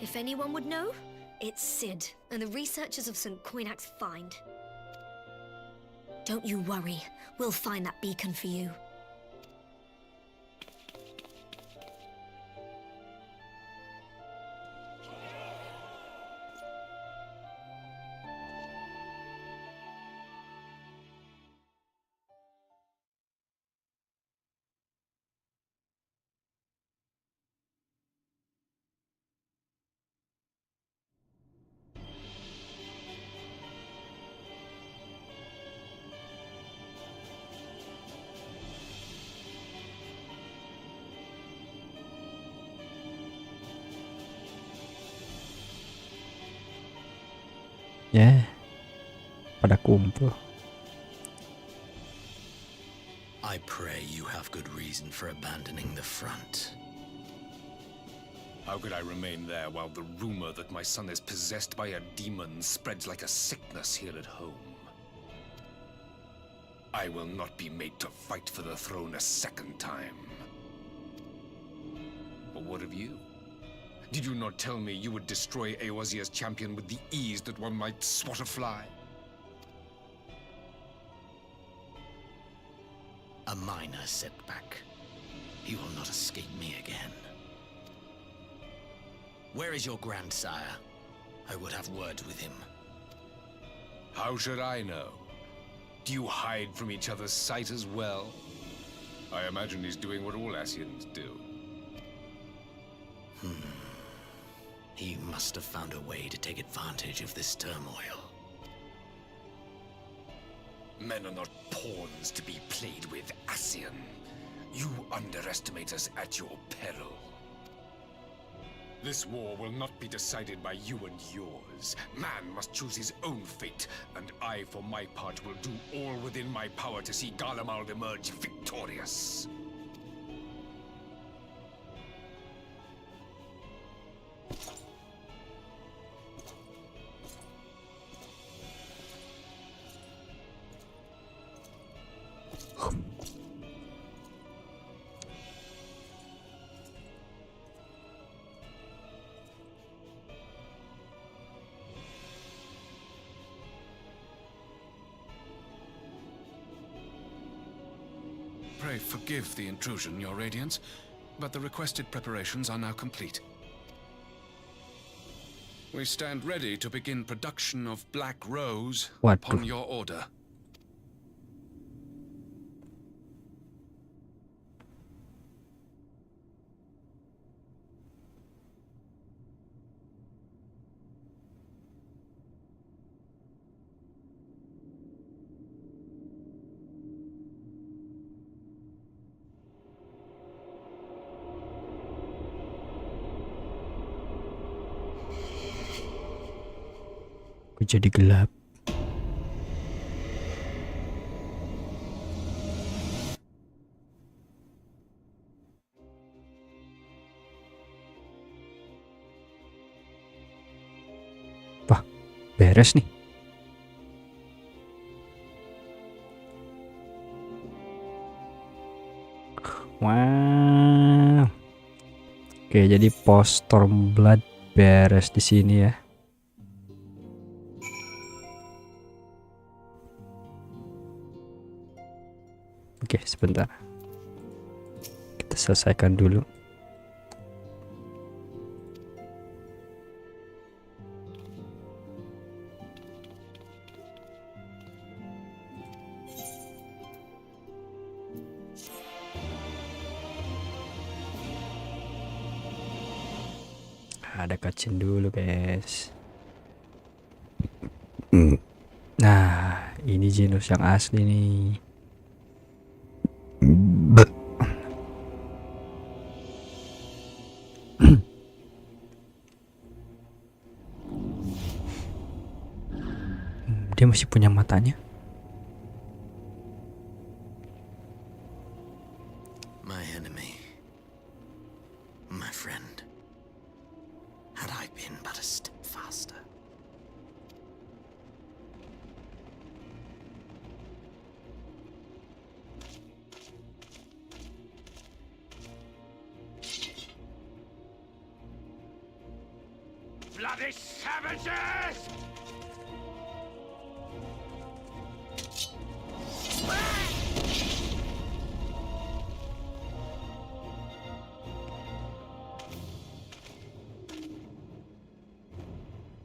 If anyone would know, it's Sid, and the researchers of St. Coinac's find. Don't you worry, we'll find that beacon for you. Ya, pada kumpul. I pray you have good reason for abandoning the front. How could I remain there while the rumor that my son is possessed by a demon spreads like a sickness here at home? I will not be made to fight for the throne a second time. But what of you? Did you not tell me you would destroy Eorzea's champion with the ease that one might swat a fly? A minor setback. He will not escape me again. Where is your grandsire? I would have words with him. How should I know? Do you hide from each other's sight as well? I imagine he's doing what all Asians do. He must have found a way to take advantage of this turmoil. Men are not pawns to be played with, Asian. You underestimate us at your peril. This war will not be decided by you and yours. Man must choose his own fate, and I, for my part, will do all within my power to see Garlemald emerge victorious. Pray forgive the intrusion, Your Radiance, but the requested preparations are now complete. We stand ready to begin production of Black Rose upon your order. jadi gelap. Wah, beres nih. Wow. Oke, jadi pos Stormblood beres di sini ya. Oke, sebentar. Kita selesaikan dulu. Ada cutscene dulu, guys. Nah, ini Genos yang asli nih. Dia masih punya matanya. My enemy, my friend. Had I been but a step faster. Bloody savages!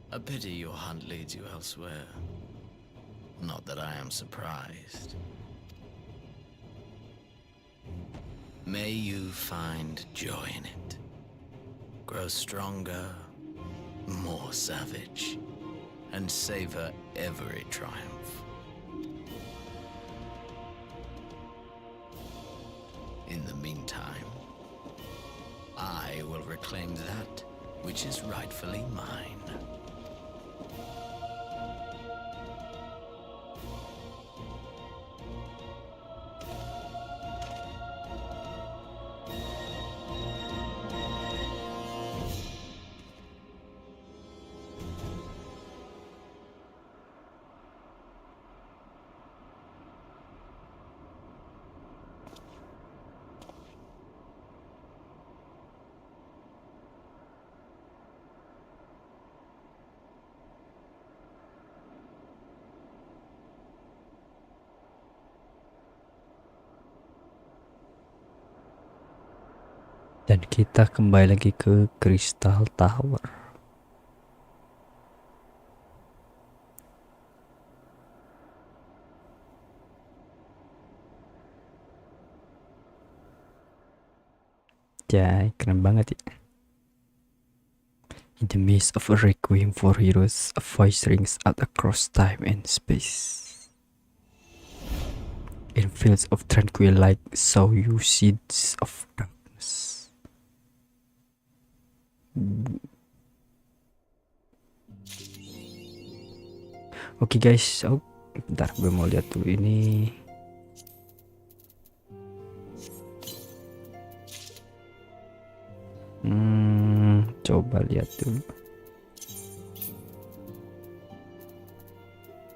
A pity your hunt leads you elsewhere. Not that I am surprised. May you find joy in it. Grow stronger, more savage, and savor every triumph. In the meantime, I will reclaim that which is rightfully mine. Dan kita kembali lagi ke Crystal Tower. Jai, keren banget ya. In the midst of a requiem for heroes, a voice rings out across time and space. In fields of tranquil light, sow you seeds of darkness. Oke guys, bentar gue mau lihat dulu ini. Coba lihat dulu.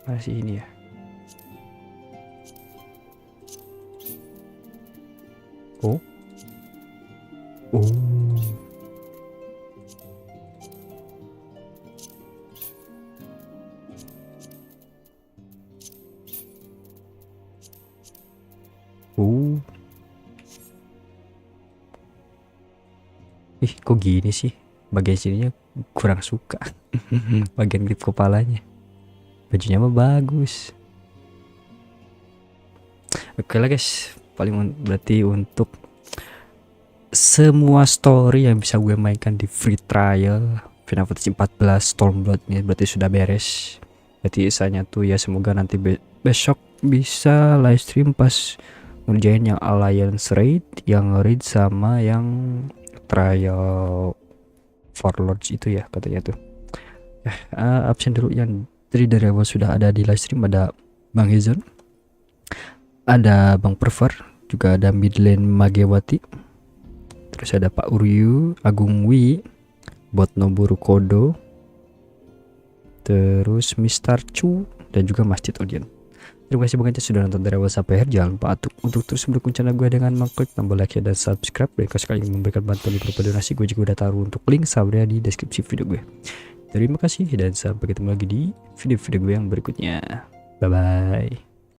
Masih ini ya. Oh. Ih, kok gini sih? Bagian sininya kurang suka. Bagian grip kepalanya. Bajunya mah bagus. Oke lah guys, berarti untuk semua story yang bisa gue mainkan di free trial Final Fantasy 14 Stormblood ini berarti sudah beres. Berarti isanya tuh ya semoga nanti besok bisa live stream pas ngerjain yang Alliance raid, yang raid sama yang trial Warlords itu ya katanya tuh. Absen dulu yang Jadi dari awal sudah ada di livestream, ada Bang Hezon, ada Bang Perver, juga ada Midland Magewati, terus ada Pak Uryu, Agung Wi, Bot Noburu Kodo, terus Mr. Chu, dan juga Masjid Odion. Terima kasih banget sudah nonton dari awal sampai akhir. Jangan lupa untuk terus mendukung channel gue dengan mengklik tombol like dan subscribe. Dan kalau sekali memberikan bantuan berupa donasi, gue juga udah taruh untuk link sahabatnya di deskripsi video gue. Terima kasih dan sampai ketemu lagi di video-video gue yang berikutnya. Bye bye.